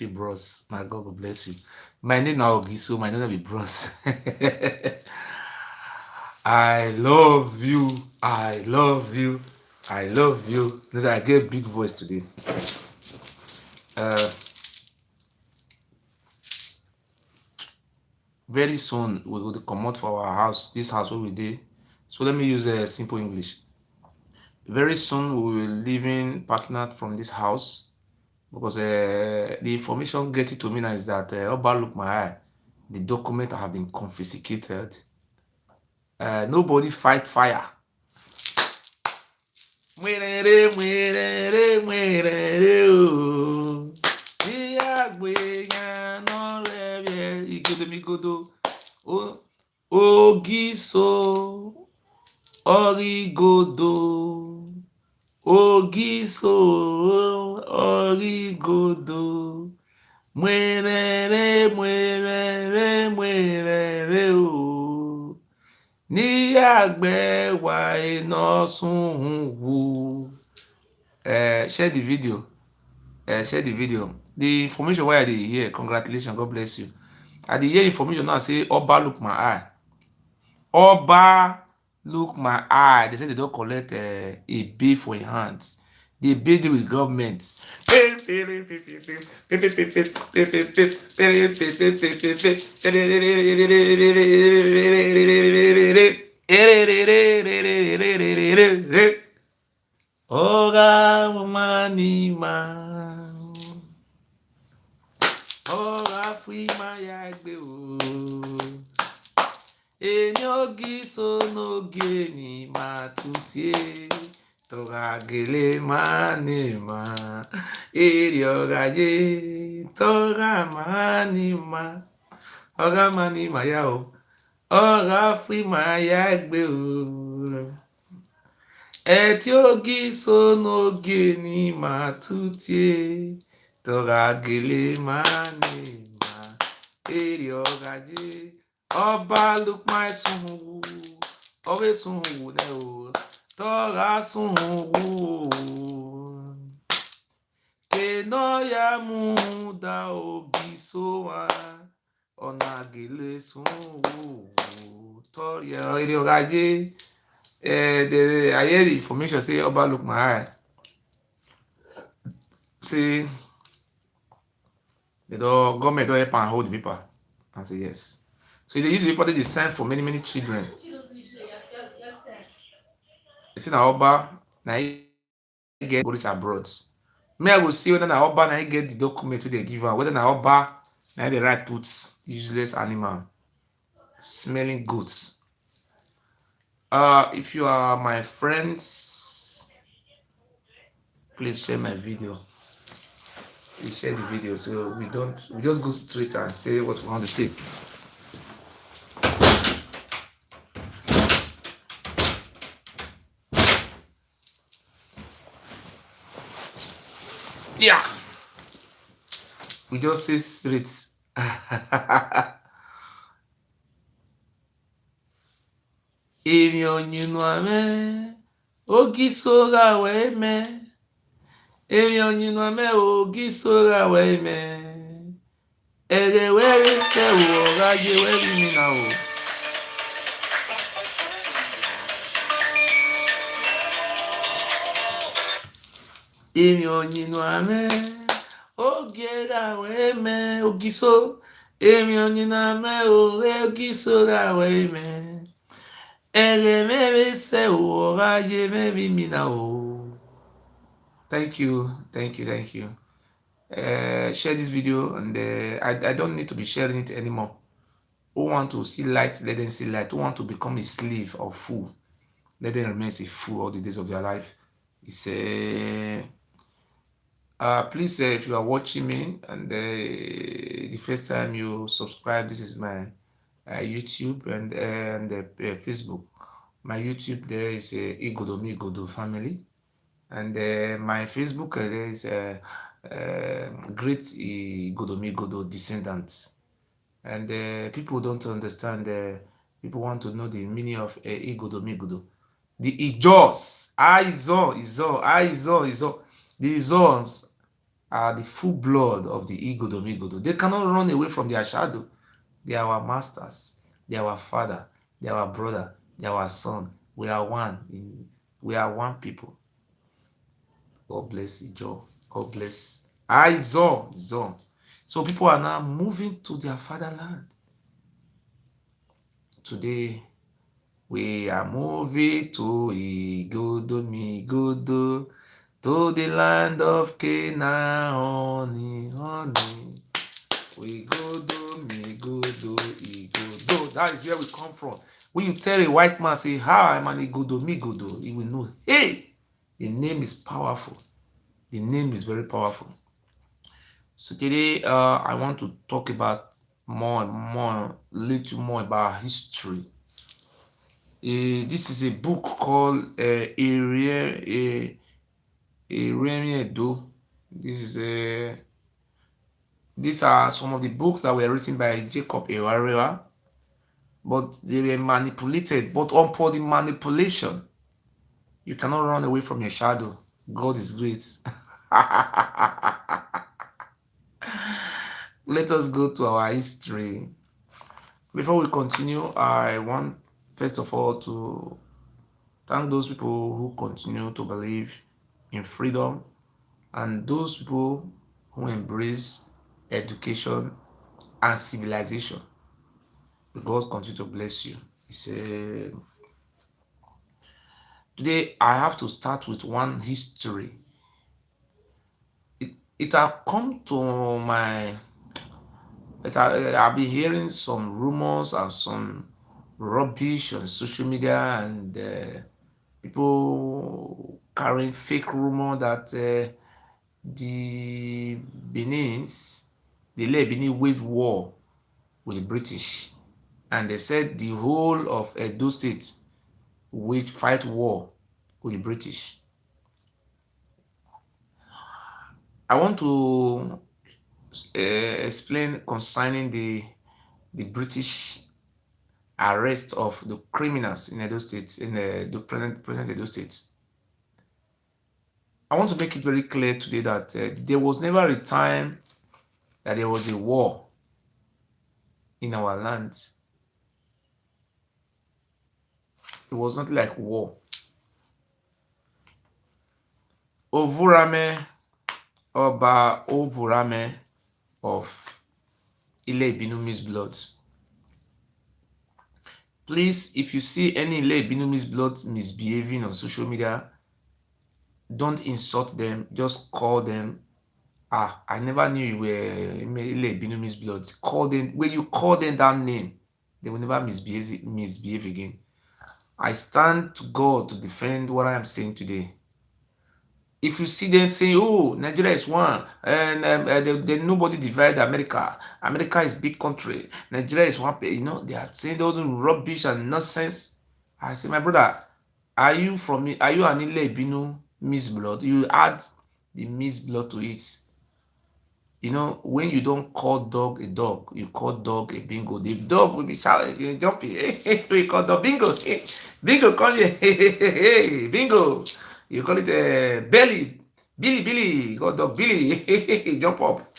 bless you, bros. My God will bless you. My name now Ogiso, my name will be bros. I love you. I love you. I love you. I get big voice today. Uh, very soon we will come out for our house. This house where we did. So let me use a simple English. Very soon we will leaving parking out from this house because the information getting to me now is that Oba look my eye. The document have been confiscated. Nobody fight fire. Mwerere, mwerere, mwerere, oh. Ìyàgbé yan náà rẹ̀ Igodomigodo. Ogiso, Origodo. Ogiso, Origodo. Mwerere, mwerere, mwerere, oh. Níyàgbẹ́ wa iná sùn wò. Share the video. Share the video. The information why I dey hear, congratulations, God bless you. I dey hear information now say Oba look my eye. Oba look my eye. They say they don't collect a bill for your hands. They bill with government. Oga manima. Oga fui maya gbe o. Eni Ogiso n'oge ni matutie. Toga gele manima. Eri ogaje. Toga manima. Oga manima ya o. Oga fui maya gbe o. Eti Ogiso n'oge ni matutie. Toga gele manima. Eri ogaje. Oba look my sunwu. Owe sunwu ne o. Toga sunwu. Keno ya muda Ogiso wa. Ona gele sunwu. Tori eri ogaje. I hear the information say Oba look my eye. Say the government don't help and hold the paper. I say yes. So they use the paper they send for many children. They say na Oba na he get British abroad. Me I go see whether na Oba na he get the document wey they give am, whether na Oba na the right put useless animal, smelling goods. If you are my friends, please share my video. Please share the video so we just go straight and say what we want to say. Yeah. We just say straight. Emi onyinu ame Ogiso ga we me. Emi onyinu ame Ogiso ga we me. Ere we se wo ga je we mi na o. Emi onyinu ame Ogie ga we me Ogiso. Emi onyinu ame Ogiso ga we me. Thank you. Share this video, and I don't need to be sharing it anymore. Who want to see light, let them see light. Who want to become a slave or fool, let them remain a fool all the days of their life. It's please, if you are watching me and the first time you subscribe, this is my YouTube and Facebook. My YouTube there is Igodomigodo family, and my Facebook there is Great Igodomigodo descendants. And people don't understand. People want to know the meaning of Igodomigodo. The Ijos, the Izons, are the full blood of the Igodomigodo. They cannot run away from their shadow. They are our masters. They are our father. They are our brother. They are our son. We are one. We are one people. God bless Ijo. God bless Izo. So people are now moving to their fatherland. Today, we are moving to Igodomigodo, to the land of Canaan, honey. We go do me go do Igodo. That is where we come from. When you tell a white man, say, "Hi, I'm an Igodomigodo," he will know, hey, the name is powerful. The name is very powerful. So today, I want to talk about little more about history. This is a book called Edo. These are some of the books that were written by Jacob Ewarewa, but they were manipulated. But upon the manipulation, you cannot run away from your shadow. God is great. Let us go to our history. Before we continue, I want first of all to thank those people who continue to believe in freedom and those people who embrace education and civilization. May God continue to bless you. He said, today I have to start with one history. It has come to my, I've been hearing some rumors and some rubbish on social media, and people carrying fake rumor that the Benins, the late Benin waged war with the British, and they said the whole of Edo State waged fight war with the British. I want to explain concerning the British arrest of the criminals in Edo State, in the present Edo State. I want to make it very clear today that there was never a time that there was a war in our land. It was not like war. Ovurame, Oba Ovurame of Ile Ibinumi's blood. Please, if you see any Ile Ibinumi's blood misbehaving on social media, don't insult them. Just call them. I never knew you were Ile Ibinumi's blood. Call them. When you call them that name, they will never misbehave again. I stand to God to defend what I am saying today. If you see them saying, "Oh, Nigeria is one, and then nobody divide America. America is big country. Nigeria is one," they are saying those rubbish and nonsense. I say, my brother, are you from me? Are you an Ile Ibinu Miss Blood? You add the Miss Blood to it. When you don't call dog a dog, you call dog a bingo. The dog will be shouting, jumping. We call dog bingo. Bingo, call it. Hey, bingo. You call it belly. Billy. Call dog Billy. Jump up.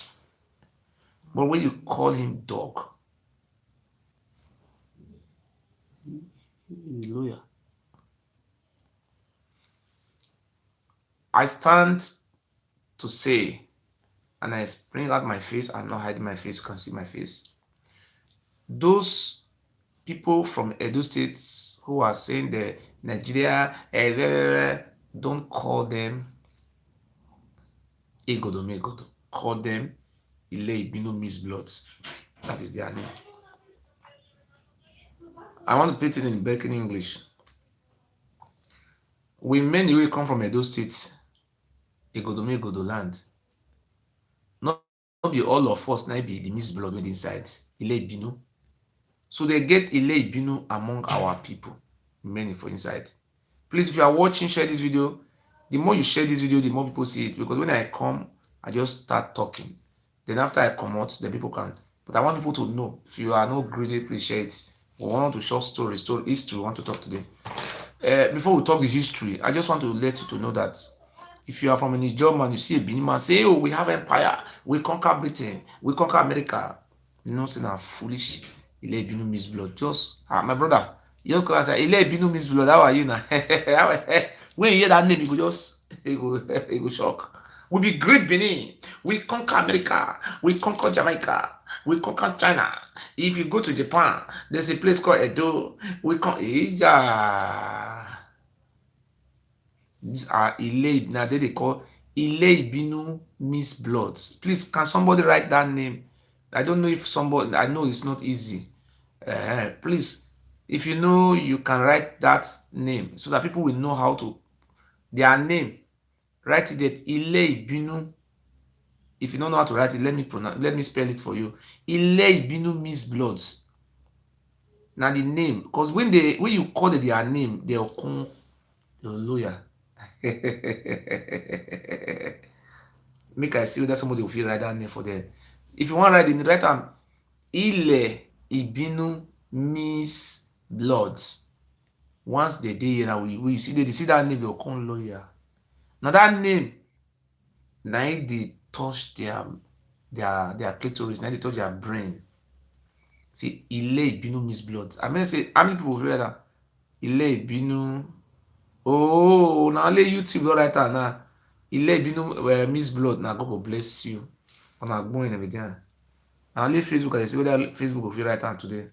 But when you call him dog, hallelujah. I stand to say, and I bring out my face. I'm not hiding my face. You can see my face. Those people from Edo State who are saying the Nigeria, don't call them Igodomigodo. Call them Ile Ibinu Miss Blood. That is their name. I want to put it in Breaking English. We many will come from Edo State, Igodomigodo land. Not be all of us now be the Miss Blood with inside Ile Ibinu. So they get Ile Ibinu among our people, many for inside. Please, if you are watching, share this video. The more you share this video, the more people see it. Because when I come, I just start talking. Then after I come out, the people can. But I want people to know. If you are not greedy, please share it. We want to short story, history. We want to talk today. Before we talk the history, I just want to let you to know that If you are from a Niger man, you see a Benin man say, "Oh, we have empire. We conquer Britain. We conquer America." You know, say na foolish. Ile Ibinu means blood. Just my brother. You just come and say, "Ile Ibinu means blood." How are you now? When you hear that name, you go just you go shock. We be great Benin. We conquer America. We conquer Jamaica. We conquer China. If you go to Japan, there's a place called Edo. We con yeah. These are Ile. Now they call Ile Ibinu means blood. Please, can somebody write that name? I don't know if somebody. I know it's not easy. Please, if you know, you can write that name so that people will know how to their name. Write it that Ile Ibinu. If you don't know how to write it, let me spell it for you. Ile Ibinu means blood. Now the name, because when you call their name, they'll come the lawyer. Make I see whether somebody will feel write that name for them. If you want to write it, write am Ile Ibinu means blood. Once they dey here now, we see they see that name, they'll come lawyer. Now that name, now they touch their clitoris, now they touch their brain. See, Ile Ibinu means blood. I mean, say, how many people will read that? Ile Ibinu. Oh, now only YouTube don't write that now. Ile Ibinu means blood. Now God will bless you. On a going and everything. Now only Facebook, I say whether Facebook will write that today.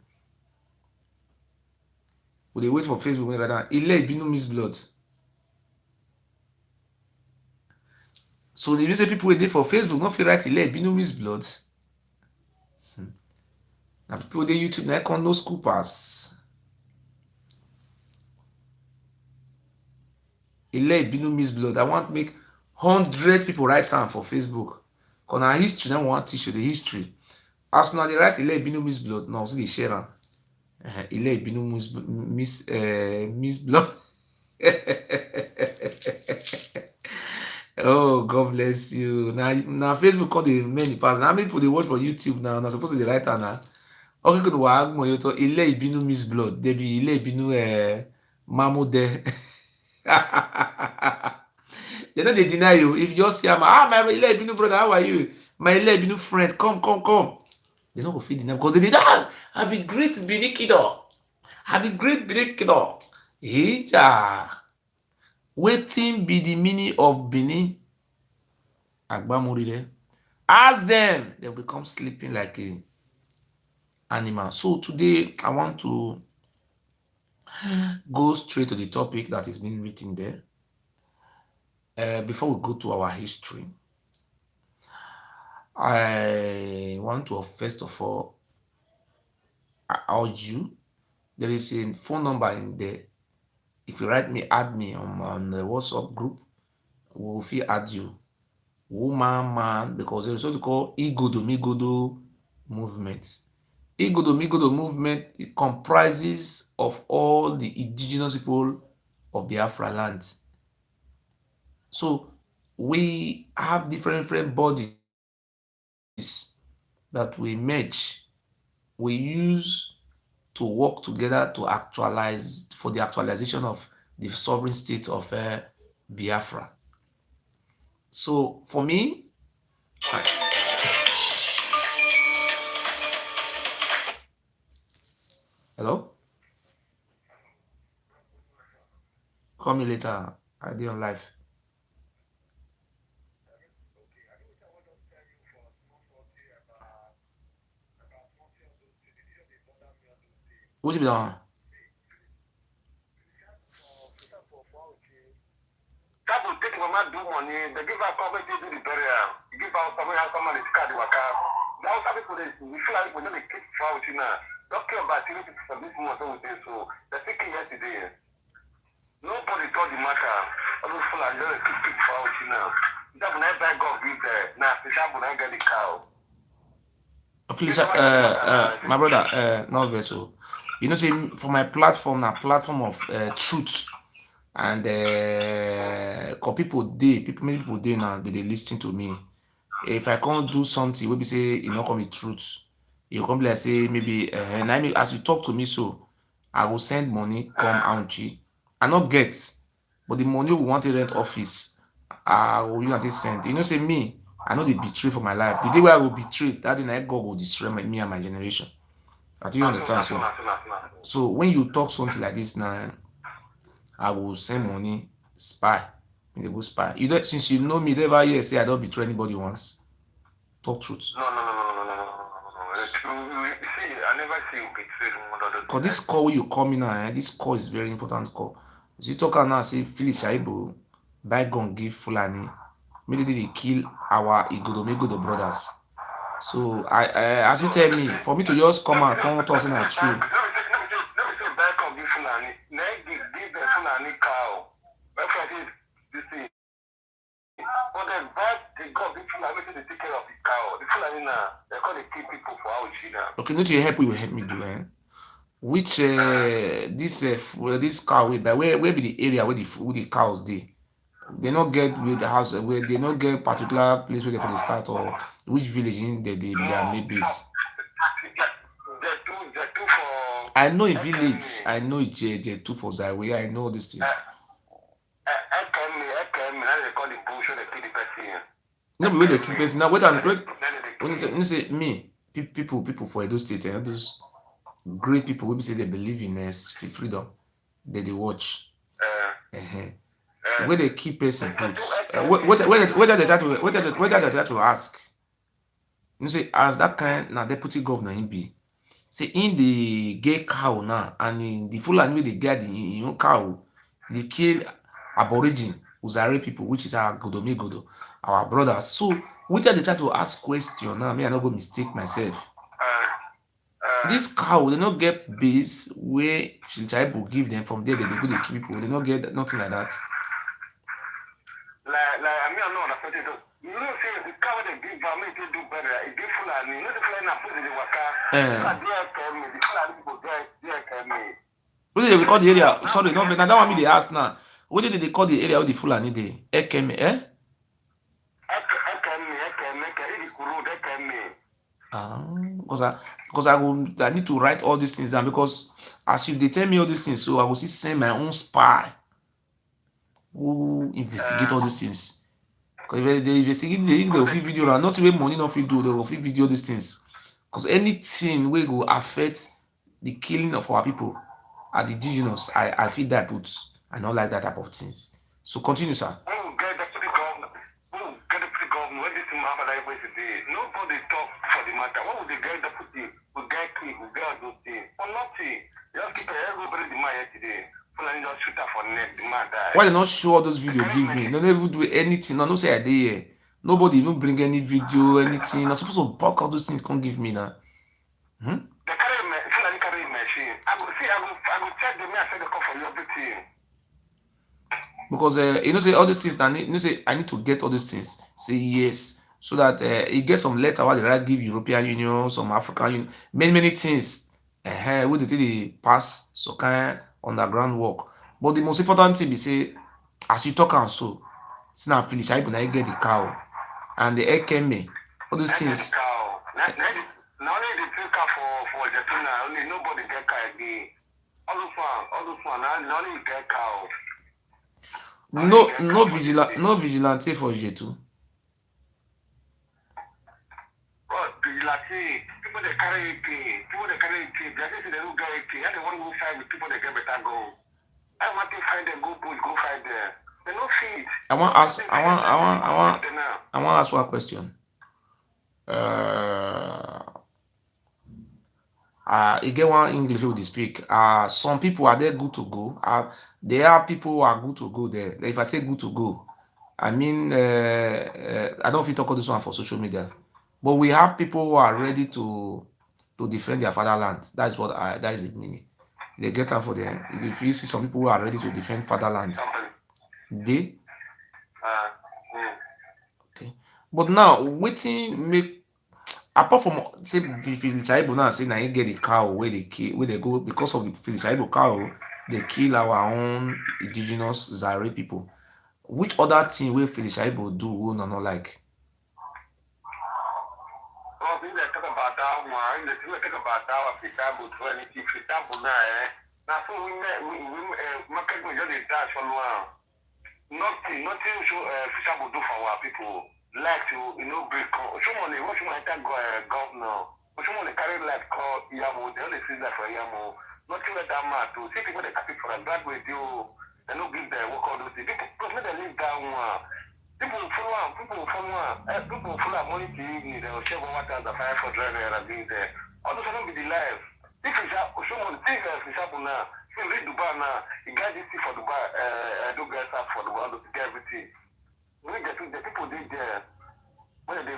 Will they wait for Facebook when they write that? Ile Ibinu means blood. So the say people wait for Facebook, not feel write Ile Ibinu means blood. Now people dey YouTube now can no school pass. Ile Ibinu means blood. I want to make 100 people write down for Facebook. Because our history, now we want to teach you the history. As now they write Ile Ibinu means blood, now so they share am. Ile Ibinu means blood. Oh, God bless you. Now Facebook call the many pass. Now how many people they watch for YouTube now? Now supposed to they write down now. Okay, good work. Ile Ibinu means blood. They be Ile Ibinu mamu there. They know they deny you. If you just say, my Ile Ibinu brother, how are you? My Ile Ibinu friend, come. They don't go feed them because they did I be great Binikido. I be great Binikido. Eja. Waiting be the meaning of Bini. Agbamurire. Ask them, they'll become sleeping like a animal. So today I want to go straight to the topic that is being written there. Before we go to our history, I want to first of all urge you. There is a phone number in there. If you write me, add me on the WhatsApp group, we'll add you. Woman, man, because there is what we call Igodomigodo movement. Igodomigodo movement, it comprises of all the indigenous people of Biafra land. So we have different bodies that we merge, we use to work together to actualize for the actualization of the sovereign state of Biafra. So for me, hello? Call me later. I did on live. What you be done? That will take mama do money. They give her cover to do the burial. Give her somewhere else somebody to carry waka. Now some people we feel like we don't keep foul now. Don't care about it for this month we do so. They're taking yesterday. Nobody told the matter. All those people are going to keep foul now. That will never go with now. That will never get the cow. Please, my brother, no vessel. You know, say for my platform, a platform of truth, and people many people dey now they listen to me. If I can't do something, we be say it not gonna be truth. You come like say maybe and I mean as you talk to me, so I will send money come out cheap. I not get, but the money we want to rent office. I will use until sent. You know, say me, I know they betray for my life. The day where I will betray, that day night God will destroy me and my generation. I think you understand. So when you talk something like this now, I will send money, spy, in the go spy. You don't, since you know me, never hear say I don't betray anybody once. Talk truth. No. See, I never see you betray one. Because this call where you call me now, this call is very important call. So you talk now, say Philip Shaibu, buy gun give Fulani. Immediately they kill our Igodomigodo brothers. So as you tell me, for me to just come out, come talk saying that true. Let me say back of this Fulani. Now give the Fulani cow. That's why this thing. But then back they got the Fulani to take care of the cow. The Fulani now they call the key people for our China. Okay, not you help, you will help me do which this cow with by where be the area where the cows dey? They not get with the house where they not get particular place where they for the start or which village in their main base. They're two for. I know a village. I know J2 for Zaiwe. I know all these things. Now they call the bush they kill the person. No, but where they keep person now. When you say me, people for Edo State and those great people we say they believe in freedom, they watch. Where they keep person put. Whether they try to ask. You say as that kind na deputy governor in be. Say in the gay cow now and in the Fulani way they get in own cow, they kill aborigine Uzare people, which is our Igodomigodo, our brothers. So which they try to ask question now, me I not go mistake myself. This cow they not get base where Chilchaibu give them from there they go they kill people. They not get nothing like that. Like I mean I'm not affected. You know say the cow they give me to do better. It give Fulani. You know the Fulani na put the waka. The Fulani people there me. What did they call the area? Sorry, no, now that one me they ask now. What did they call the area of the Fulani dey? Ekeme, eh? Because I need to write all these things down because as you they tell me all these things, so I will see send my own spy who investigate all these things. Because if they investigate, they will fit video and not even money not fit do, they will fit video these things. Because anything will go affect the killing of our people at the indigenous, I feel that put. I don't like that type of things. So continue, sir. Nobody talk for the matter. What would the guy that put the guy click, we get those things? For nothing. Just keep everybody the man today. Just shoot for neck, the man die. Why they not show all those videos give me? They never do anything. No say I did here. Nobody even bring any video, anything. Not supposed to block all those things. Can't give me now. They carry machine. I will check the man. I said they come for you everything. Because you know say all these things. You know say I need to get all these things. Say yes, so that you get some letter what they write give European Union, some African Union, many things. We they pass so kind underground work. But the most important thing is say as you talk and so, see now finish. I get the cow and the egg came me. All those things. Now only the take for the tuna. Only nobody get cow again. All those one. Now only you get cow. No vigilante for J2. Vigilante, people they carry AK, they don't get AK, and they want to go fight with people that get better go. I want to find them, go fight there. They no fit. I want to ask one question. You get one English who they speak. Some people are there good to go. There are people who are good to go there. If I say good to go, I mean I don't feel talk all this one for social media. But we have people who are ready to defend their fatherland. That is the meaning. They get them for them. If you see some people who are ready to defend fatherland, they okay. But now waiting make apart from say Philip now say now you get the cow where they kill where they go because of the Philip cow they kill our own indigenous Zare people. Which other thing where Philip do we not like? They talk about that one. They talk about that one. Now so we market we just dash on one. nothing show Fisher will do for our people. Like to, break. Oshomole, what you want to governor? Oshomole carry like call Yamo, they only see that for Yamo. Nothing let that man to see people they copy for a bad way do. They don't give their work all those things. People, because when they live down one. People follow money to evening, they will share 1,500 naira being there. All those will not be the life. If it's someone think if it's now, if you read Dubai now, you get this thing for Dubai, do get stuff for Dubai, to get everything. When get to the people did there, when they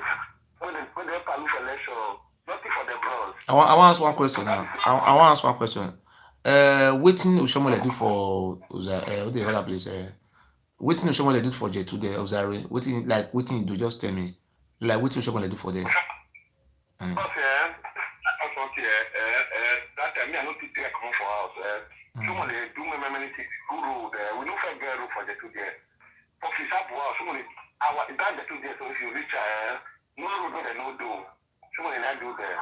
pollute election, nothing for the bros. I want to ask one question now. I want to ask one question. Waiting Oshomole do for what the other place? Waiting Oshomole do for J2 there, Ozare. Waiting do just tell me. Like waiting Oshomole do for there. Because that's okay. That time me I no fit take come for house. Someone they do many things. Good road. We no fit get road for the two there. For Fisher house, someone our that the two there. So if you reach no road where they no do. Someone they not do there.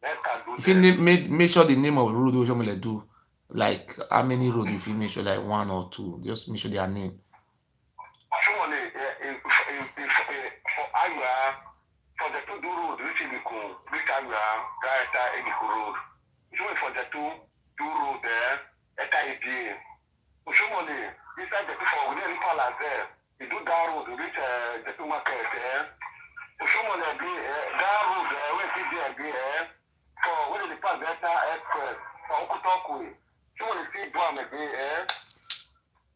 Let us do If you there. make sure the name of road Oshomole do, like how many road you feel make sure like one or two, just make sure their name. Someone for Aya for the two do road which is cool. Which Aya right Edico road. Someone for the two do road there. Eta EPA. Someone inside the people we dey palace there. You do that road reach the two market there. Someone be that road where people be for when they pass Delta Express for Okutokwe. Someone see do am again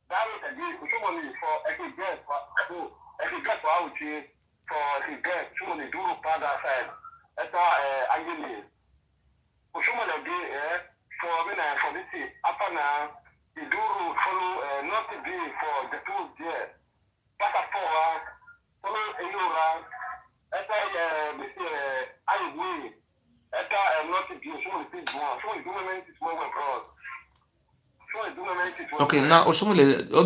that road again. Someone for every get for Auchi for every get. Someone do road pass that side. Eta Angeli. Someone be for for this after now. The do road follow not to be for the two there. Pass a forward, follow a new round. Eta I Eta not to be so big one. So do many things more well. So do many things more Okay, well. now Oshomole, all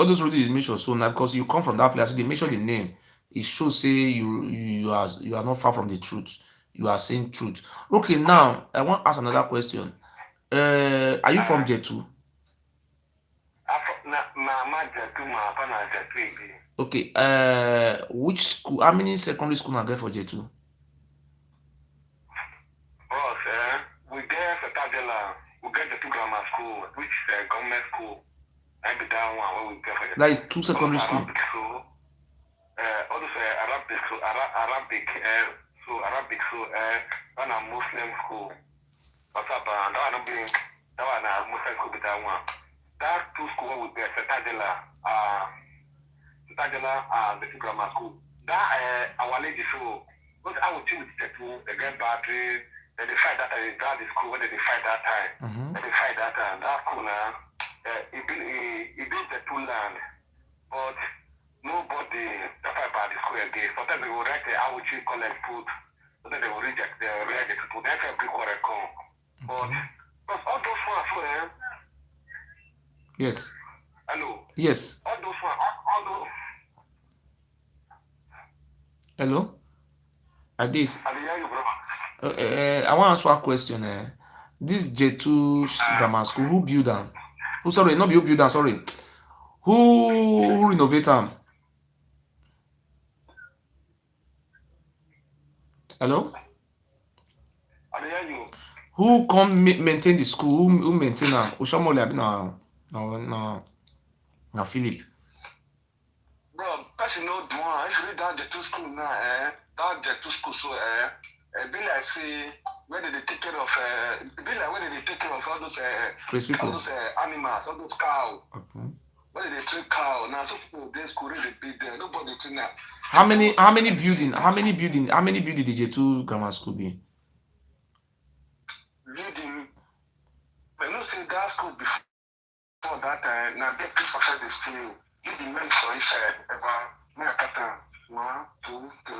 those roads you make sure so now because you come from that place, they make sure the name. It shows say you are not far from the truth. You are saying truth. Okay, now I want to ask another question. Are you from J2? Ma Jetu, ma Pana Jetu. Okay, which school? How many secondary school are there for J2? Boss, we get Setagela, we get the two grammar school, which is a government school. I be that one where we get for the That is two secondary school. Arabic school. All those Arabic, so Arabic, so one a Muslim school. What's up? That one being that one a Muslim school be that one. That two school we get Setagela, the two grammar school. That our lady so. Because I would choose the two, they get battery, they fight that time, that is school, when they fight that time, they fight that time, that school now, it built the two land, but nobody the fight by the school again. Sometimes they will write I would choose collect food, so then they will reject the reject food, that's a big correct come. But because all those ones were, Yes. hello, Yes. all those, Hello. This. I hear you, bro. I want to answer a question. This J2 grammar school, who build them? Who sorry, not who build them. Sorry, who renovate them? Hello. I hear you. Who come maintain the school? Who maintain them? Oshomole abi na Philip. Bro, person no do one. If you read that the two school now, that the two school so be like say when they take care of be like when they take care of all those animals, all those cow. Okay. When they train cow, now some people they school really big there. Nobody train that. How many building the J2 grammar school be? Building, but no say that school before that time. Now get piece of the steel. Building men for inside about me a pattern 1, 2, 3,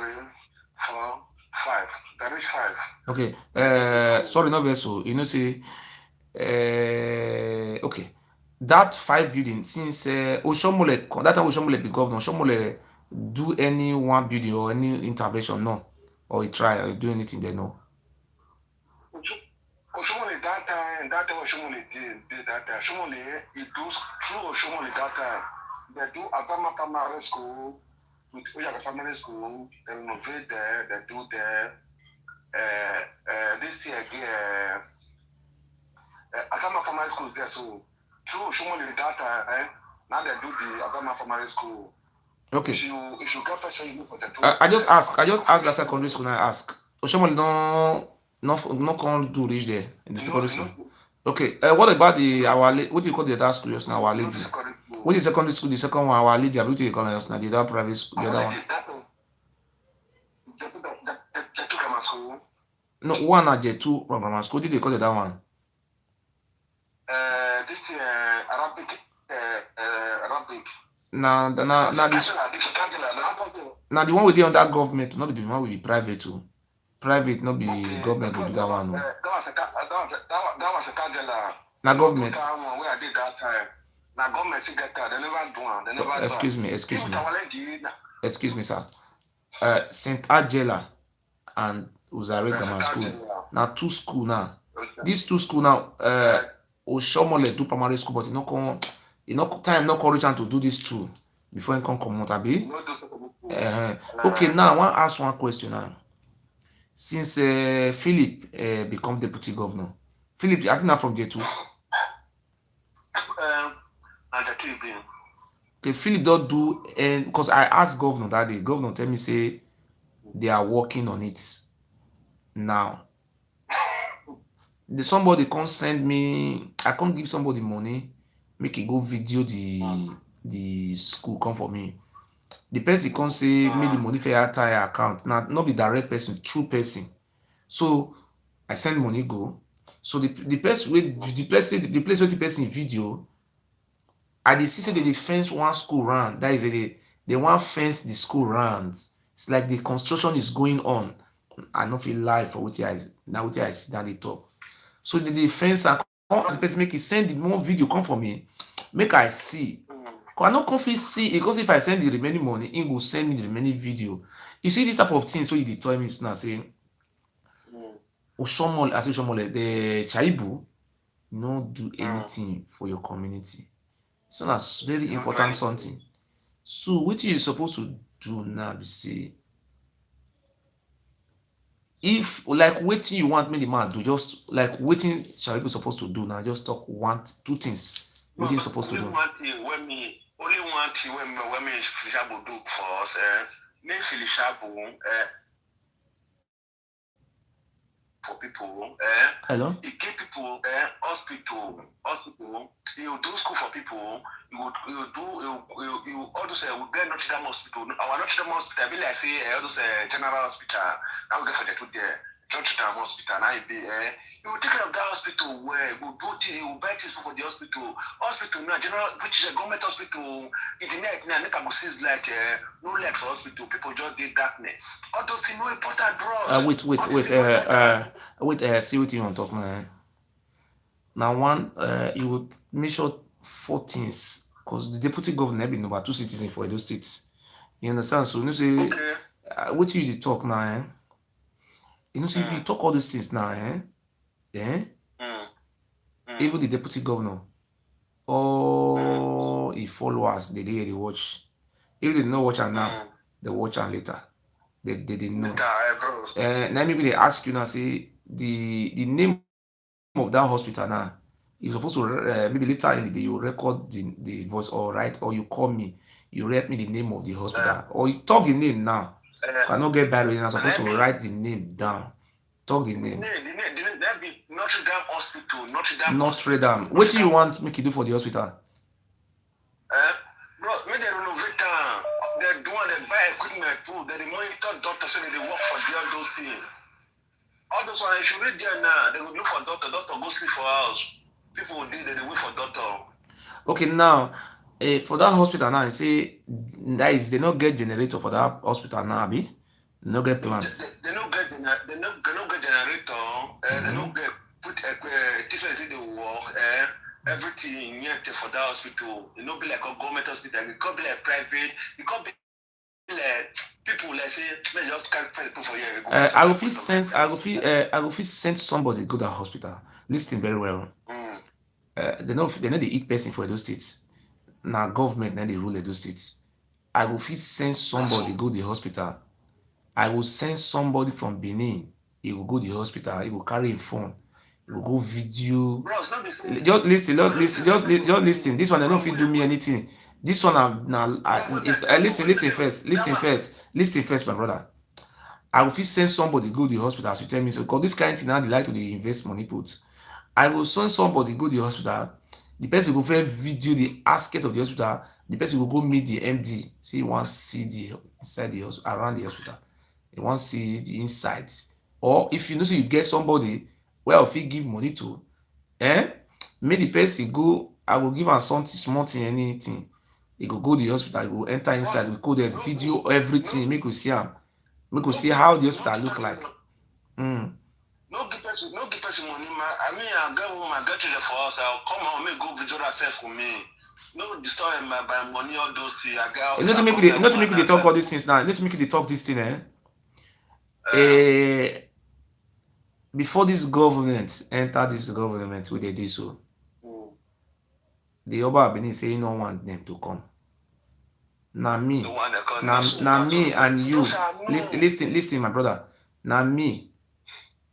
4, 5. There is 5. Okay. Sorry, no vessel. You know, say, okay. That 5 building since Oshomole, that time Oshomole be governor, Oshomole do any one building or any intervention, no, or he try or do anything there, no. Oshomole that time Oshomole did that time. Oshomole he do through Oshomole that time. They do Azama Primary School with Oyaga Primary School. They renovate there. They do there. This year again, Azama Primary School is there. So through Shumoli data, now they do the Azama Primary School. Okay. If you get person, you look for the two. I just ask that secondary school. I ask. Oshomole no can't do reach there in the secondary school. Okay. What about the Our Lady? What do you call the other school just now? Our Lady. What is secondary school? The second one, Our Lady. What do you call it just now? The other private school. The other one. No, one at J2 grammar school. What did they call the other one? This Arabic. Now the one with the under government, not be the one with the private too. Private, not be government will do that one. No. That was a Kajala. Now government. Where I did that time. Now government see get that. They never do one. They never. Excuse me, sir. Saint Angela and Uzare Grammar School. Now two school now. These two school now. Oshomole do primary school, but time not courage to do this too before he come out abi. Okay, now I want to ask one question now. Since Philip become deputy governor, Philip, I think not from J2. Okay, Philip don't do, and because I asked governor that day, governor tell me say they are working on it now. Somebody can't send me. I can't give somebody money, make it go video the school come for me. The person can't say make the money for your entire account. Now not be direct person, true person. So I send money go. So the place where the person video, I dey see say they fence one school round. That is they want fence the school rounds. It's like the construction is going on. I no feel live for what I see down the top. So the fence and the person make it send the more video come for me, make I see. I no come fit see because if I send the remaining money, he go send me the remaining video. You see this type of things wey you dey tell me now say Oshomole, the Chaibu no do anything for your community. So that's very important something. So what you supposed to do now be say, if like wetin you want me the man do, just like wetin Chaibu supposed to do now, just talk two things. What you supposed to do? Only one thing when me Shabu do for us, me Shabu, for people, Hello? you give people hospital, you do school for people, you all those we get Notre Dame hospital. Our Notre Dame hospital, I be like say all those general hospital, now we get for the two there. Notre Dame hospital, now you will take care of that hospital where you will buy things for the hospital. Hospital now, general, which is a government hospital, in the night now, make a sees light, no light for hospital. People just did darkness. All those things no important, bro. Wait, see what you want to talk now. Now one, you would make sure 4 things, because the deputy governor be number 2 citizen for Edo State. You understand? So you say, what you talk now, You know, so if you talk all these things now, even the deputy governor, all his followers, they watch. If they don't watch her now, they watch her later. They know. Now maybe they ask you now, say the name of that hospital now. You're supposed to maybe later in the day you record the voice or write or you call me, you write me the name of the hospital or you talk the name now. Cannot get bad. You're supposed to write the name down. Talk the name. That be Notre Dame Hospital. Notre Dame. What do you want me to do for the hospital? Bro, when they renovate, they do they buy equipment too. They monitor doctors so they work for all those things. All those ones, if you read there now, they will look for doctor. Doctor go sleep for house. People will do they wait for doctor. Okay, now for that hospital now, I say that is they not get generator for that hospital now, abi? No get plants. They no get generator. They no get put this one they work. Everything yet for that hospital. It no be like a government hospital. It could be like private. It could be like people like say just carry people for here. I go fit send somebody go to that hospital. Listen very well. They know they eat person for those states. na government na dey rule Edo State. I go fit send somebody go the hospital. I will send somebody from Benin. He will go the hospital. He will carry a phone. He will go video. Just listen. Just listen. This one, I don't feel do me anything. This one, listen first, my brother. I will fit send somebody go the hospital as you tell me so, because this kind of thing now they like to dey invest money put. I will send somebody go the hospital. The person go first video the aspect of the hospital. The person will go meet the MD. Say he wan see the inside the hospital, around the hospital. He wan see the inside. Or if you know say you get somebody wey I fit give money to, make the person go. I go give am something, small thing, anything. He go go the hospital. He go enter inside. We go there, video everything. Make we see am. Make we see how the hospital look like. No give person money, man. I mean, I get woman, get children for us. I'll come out, make go video herself for me. No disturb him by money, all those things. I get. Not to make you dey talk all these things now. Not to make you dey talk this thing, before this government enter this government wey dey dey so, the Oba Benin say he no want them to come. Na me and you. Listen, my brother. Na me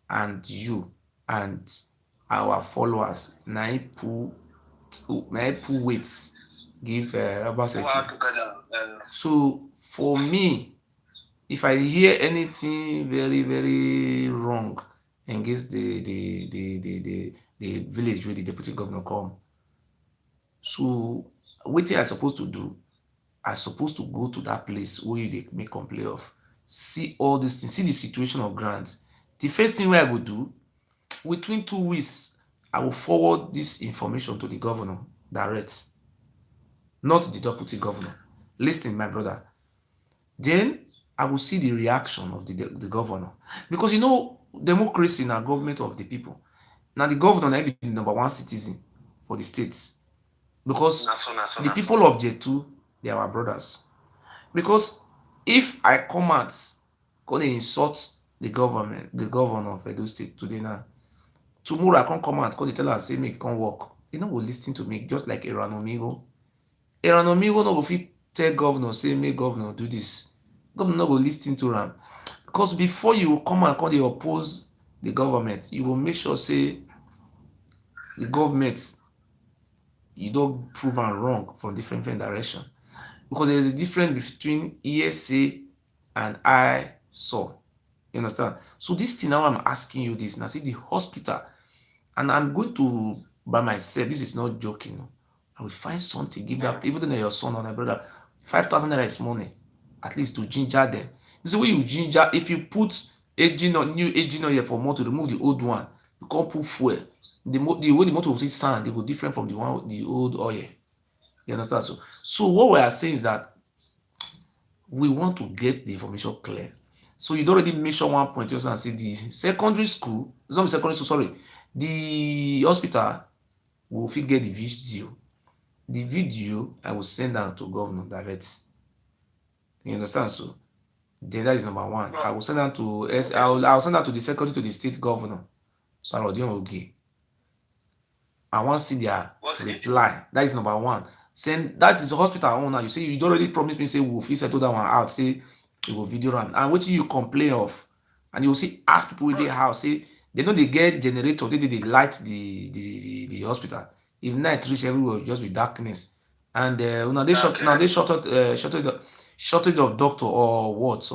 and you and our followers na put weights give Obaseki. So for me, if I hear anything very very wrong against the village where the deputy governor come, so wetin I supposed to do? I supposed to go to that place where they make complaint of, see all these things, see the situation of grants. The first thing wey I go do, within 2 weeks, I will forward this information to the governor direct, not the deputy governor. Listen, my brother. Then I will see the reaction of the governor, because you know democracy na government of the people. Now the governor na be the number one citizen for the states, because the people of J2, they are our brothers. Because if I come out, go dey insult the government, the governor of Edo State today now, tomorrow I can't come out, go dey tell am say make come work. They no go listen to me, just like Igodomigodo. Igodomigodo no go fit tell governor say make governor do this. Governor no go listen to am, because before you come and dey oppose the government, you will make sure say the government you don't prove am wrong from different direction. Because there is a difference between ESA and I saw. You understand? So this thing now I'm asking you this. Now see the hospital, and I'm going to by myself. This is not joking. I will find something, give that, even though your son or my brother, 5,000 naira is money, at least to ginger them. This is where you ginger. If you put new engine oil for motor, remove the old one, you can't put fuel. The way the motor will see sand, they go different from the old oil. You understand? So what we are saying is that we want to get the information clear. So you don't already mention one point also and say the secondary school, it's not secondary school, sorry, the hospital will get the video. The video I will send out to governor direct. You understand? So then that is number one. I will send out to I'll send out to the secretary to the state governor. So I want to see their reply. That is number one. Send that is the hospital owner. You say you already promised me say we'll settle that one out. Say you will video run. And what you complain of, and you will see ask people with their house, say they know they get generator, they light the hospital. If night reach everywhere, just be darkness. And they shortage of doctor or what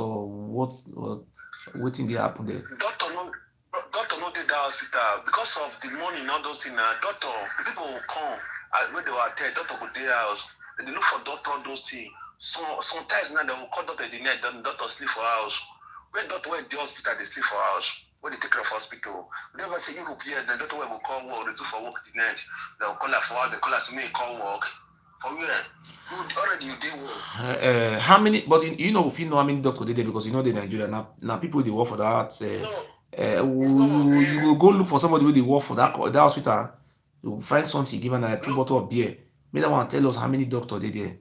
waiting they happen there. Doctor no did that hospital because of the money and all those things. Doctor, people will come when they were there. Doctor go their house. They look for doctor those things. Sometimes now they will call doctor in the night. Then doctor sleep for house. When doctor went the hospital, they sleep for house. When they take care of hospital, we never say Europe here. The doctor will call work. They do for work the night. They will call her for house. They call us me call work. For where? Already you did work. How many? But you know, if you know how many doctors they there, because you know the Nigeria now people they work for that. You will go look for somebody who they work for that hospital. You will find something, give an 2 bottle of beer. May that one tell us how many doctors they there.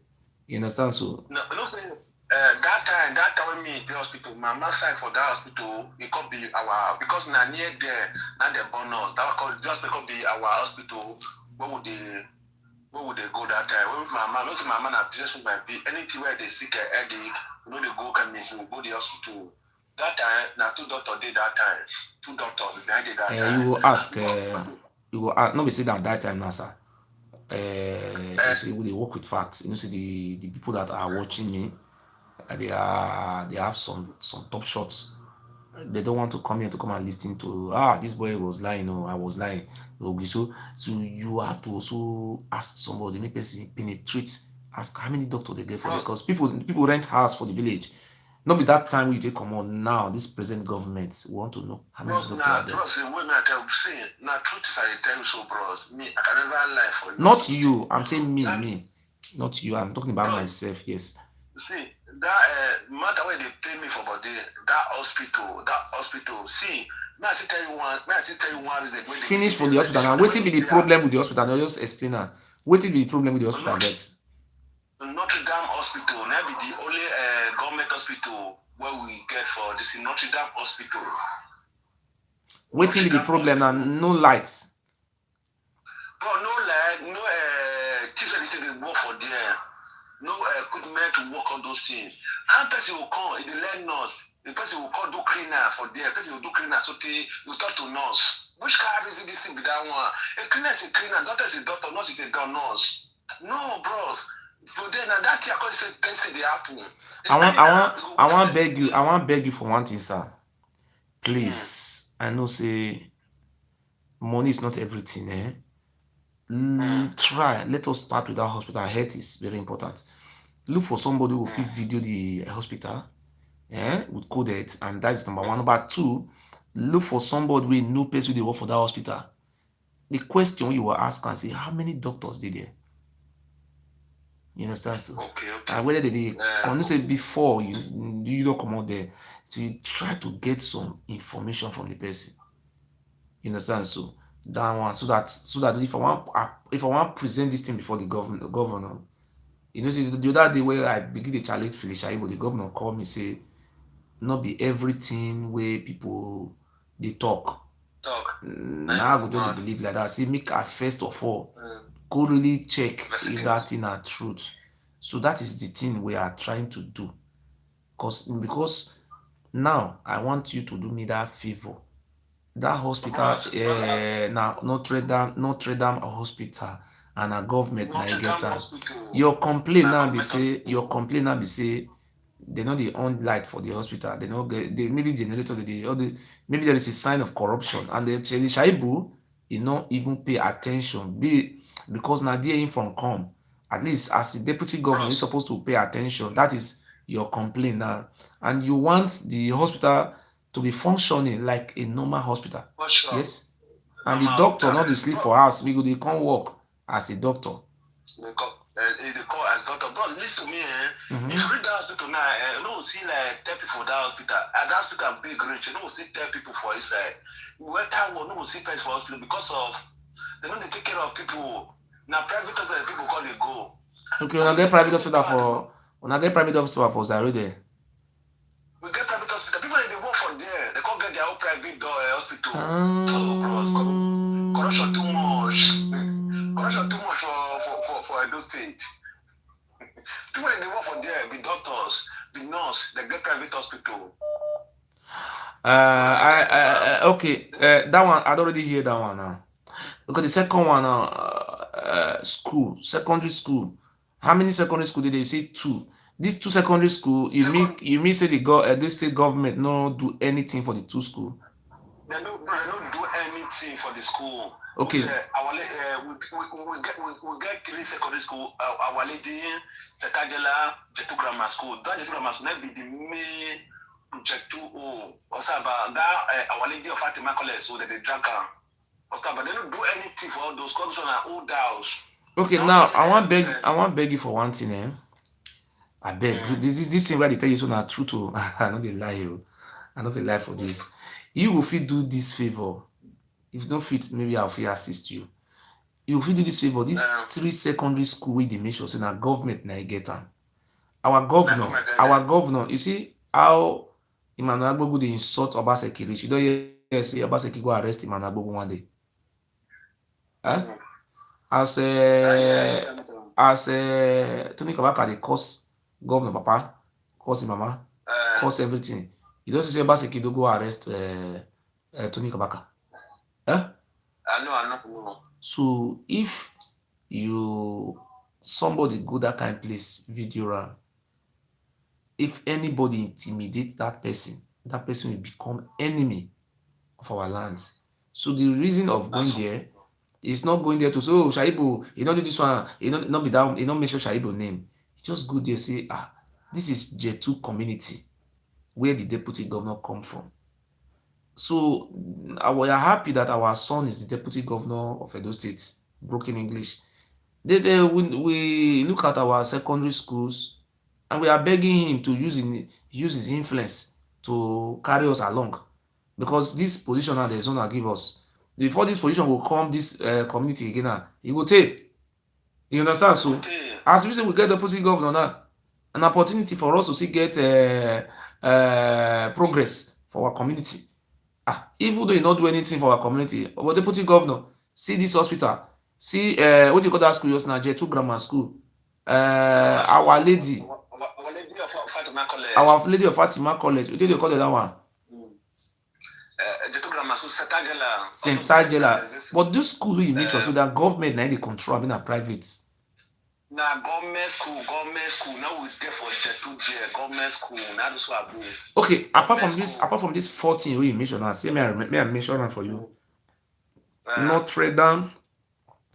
You understand? So no, that time when me the hospital, my side for that hospital, it could be our because now near there, now the bonus that could just could be our hospital. What would they where would they go that time? Where with my man? Not my man a business might be anything where they seek a headache, you know they go chemist, we go the hospital. That time, now two doctors did that time. Two doctors behind it that You time. will ask, you will ask, not be say that time now, sir. You see, they work with facts. You know, see the people that are watching me, they have some top shots. They don't want to come here to come and listen to this boy was lying or I was lying. Okay, so you have to also ask somebody, make person penetrate, ask how many doctors they get for there, because people rent house for the village. Not be that time we take come on now. This present government want to know how many doctors are there. Bros, when I tell you, see, now truth is I tell you so, bros. Me, I can never lie for Not nothing. you. I'm saying me. Not you. I'm talking about myself. Yes. See, that matter where they pay me for body, that hospital. See, may I still tell you one reason. Finish for the hospital now. What will be the problem with the hospital? I'll just explain now. What will be the problem with the hospital get? Notre Dame Hospital, now be the only government hospital where we get for this in Notre Dame Hospital. What will be the problem now? No lights. Bro, no light, no things anything they work for there. No equipment to work on those things. And person will come, they learn nurse. The person will come do cleaner for there. The person will do cleaner, so you talk to nurse. Which kind of reason this thing be that one? A cleaner is a cleaner, doctor is a doctor, nurse is a nurse. No, bros. For then that year, I say things they happen. I want beg you for one thing, sir. Please, I know say money is not everything, eh? Try. Let us start with our hospital. Health is very important. Look for somebody who will fit video the hospital, with coded, and that is number one. Number two, look for somebody with no place where they work for that hospital. The question you will ask and say, how many doctors did there? You understand? So, okay. And whether they can say before you don't come out there, so you try to get some information from the person. You understand? So that one, so that if I want present this thing before the governor, you know, see the other day where I begin to challenge Felicia Ibo, the governor called me say, not be everything where people they talk. Now I go just believe like that. Say make I first of all go really check if that thing are truth. So that is the thing we are trying to do. Because now I want you to do me that favor. That hospital, now Notre Dame Hospital and a government now you get time. Your complaint now be say they know they own light for the hospital. They know they maybe generator maybe there is a sign of corruption and the Shaibu not even pay attention. Because now there from come. At least as a deputy governor, you're supposed to pay attention. That is your complaint now. And you want the hospital to be functioning like a normal hospital. Yes. And the doctor not to sleep for house because they can't work as a doctor. They call as doctor. Bro, listen to me, If you read that hospital now, you don't see like 10 people for that hospital. And that hospital big rich, you don't see 10 people for inside. Where time will not see place for hospital because of they don't take care of people. Now private hospital people call they go. Okay, when they private hospital for Zaire there. We get private hospital. People they work from there. They can't get their own private hospital. Corruption too much. Corruption too much for Edo State. People they work from there, be doctors, be nurse, they get private hospital. Okay, that one I'd already hear that one now. Okay, the second one now, secondary school. How many secondary school did they say? 2? These 2 secondary school, you mean say the state government no do anything for the 2 school? They don't do anything for the school. Okay. We get 3 secondary school. Our lady, Sekajela, Jetu Grammar School. That Jetu Grammar School might be the main Jetu also about that our lady of Fatima College, so that they drag her. But they don't do anything for all those conditions and old house. Okay, now I want beg you for one thing, eh? I beg. This thing where they tell you so now true to I know they lie you. I know they lie for this. You will fit do this favor. If you don't fit, maybe I'll fit assist you. You will fit do this favor. These 3 secondary school where they make sure so now government now get them. Our governor, you see how Emmanuel Agbogu they insult Obaseki reach. You don't hear say Obaseki go arrest Emmanuel Agbogu one day. Huh? as Tony Kabaka dey curse governor papa, curse him mama, curse everything. You don't see Baseki do go arrest Tony Kabaka. Eh? I know. So if you somebody go that kind of place, video am, if anybody intimidate that person will become enemy of our lands. So the reason of going there is not going there to say, oh, Shaibu, you don't do this one, you don't not be down, you don't mention Shaibu name. You just go there say, this is J2 community where the deputy governor come from. So we are happy that our son is the deputy governor of Edo State, broken English. We look at our secondary schools and we are begging him to use his influence to carry us along, because this position now the zona give us, before this position will come this community again now, e go take. You understand? So as we say we get deputy governor now, an opportunity for us to see get progress for our community. Even though you not do anything for our community, but deputy governor, see this hospital, see what you call that school just now, J2 grammar school, Our Lady of Fatima College, what do you call that one? St. Angela. But those schools wey you mention, so that government na dey control, I mean na private. Na government school. Now we there for the government school. Now this one. Okay, apart from this 14 wey you mention, now say may I mention am for you. Notre Dame.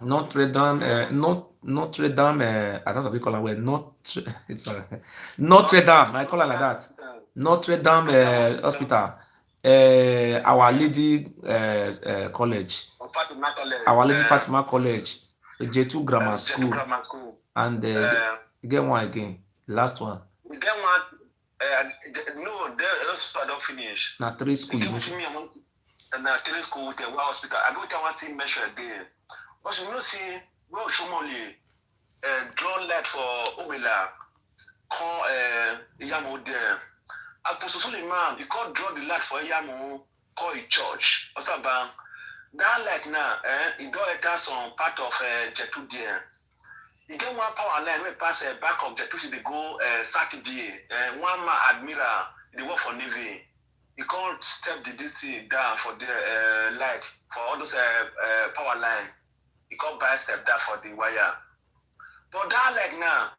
I don't know how to call it. Well, Notre Dame. I call it like that. Notre Dame Hospital. Our Lady College. Our Lady Fatima College. J2 Grammar School. And get one again. Last one. We get one. No, those don't finish. Now 3 school. Na 3 school with one hospital. I don't want to mention again. But you know, see, well, Shomoli draw light for Obela. Call Yamo there. Apostle Suleiman, you can't draw the light for Yamo. Call a church. What's that bang? That light now, it don't enter some part of Jetu there. You get one power line where pass back of Jetu, they go Saturday. One man admiral, they work for Navy. You can't step this thing down for the light for all those power line. You can't buy step down for the wire. But that like now,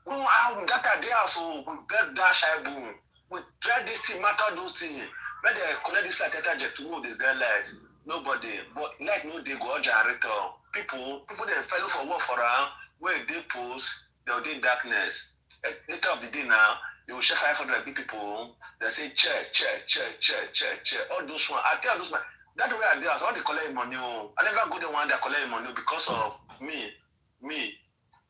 we have that day also we get that shy boom. We try this thing, matter those things. But they collect this light to know this guy light. Nobody. But like no they go generator. People they follow for work for around where they post, they'll do darkness. Later of the day now, you will share 500 people. They say check. All those ones. I tell those man. That way I do. All they collect money. I never go the one that collect money because of me.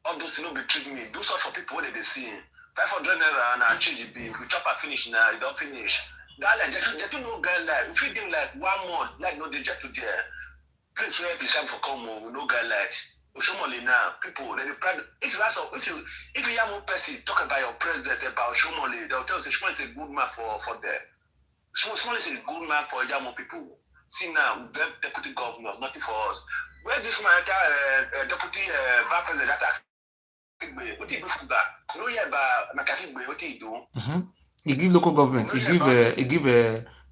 All those things be treat me. Do stuff for people that they see. 500 naira and I change it. If we chop a finish now, you don't finish. That like just no guy like. If you do like 1 month, like no they just to there. Please where if you for come with no guy like. Oshomole now, people they proud. If you have one person talk about your president about Oshomole, they'll tell you Oshomole is a good man for them. Oshomole is a good man for Yamo people. See now, we get deputy governor, nothing for us. Where this man deputy vice president that what he do for that? No yeah, but Makakigbe, what he do? He give local government. He give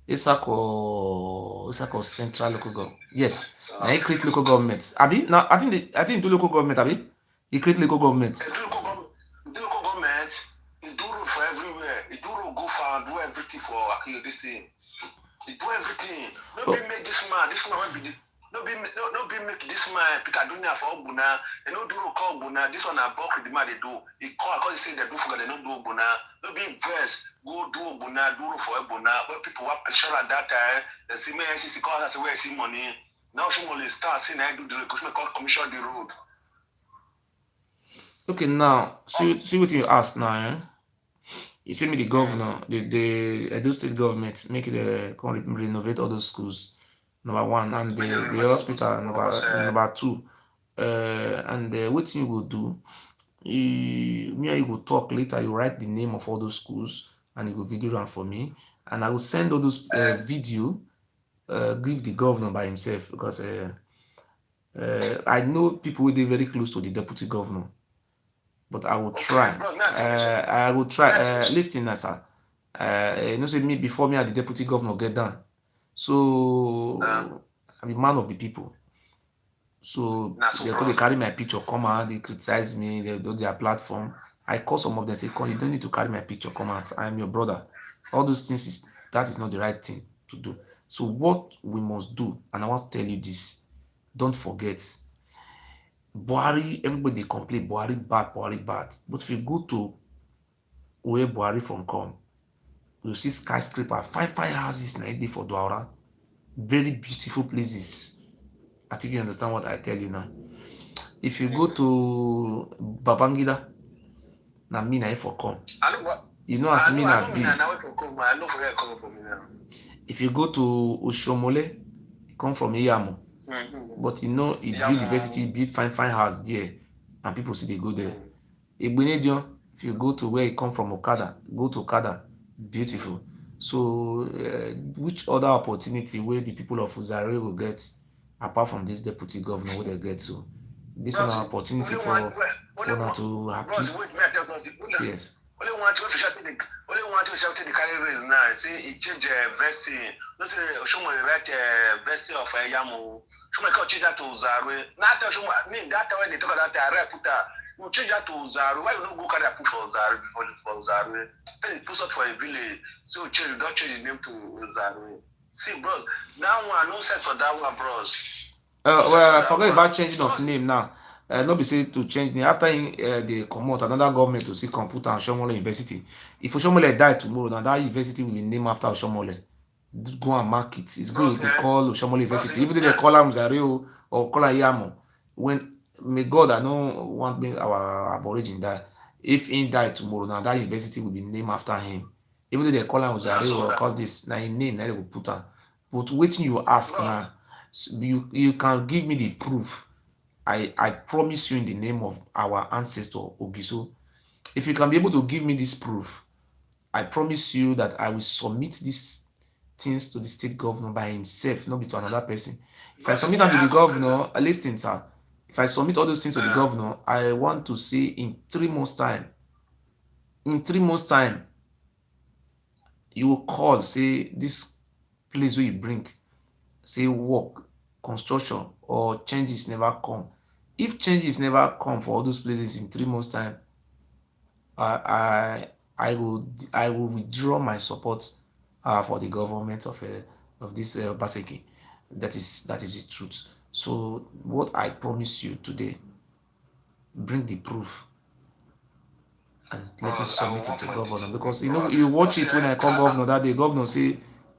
Isako Central local government. Yes. Now he create local government. Abi, now I think do local government, Abi. He create local government. The local government, he do road for everywhere. He do road go far, do everything for this thing. He do everything. Nobody make this man will be nobody make this man Peter Dunia for Obuna. They don't do call Obuna. This one I bulk the man they do. He call because they say they do for they don't do Obuna. Nobody verse go do Obuna, do for Obuna. Where people were pressure at that time, they see me NCC call us where see money. Now Shomole start saying I do the commission the road. Okay, now see what you ask now. Eh? You see me the governor, the Edo State government make it renovate all those schools. Number 1, and the hospital number 2. And what you will do, me and you will talk later. You write the name of all those schools and you will video them for me, and I will send all those video. Give the governor by himself, because I know people who are very close to the deputy governor, but I will Okay, try. bro, me I think so. I will try. Me I think so. Listen, sir. You know, say me before me, at the deputy governor get down. So I'm a man of the people. So Nah, so they could they bros. carry my picture, come out, they criticize me, they do their platform. I call some of them, say, come, you don't need to carry my picture, come out. I'm your brother. All those things is that is not the right thing to do. So what we must do, and I want to tell you this, don't forget, Buhari, everybody they complain, Buhari bad, Buhari bad. But if you go to where Buhari from come, you see skyscraper, fine, fine houses na dey for Douala, very beautiful places. I think you understand what I tell you now. If you go to Babangida, na me na for come. I know what. You know as me I na know me now. be. Now for come. I know for where come from me now. If you go to Oshomole, come from Iyamo. But you know, he Yeah, build university, build fine, fine house there, and people see they go there. Igbenedion, if you go to where he come from, Okada, go to Okada, beautiful. So, which other opportunity where the people of Uzare will get apart from this deputy governor where they get to? This one bros, an opportunity for now to bros, happy. wait, me I tell you something. Yes. Only one to shout the carry raise now. Say he change vesting. No say Oshomo write vesting of Yamo. Shomo can change that to Zarwe. Now tell Oshomo, I mean that when they talk about that, I put that. You change that to Zarwe. Why you not go carry a push for Zarwe before for Zarwe? Then you push out for a village. So you change, you don't change the name to Zarwe. See, bros, that one no sense for that one, bros. No sense for Well, that forget one. about changing of name now. No be say to change name after they comot another government to see computer and Oshiomhole University. If Oshiomhole die tomorrow, now that university will be named after Oshiomhole. Go and mark it. It's good Bros, they call Oshiomhole bros, University. Even though they call am Zario or call am Yamo. When may God, I no want me our aborigine die. If he die tomorrow, now that university will be named after him. Even though they call am nah, Zario so or that, call this, now him name, now they will put am. But wetin you ask bros. now, you can give me the proof. I promise you in the name of our ancestor Ogiso. If you can be able to give me this proof, I promise you that I will submit these things to the state governor by himself, not be to another person. If I Bros, submit me, them to I the go crazy. governor, listen, sir. If I submit all those things to the governor, I want to see in 3 months' time. In 3 months' time, you will call, say this place where you bring, say work, construction, or changes never come. If changes never come for all those places in 3 months' time, I I will withdraw my support for the government of this Baseki. That is the truth. So what I promise you today, bring the proof and let me Bros, I will submit it work to for governor, this. because you know Bros, you watch bros, it when I call I, governor that day. Governor say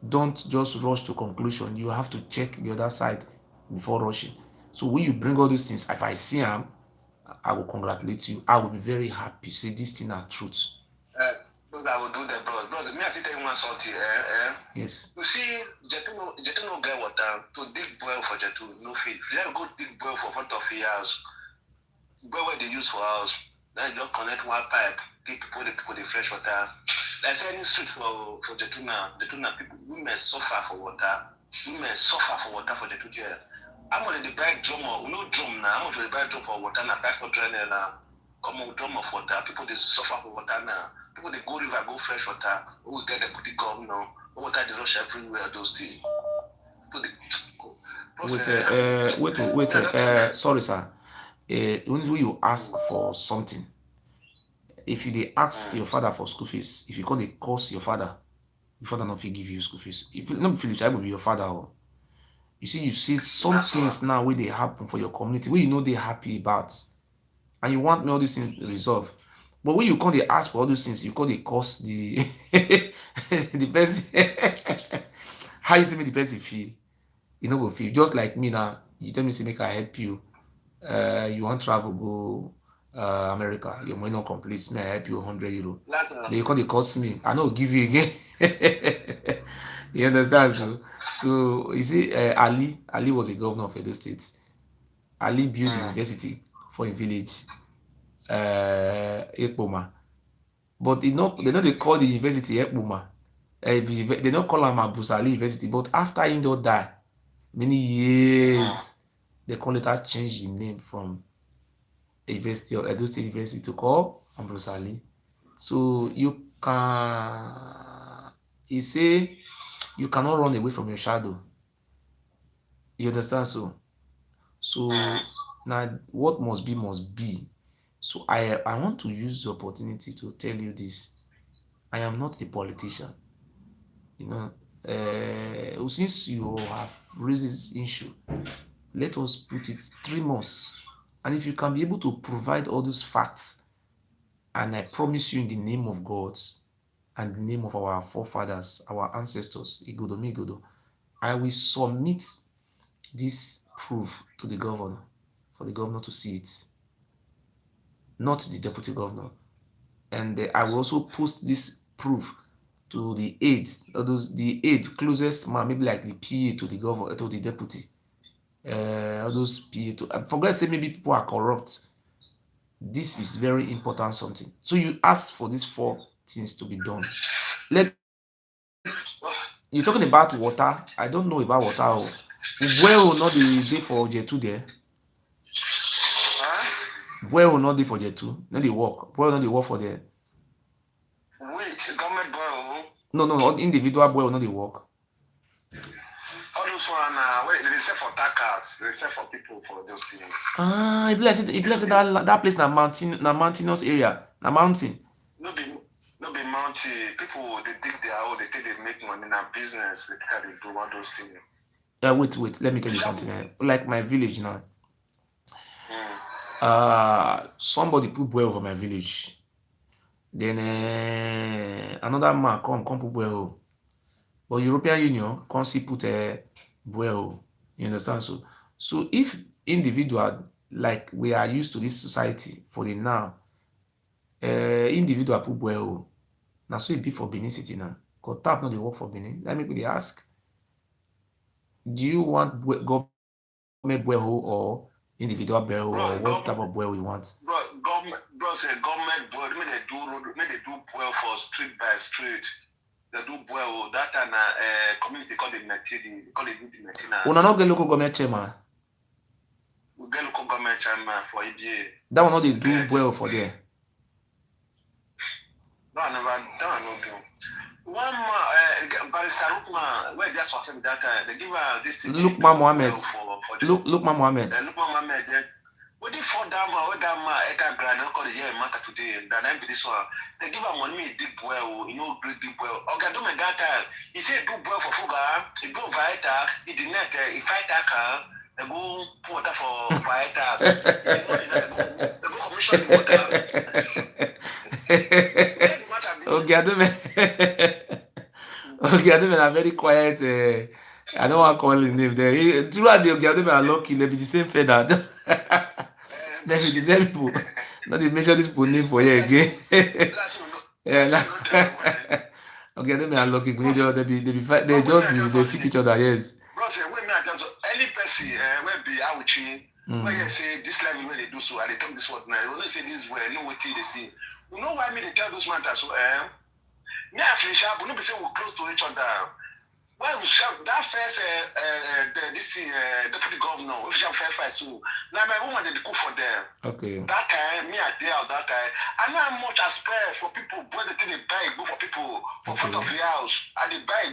don't just rush to conclusion. You have to check the other side before rushing. So when you bring all these things, if I see them, I will congratulate you. I will be very happy. Say this thing are truth. bros, I will do that, bros. Bros, me, I see tell you one something. Yes. You see, Jetu no get water to dig well for Jetu, no fit. If you go dig well for front of your house, well where they use for house, then you just connect one pipe, give people the fresh water. Like say any street for Jetuna people, women suffer for water. Women suffer for water for Jetu there. How much they buy drum or no drum now? How much they buy drum for water now? 500 now. Come on, drum of water. People they suffer for water now. People they go river, go fresh water. We get the put it come now. Water they rush everywhere. Those things. People they go. Wait, wait, sorry, sir. When you ask for something, if you dey ask your father for school fees, if you call dey curse your father not fit give you school fees. If you not be Philip, I will be your father. Oh. You see some things now where they happen for your community where you know they happy about, and you want me all these things resolve. But when you come dey ask for all those things, you call dey curse the the person. How you see me the person feel? You no go feel. Just like me now, you tell me say make I help you. You want travel go America, your money not complete. May I help you €100? Then you call they cost me. I no give you again. You understand? So you see, Ali was a governor of Edo State. Ali built the university for a village, Ekpoma. But they know they call the university Ekpoma. They don't call him Abusali University. But after he don't die, many years. They can later change the name from University of Edo State University to call Ambrose Ali. So you can, he say, you cannot run away from your shadow. You understand? So now what must be must be. So I want to use the opportunity to tell you this. I am not a politician. You know, since you have raised this issue, let us put it 3 months. And if you can be able to provide all those facts, and I promise you in the name of God and the name of our forefathers, our ancestors, Igodomigodo, I will submit this proof to the governor for the governor to see it, not the deputy governor. And I will also post this proof to the aides, the aide closest man, maybe like the PA to the governor, to the deputy. All those PA to, for God's sake, maybe people are corrupt. This is very important something. So you ask for these 4 things to be done. Let you're talking about water. I don't know about water. Oh. Well, not the day for J2 there. Well, not the for J2. Not the work. Well, not the work for there. Which government boy? No, not individual boy, not the work. All those one, wait, they sell for tackers. They sell for people for those things. If let's say that place na mountainous area, na mountain. No be mountain. People they dig their own. They think they make money. Na business. They think they do all those things. Wait. Let me tell you something. Like my village now. Somebody put boy over my village. Then another man come put boy. But European Union can't see put a boy. You understand? So if individual, like we are used to this society for the now, individual put boy. Now so it be for Benin City now. Because tap not the work for Benin. Let me quickly ask. Do you want government borehole or individual borehole, or what type of borehole you want? Bro, say government borehole. May they do borehole for street by street. They do borehole. That and community called the maintenance. Call it the maintenance. We not get local government chairman. We get local government chairman for EBA. That one not they do borehole for there. No, I never. That one no do. One man, Barrister Lukman, where that's what that they give this thing. Lukman Mohammed. Lukman Mohammed. Lukman Mohammed. What if for that man, Eka Grand, I call the year matter today, that I be this one. They give her money, deep well, great deep well. Okay, do my that time. He said, do well for Fuga, he go Vita, he did not, he fight Taka, they go pour water for Vita. They go commission the water. Okay, I don't are very quiet. I don't want to call his name there. Throughout the Ogiadome are lucky, they be the same feather. They be the same people. Not to mention this people name for you again. Yeah, Ogiadome are lucky. They fit each other, yes. Bro, say when me just any person where be ouchie, where you say this level where they do so, and they talk this word now. You know say this way, no what they say. You know why me they tell those matters so me and Felicia, but no be say we close to each other. Well, that first this deputy governor, we shall fair so now my woman they cook for them. Okay. That time, me I there that time. I know how much I spare for people, but the thing they buy go for people for front of the house. I they buy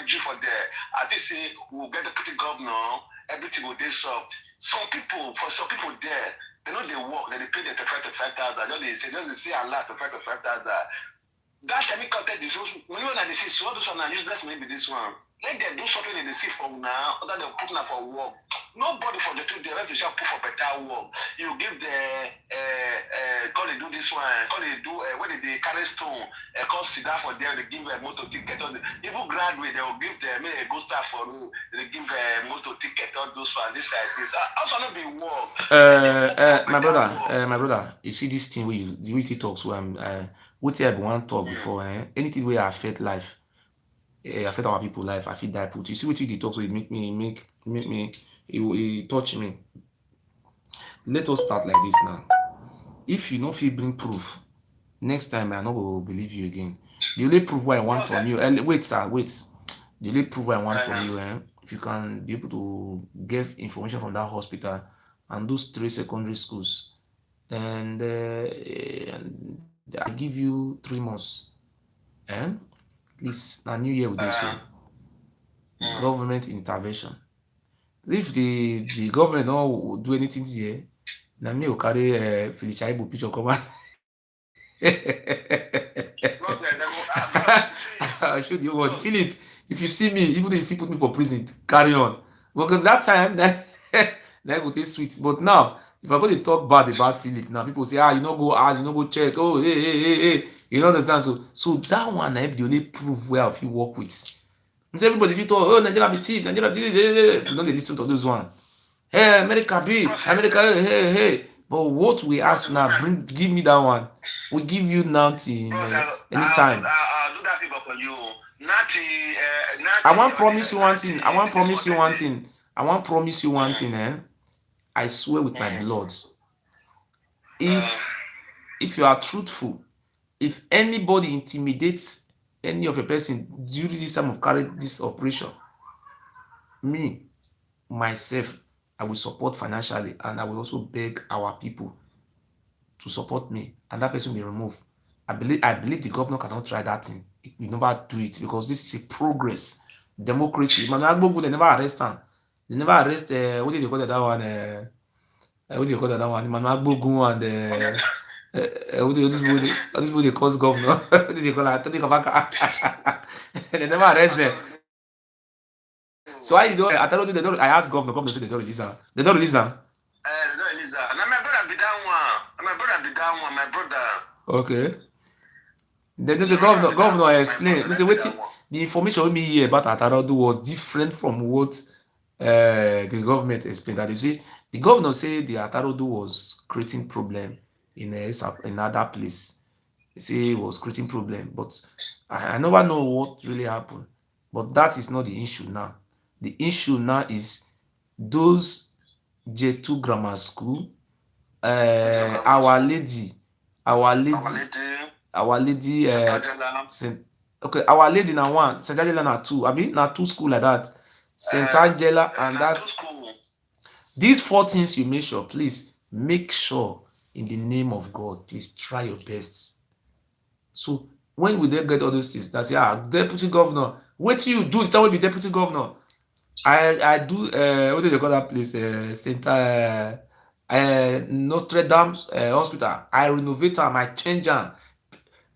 G for there. I think say we'll get the deputy governor, everything will be soft. Some people there, they know they work, they pay the 5,000. They say a lot to 5,000. That time content this when they see so this one are useless maybe this one. Let them do something in the sea from now, other than put now for work. Nobody for the two they have to shall put for better work. You give the call they do this one, call they do when they carry stone, call sit down for there, they give a motor ticket. Even graduate, they will give them a go start for you, they give a motor ticket, all those for this like this. Also not be work. My brother, you see this thing where you talk so what I want talk before, anything where affect life, affect our people life, I feel that put. You see what you talk so it make me, it touch me. Let us start like this now. If you don't feel bring proof, next time I not go believe you again. The only proof what I want from you, wait sir, wait. The only proof what I want from you, if you can be able to get information from that hospital and those 3 secondary schools, and I give you 3 months, at least na new year we dey so, government intervention. If the government no do anything here, na me go carry Felicia Igbo picture come out. I show the whole world. Philip, if you see me, even if you put me for prison, carry on. Because that time, that go take sweet. But now, if I go to talk bad about Philip, now people say, you no go ask, you no go check. Oh, hey. You know understand? So that one, I the only proof where if you work with. And so everybody, if you talk, oh, Nigeria be thief, Nigeria be, you don't listen to those one. Hey, America be, America, hey. But what we ask now, give me that one. We give you nothing anytime. I'll do that favor for you. I want promise you one thing. I want promise you one thing. I want promise you one thing. I swear with my blood. If you are truthful, if anybody intimidates any of a person during this time of carry this operation, me, myself, I will support financially, and I will also beg our people to support me, and that person will be removed. I believe the governor cannot try that thing. He will never do it because this is a progress, democracy. Managbogu, they never arrest him. They never arrest what did they call that one? What do you call that one? Managbogu and what do this people they call governor? What did they call that? They never arrest them. So why you don't? I tell you they don't. I asked governor say they don't release her. They don't release her. They don't release her. Now my brother be that one. My brother be that one. My brother. Okay. Then there's a governor explain. They say wait, the information we hear about Atarodu was different from what the government explained. That you see, the governor said the Atarodu was creating problem in another place. He say it was creating problem, but I never know what really happened. But that is not the issue now. The issue now is those J2 grammar school, Our Lady, Our Lady, okay, Our Lady na one, St. Angela na two. I mean, na two school like that. St. Angela, and that's these 4 things you make sure. Please make sure in the name of God. Please try your best. So when we then get all those things, that's deputy governor. What do you do? Tell me, be deputy governor. I do what do they call that place? St. Notre Dame hospital. I renovate them, I change them.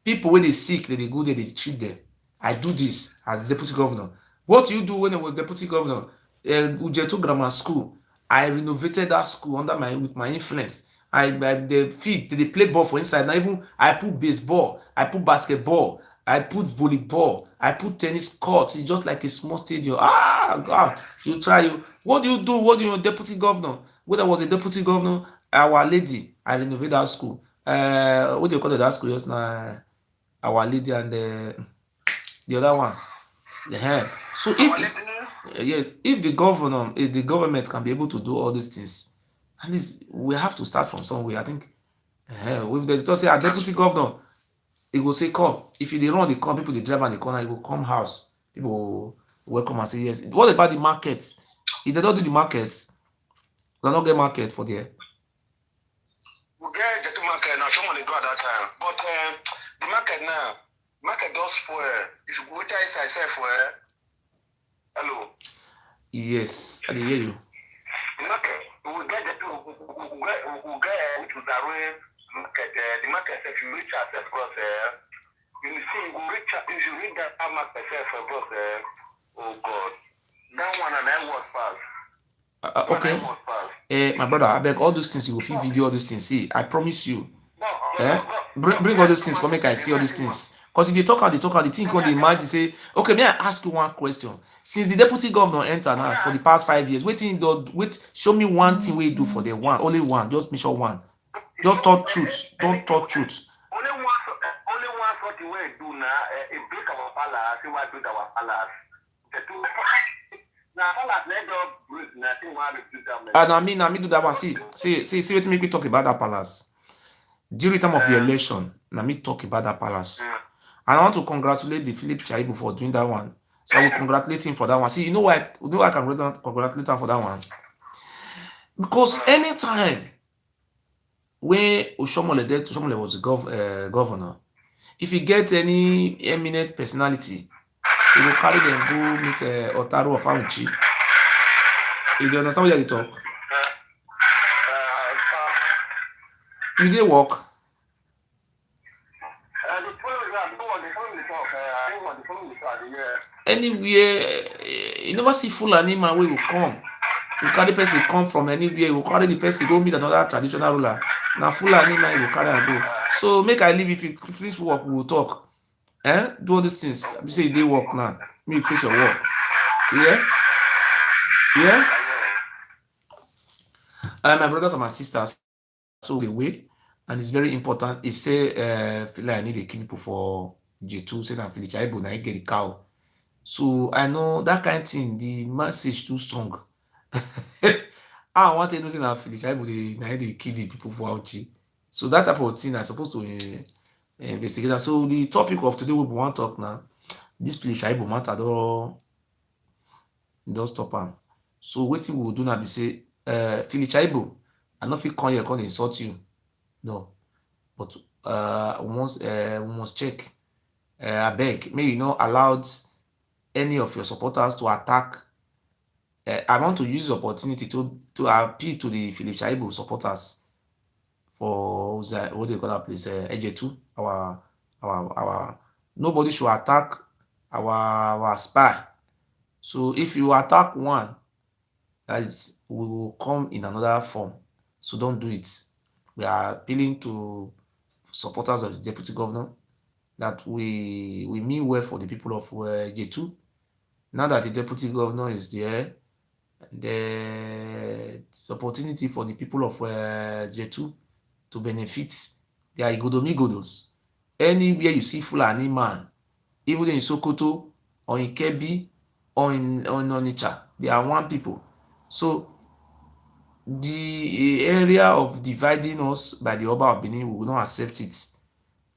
People when they sick, they go there, they treat them. I do this as deputy governor. What you do when I was deputy governor? Ujeto Grammar School. I renovated that school with my influence. They play ball for inside. Now even I put baseball, I put basketball, I put volleyball, I put tennis courts. It's just like a small stadium. God, you try you. What do you do? What do you deputy governor? When I was a deputy governor, Our Lady, I renovated that school. What do you call it? That school just now? Our Lady and the other one. Yeah. So if the government can be able to do all these things, at least we have to start from somewhere. I think if they just say a deputy governor, he will say come. If they run, they come. People they drive and they corner, he will come house. People will welcome and say yes. What about the markets? If they don't do the markets, they don't get market for there. We get the market now. Someone they do at that time, but the market now. Market does spoil. If you go inside yourself, hello. Yes, I hear you. Market, we get to the market. The market if you reach ourselves, because you see, if you read that market yourself, because oh God, that one and I was fast. Okay. My brother, I beg all those things. You will feel video all those things. See, I promise you. Bring all those things. Come make I see all these things. Because if they talk out, the thing on the imagine say, okay, may I ask you one question? Since the deputy governor entered now for the past 5 years, show me one thing we do for the one, only one, just make sure one. Just talk truth. Don't talk truth. Only one sort of way do now. A break our palace, see what do our palace. The two. Now palace let up break. Nothing want to do that. And I mean do that one. See what make me talk about that palace. During the time of the election, let me talk about that palace. And I want to congratulate the Philip Chaibu for doing that one. So I will congratulate him for that one. See, you know why I congratulate him for that one? Because anytime when Oshomole was the governor, if he get any eminent personality, he will carry them go meet Otaru of Auchi. You understand what they talk? You dey work. Anywhere, you never see Fulani man wey go come. You carry person come from anywhere, you carry the person go meet another traditional ruler. Na Fulani man you go carry am go. So make I leave, if you finish work, we will talk. Do all these things. Be say you dey work now. Make you face your work. Yeah? Yeah? My brothers and my sisters, so the way, and it's very important. He say feel like I need a kill people for J2, say na Philip Chaibo na get the cow. So I know that kind of thing, the message too strong. I want to know say na Philip Chaibo they kill the people for Auchi. So that type of thing I supposed to investigate that. So the topic of today we want to talk now. This Philip Chaibo matter don stop am. So wetin we go do now be say Philip Chaibo, I no fit come here come insult you. No. But we must check. Abeg, make you no allowed any of your supporters to attack. I want to use the opportunity to appeal to the Philip Chaibo supporters for what they call that place, Ejetu. Our nobody should attack our spy. So if you attack one, that is, we will come in another form. So don't do it. We are appealing to supporters of the deputy governor that we mean well for the people of J2. Now that the deputy governor is there, there's opportunity for the people of J2 to benefit. They are Igodomigodos. Anywhere you see Fulani man, even in Sokoto or in Kebbi or in Onitsha, they are one people. So the area of dividing us by the Oba of Benin, we will not accept it.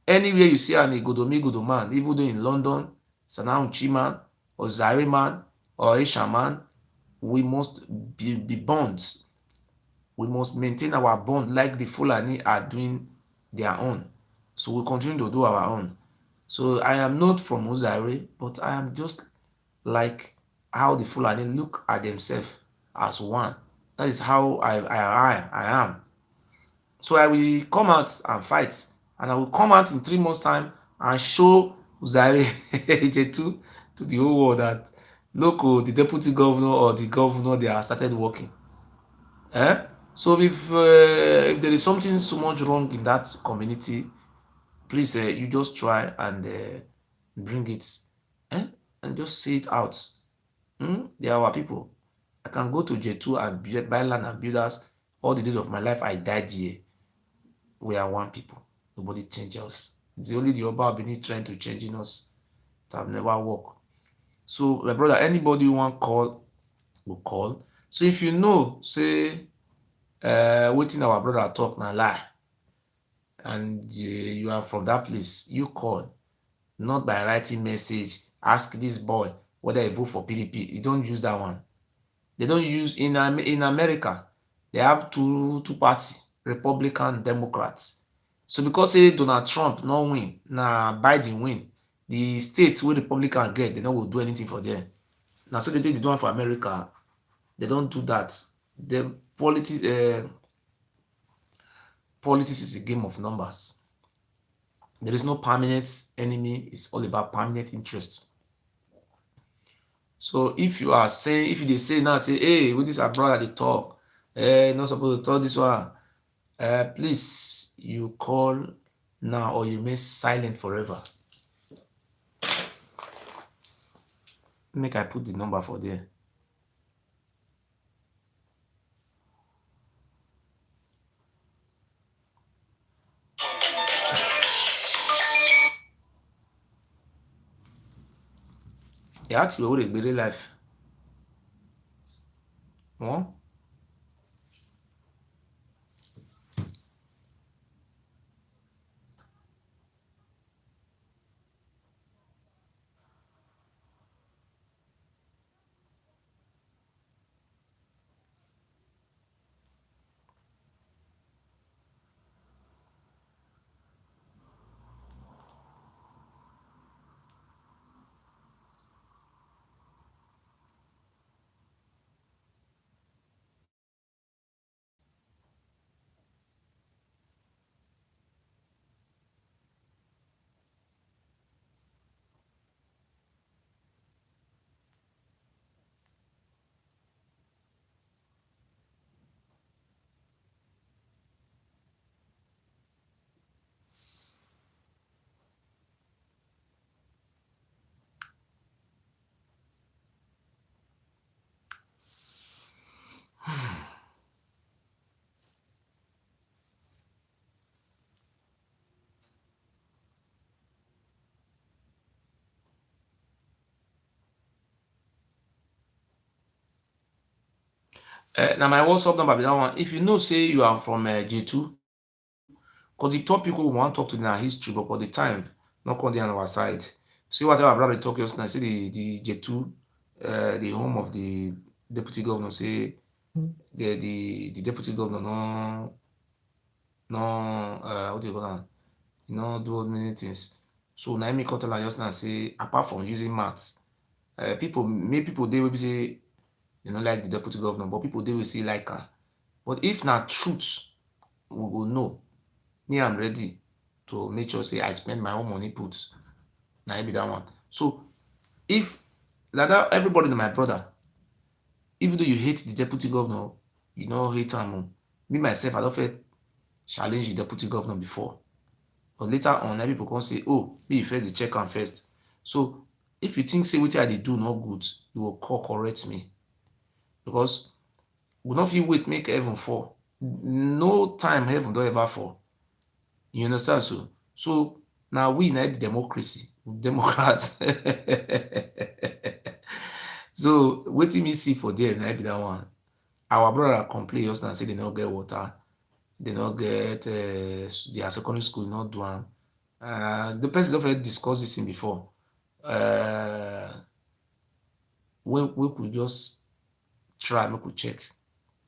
Anywhere you see an Igodomigodo man, even though in London, Sanauchi man, or Zaire man, or Aisha man, we must be bonds. We must maintain our bond like the Fulani are doing their own. So we continue to do our own. So I am not from Zaire, but I am just like how the Fulani look at themselves as one. That is how I am. So I will come out and fight, and I will come out in 3 months' time and show Zaire J2 to the whole world that look, the deputy governor or the governor, they have started working. So if there is something so much wrong in that community, please you just try and bring it, and just say it out. They are our people. I can go to J2 and buy land and build us. All the days of my life I died here. We are one people. Nobody changes us. It's only the Oba Benin trying to change us. That have never worked. So my brother, anybody you want call, will call. So if you know, say wetin our brother talk na lie, and you are from that place, you call, not by writing message, ask this boy whether he vote for PDP. You don't use that one. They don't use in America. They have two parties, Republican, Democrats. So because say Donald Trump no win, na Biden win, the states where Republican get, they no go do anything for them. Now so they do one for America. They don't do that. The politics is a game of numbers. There is no permanent enemy. It's all about permanent interest. So if you are saying, if they say now, say, hey, with this our brother they talk, not supposed to talk this one, please, you call now or you remain silent forever. Make I put the number for there. They ask you what they life. Huh? Now my WhatsApp number be that one. If you know, say you are from J2, because the topic we want to talk to na history, but for the time, not come there on our side. See whatever brother talk yesterday. Say the J2, the home of the deputy governor. Say the deputy governor no what do you call that? You know do many things. So now me come tell am yesterday say apart from using maths, people they will be say you know like the deputy governor, but people they will say like her. But if na truth, we go know. Me I'm ready to make sure say I spend my own money put na it be that one. So if like that everybody na my brother, even though you hate the deputy governor, you no hate am o. Me myself I don first challenge the deputy governor before, but later on na people come say oh make you first dey check am first. So if you think say wetin I dey do no good, you go call correct me, because we no fit wait make heaven fall. No time heaven don ever fall. You understand? So now we na be democracy, Democrats. So wetin me see for there na be that one. Our brother complain yesterday say they no get water, they no get their secondary school not do am. The person don first discuss this thing before. We could just try make we check.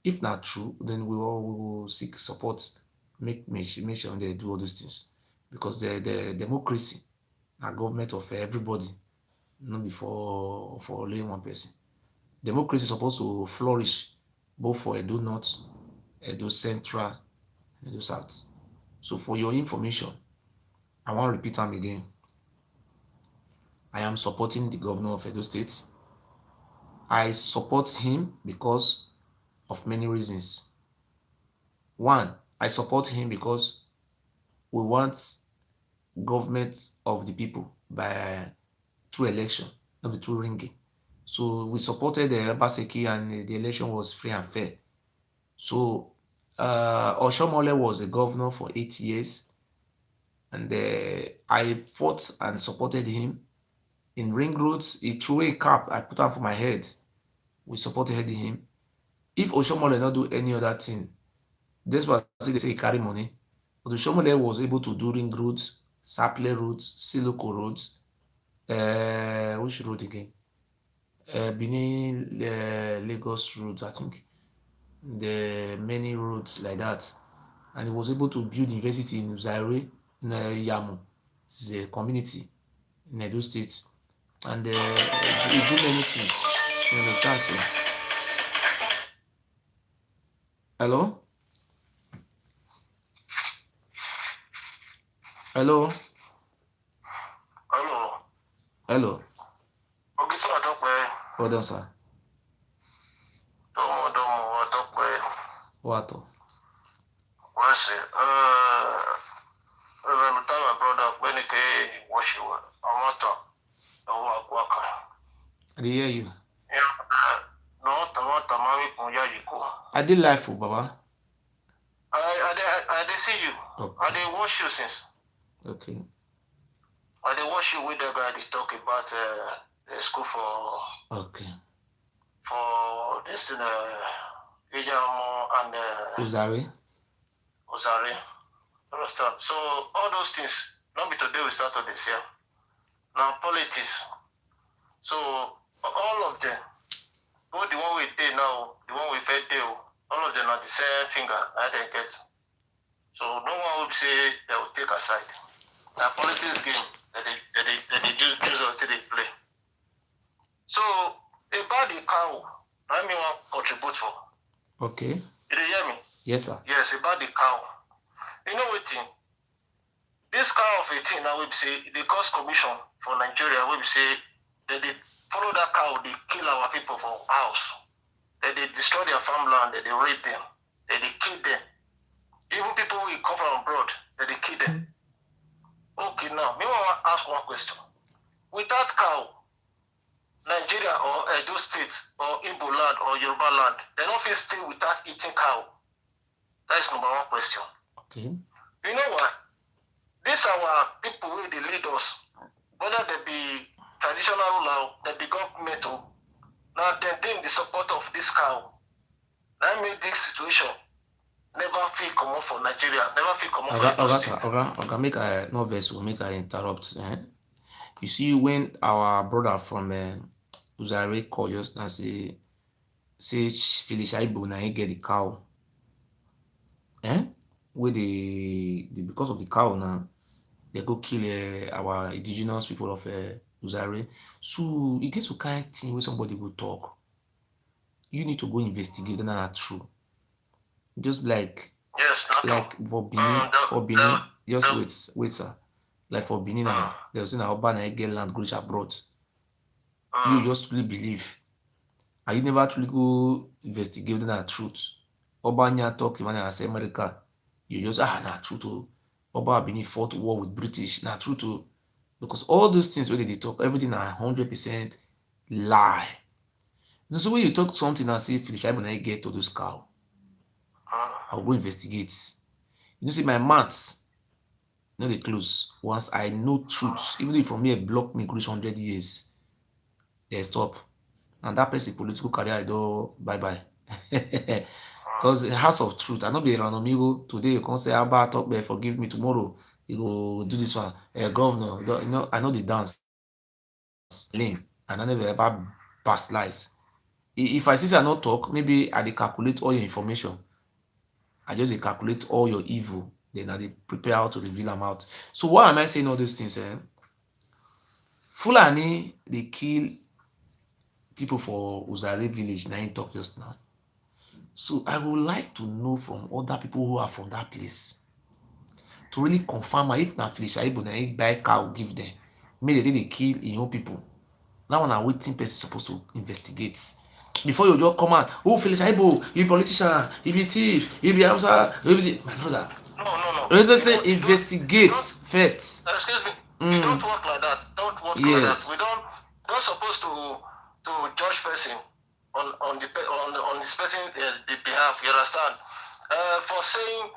If not true, then we will seek support, make sure they do all those things, because the democracy na government of everybody, not before for only one person. Democracy is supposed to flourish both for Edo North, Edo Central, Edo South. So for your information, I want to repeat them again. I am supporting the governor of Edo State. I support him because of many reasons. One, I support him because we want government of the people by through election, not be through ringing. So we supported the Baseki and the election was free and fair. So Oshomole was a governor for 8 years, and I fought and supported him. In ring roads, he threw a cap, I put on for my head. We supported him. If Oshomole not do any other thing, that's why I say they say he carry money. But Oshomole was able to do ring roads, Saple roads, Siloko roads, which road again? Benin Lagos roads, I think. The many roads like that. And he was able to build university in Zaire, in Yamu. This is a community in Edo State. And he do many things. You understand? So, hello? Hello? Hello. Hello? Okay, so I don't pay. Hold on, sir. Don't I don't pay. What? What's it? Let me tell my brother when he came, wash you. I want to. I work. I hear you. Yeah. No, tomato, mommy, kunya yiko. I did live for Baba. I see you. Okay. I did watch you since. Okay. I did watch you with the guy they talk about the school for. Okay. For this in Ijamo and Uzari. Understand? So all those things, not be today we start on this year. Now politics. So all of them, both the one we did now, the one we fed deal, all of them are the same finger I didn't get. So no one would say they will take aside. That politics game that they use us to play. So about the cow, let me contribute for. Okay. Did you hear me? Yes, sir. Yes, about the cow. You know what thing? This cow of 18 now we say the cost commission for Nigeria we say that they follow that cow, they kill our people for house. That they destroy their farmland, that they rape them, that they kill them. Even people who come from abroad, that they kill them. Okay, now, me want to ask one question. With that cow, Nigeria or Edo State or Igbo land or Yoruba land, they don't feel stay without eating cow. That is number one question. Okay. You know what? These are our people who they lead us. Whether they be traditional ruler, they be governmental. Now they in the support of this cow. That made this situation never feel common for Nigeria, never feel common for Edo State. Make I no vex will make I interrupt. You see, when our brother from Uzare call just now say Felicia Ibo na him get the cow. Where because of the cow now, they go kill our indigenous people of Uzare. So it gets to kind of thing where somebody will talk. You need to go investigate whether that's true. Just Yes, not true. For Benin, just wait, sir. Like for Benin now, they were saying that Oba na get land go reach abroad. You just truly believe. And you never truly go investigate whether that's truth. Oba nya talk when I say America, you just na truth oh. Oba Benin fought war with British, na truth oh. Because all those things where they talk, everything na 100% lie. So when you talk something and say Felicia Ibo na get all those cow, I'll go investigate. You know, see my maths, no dey close. Once I know truth, even if from here block me reach 100 years, they stop. And that person political career I don bye bye. Because the house of truth, I no be Igodomigodo. Today you come say Abba talk there, forgive me. Tomorrow you go do this one. Governor, you know, I know the dance lane, and I never ever pass lies. If I see say I no talk, maybe I dey calculate all your information. I just dey calculate all your evil, then I dey prepare how to reveal am out. So why am I saying all those things? Fulani dey kill people for Uzare village, na im talk just now. So I would like to know from other people who are from that place to really confirm if na Felicia Ibo na im buy cow give them, make dem dey kill im own people. That one na wetin person suppose to investigate. Before you just come out, oh Felicia Ibo, you be politician, you be thief, you be Hausa, you be my brother. No. Let's say investigate first. Excuse me. You don't work like that. Don't work like that. We don't supposed to judge person on this person the behalf. You understand? For saying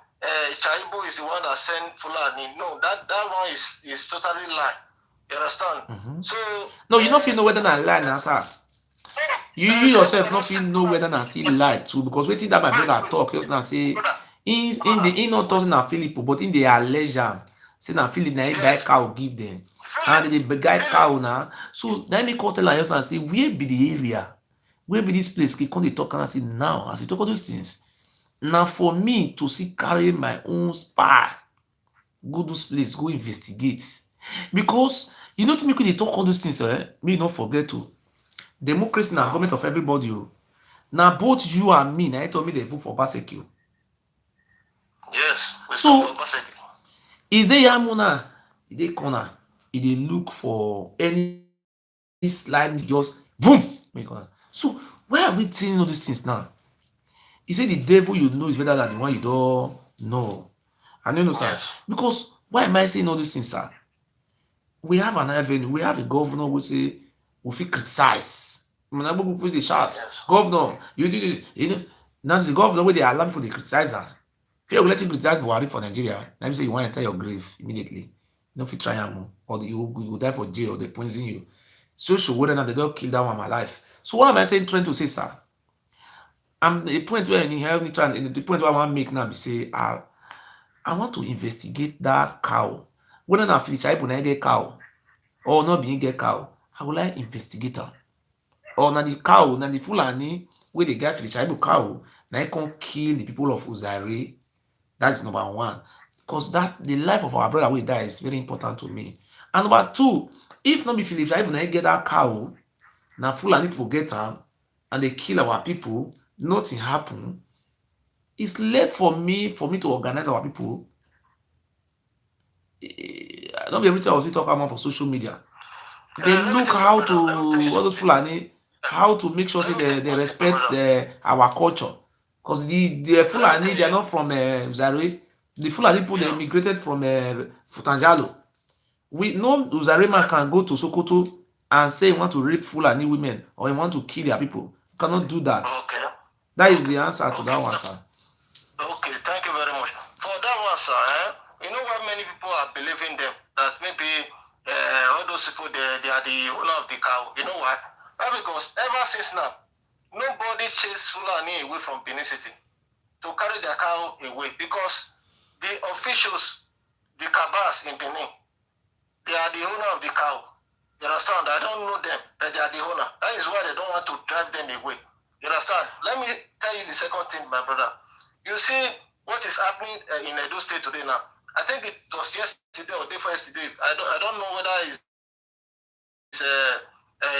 Chaibo is the one that sent Fulani. No, that one is totally lie. You understand? So no, you don't feel know whether na lie na sir. You yourself not feel know whether na still lie too, because wetin that my brother talk just now say in not talking na Philip, but in the allege am say na Philip na him buy cow give them, and they guide cow na. So na me come tell am just now say where be the area, where be this place? Come dey talk and say now as we talk all those things, na for me to see carry my own spy go those place go investigate, because you know to make we dey talk all those things me not forget to. Democracy na government of everybody o. Na both you and me na you told me they vote for Obaseki. Yes. So Izeyamuna e dey corner, e dey look for any slime just boom make corner. So why are we saying all these things now? He say the devil you know is better than the one you don't know. And you understand? Yes. Because why am I saying all these things, sir? We have an avenue, we have a governor who say we fit criticize. People dey shout, yes. Governor, you did it. You know, now the governor where they allow people to criticize her. If you let you criticize Buhari for Nigeria, let me say you want to enter your grave immediately. You don't fit try am, or you will die for jail, or they poison you. So whether they don't kill that one my life. So what am I saying? Trying to say, sir? I'm the point where you help me try, and the point where I want to make now be say I want to investigate that cow. Whether na Felicia Ibo na get cow or not being get cow, I would like investigate am. Or na the cow, na the Fulani where they get Felicia Ibo cow, na it can kill the people of Uzare. That is number one. Because that the life of our brother will die is very important to me. And number two, if not be Felicia Ibo na get that cow, na Fulani people get am and they kill our people, nothing happen. It's left for me to organize our people. I don't be everything I was talking about for social media. They look how to all those Fulani, how to make sure say they respect our culture. Because the Fulani, they are not from Uzare. The Fulani people they immigrated from Futanjalo. We know Uzare man can go to Sokoto and say he want to rape Fulani women or he want to kill their people. You cannot do that. Okay. That is the answer to that one, sir. Okay, thank you very much. For that one, sir, you know why many people are believing them that maybe all those people they are the owner of the cow. You know why? Because ever since now, nobody chase Fulani away from Benin City to carry their cow away because the officials, the cabas in Benin, they are the owner of the cow. You understand? I don't know them, but they are the owner. That is why they don't want to drive them away. You understand? Let me tell you the second thing, my brother. You see what is happening in Edo State today now. I think it was yesterday or day before yesterday. I don't know whether it's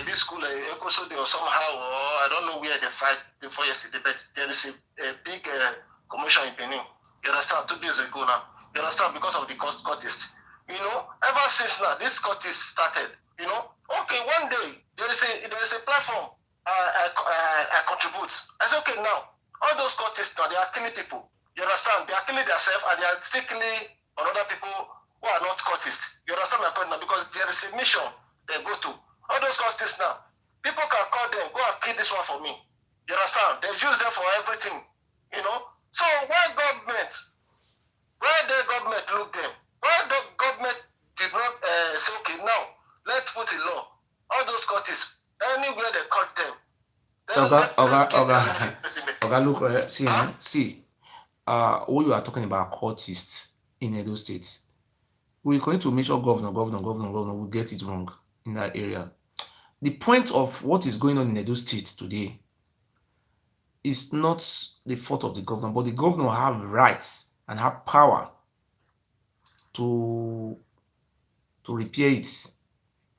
this school Ekosode or somehow, or I don't know where they fight before yesterday, but there is a big commotion in Benin. You understand? 2 days ago now. You understand? Because of the contest. You know, ever since now, this contest started. You know, okay, one day there is a platform I contribute. I say, okay, now all those contests now they are killing people. You understand? They are killing themselves and they are still killing other people who are not cultists. You understand my point now? Because there is a mission they go to. All those cultists now, people can call them, go and kill this one for me. You understand? They use them for everything. You know? So why the government look them? Why the government did not say, okay, now let's put a law. All those cultists, anywhere they caught them, let's give them life imprisonment. Look, what you are talking about cultists in Edo State. We're going to make sure governor will get it wrong in that area. The point of what is going on in Edo State today is not the fault of the governor, but the governor have rights and have power to repair it.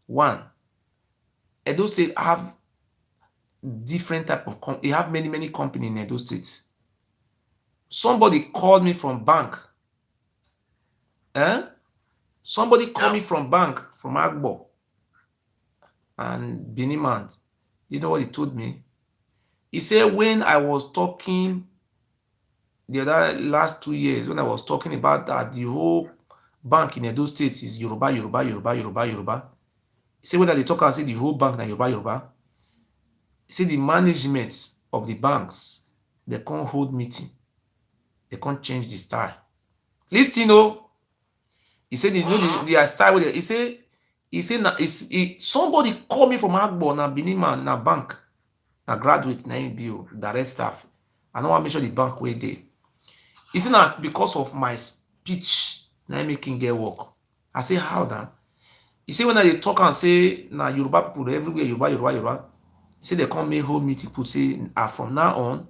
One, Edo State have different type of they have many company in Edo State. Somebody called me from bank. Somebody called me from bank, from Agbo and Benin man. You know what he told me? He said when I was talking the other last 2 years, when I was talking about that the whole bank in Edo State is Yoruba. He said whether they talk and say the whole bank na Yoruba. He said the management of the banks, they can't hold meeting. They can't change the style. Listen, he said, you know, their style. He said, somebody called me from Agbo, na Benin man, na bank, na graduate, na bill, direct staff. I don't want to make sure the bank where they. He said, not because of my speech, na making get work. I say, how then? He said, when I talk and say, na Yoruba people everywhere, Yoruba. He said, they come make whole meeting, people say, from now on,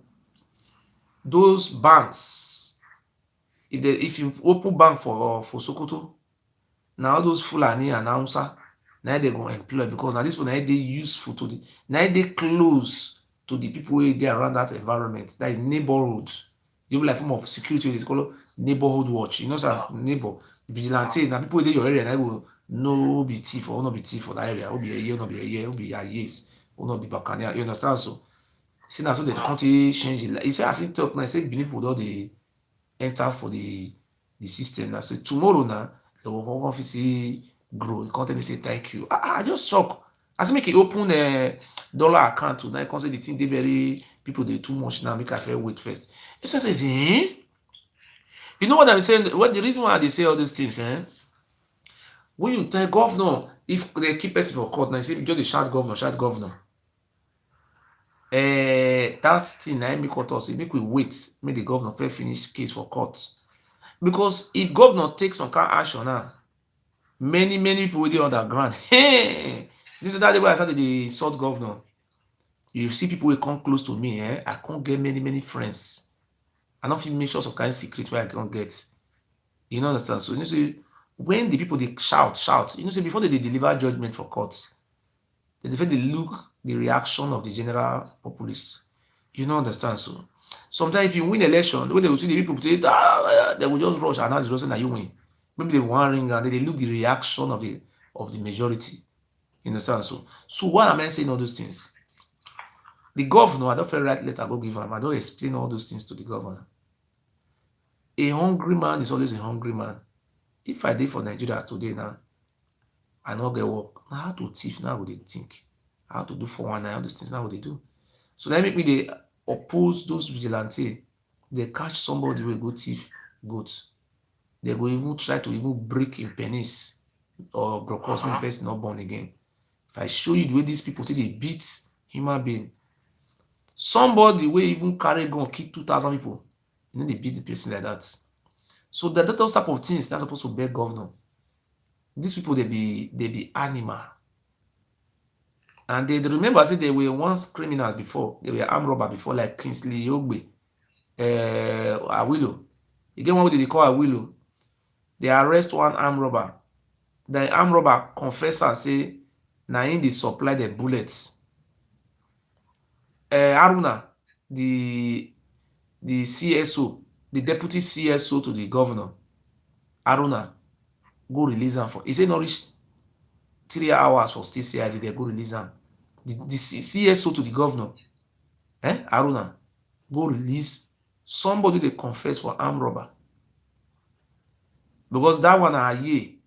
those banks, if you open bank for Sokoto, now those Fulani and Hausa, now they go employ because now this one now they useful to the now they close to the people who they around that environment. That is neighborhood. You like form of security is called neighborhood watch. You know, so as neighbor vigilante. Now people in your area now will no be thief or not be thief for that area. Will be a year, not be a year, will be a years, will not be bacania. You understand? So see now so the country change it. He said as he talk now, he said people don't they enter for the system now. So tomorrow now they will obviously grow. You can't tell me say thank you. I just shock. As make it open a dollar account to now, you can't say the thing they very people they too much now. Make I feel wait first. It's just says, you know what I'm saying? What the reason why they say all these things, when you tell governor, if they keep person for court, now you say just shout governor. That thing I make court us, make we wait, make the governor fair finish case for court. Because if governor takes some kind of action now, many people will be underground. Hey, this is that way I started the sort governor. You see people will come close to me, I can't get many friends. I don't feel make sure some kind of secret where I can't get. You know understand? So you know see when the people they shout, you know, say before they deliver judgment for courts, they look the reaction of the general populace. You know understand? So sometimes if you win election, when they will see the people say, they will just rush and announce the reason that you win. Maybe they one ring and they look the reaction of the majority. You understand? So why am I saying all those things? The governor, I don't feel right letter go give him. I don't explain all those things to the governor. A hungry man is always a hungry man. If I did for Nigeria today now, I not get work. Now how to thief now would they think? How to do 419, all these things now what they do. So that make me they oppose those vigilante. They catch somebody will go thief goods. They will even try to even break in pennies or broadcast when the person not born again. If I show you the way these people take they beat human being, Somebody wey even carry gun kill 2,000 people, you no dey beat the person like that. So that those type of things na suppose to beg governor. These people they be animal. And they remember say they were once criminals before. They were armed robber before, like Kingsley Ogbe, Awilo. You get one wey they call Awilo. They arrest one armed robber. The armed robber confess and say na him dey supply the bullets. Haruna, the CSO, the deputy CSO to the governor, Haruna, go release am for. He say no reach 3 hours for still CID, they go release am. The CSO to the governor, Haruna, go release somebody they confess for armed robber. Because that one na ye.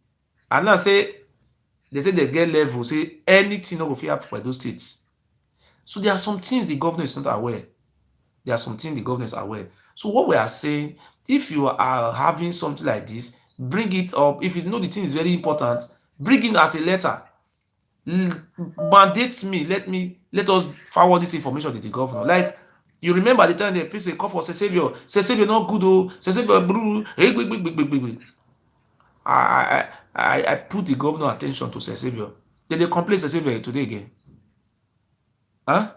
And now say they say they get level, say anything no go fit happen for those states. So there are some things the governor is not aware. There are some things the governor is aware. So what we are saying, if you are having something like this, bring it up. If you know the thing is very important, bring it as a letter. Mandate me, let us forward this information to the governor. Like, you remember the time the person call for Savior not good, oh, Savior blue, I put the governor attention to Savior. Did they complain Savior today again? Huh?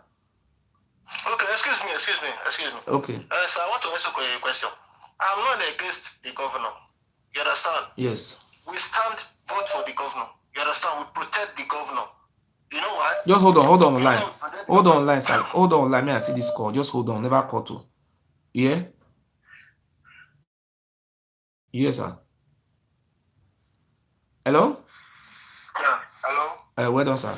Okay, excuse me. Okay. So I want to ask you a question. I'm not against the governor. You understand? Yes. We stand vote for the governor. You understand? We protect the governor. You know why? Just hold on online. Hold on online, sir. Hold on online. May I see this call? Just hold on. Never call to. Yeah? Yes, sir. Hello? Yeah. Hello? Well done, sir.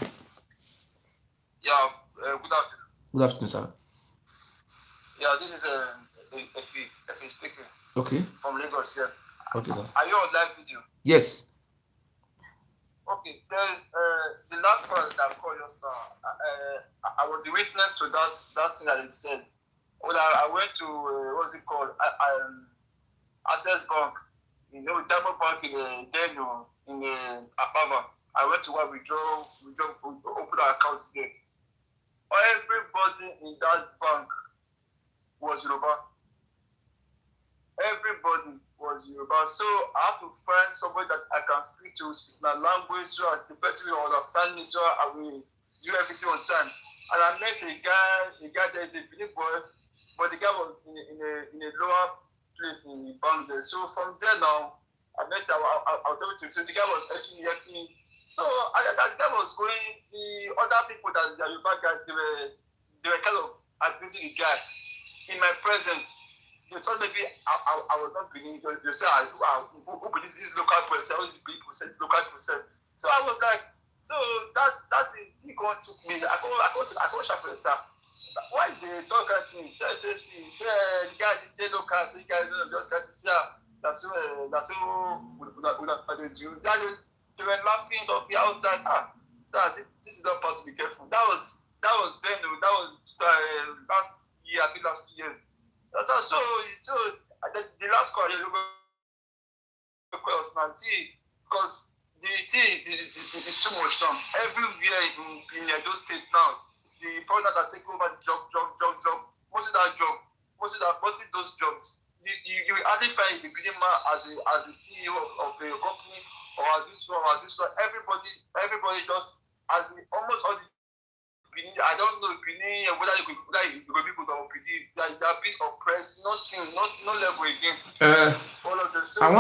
Yeah, good afternoon. Good afternoon, sir. Yeah, this is Efi speaking. Okay. From Lagos here. Okay, sir. Are you on live video? Yes. Okay, there's the last part that called just now. I was the witness to that thing that it said. Well, I went to what's it called? Access Bank, Diamond Bank in Daniel in Apava. I went to where we opened our accounts there. Everybody in that bank was Yoruba. Everybody was Yoruba. So I have to find somebody that I can speak to, speak my language, so the person will understand me, so I will do everything on time. And I met a guy there, the big boy, but the guy was in a lower place in the bank there. So from there now, I met him, I was able to, so the guy was helping me. So that guy was going, the other people that the Yoruba guys, they were kind of abusing the guy in my presence. They thought maybe I was not believing. They said, who believes this local person? All these people said local person. So I was like, so that is the God took me. I can't shop for sir. Why they talk at him? Say, the guy did local, so the guy just got to say, that's so they were laughing. Talking. I was like, sir, this is not part to be careful. That was then. That was last year. I think last year. So the last call was now because the tea is too much now. Everywhere in Edo State now, the foreigners are taking over the job. Most of those jobs, you will hardly find the beginning man as the CEO of a company or as this one. Everybody just almost all the I don't know whether you could be good or Benin. They are being oppressed. Nothing, no level again. All of them. So, I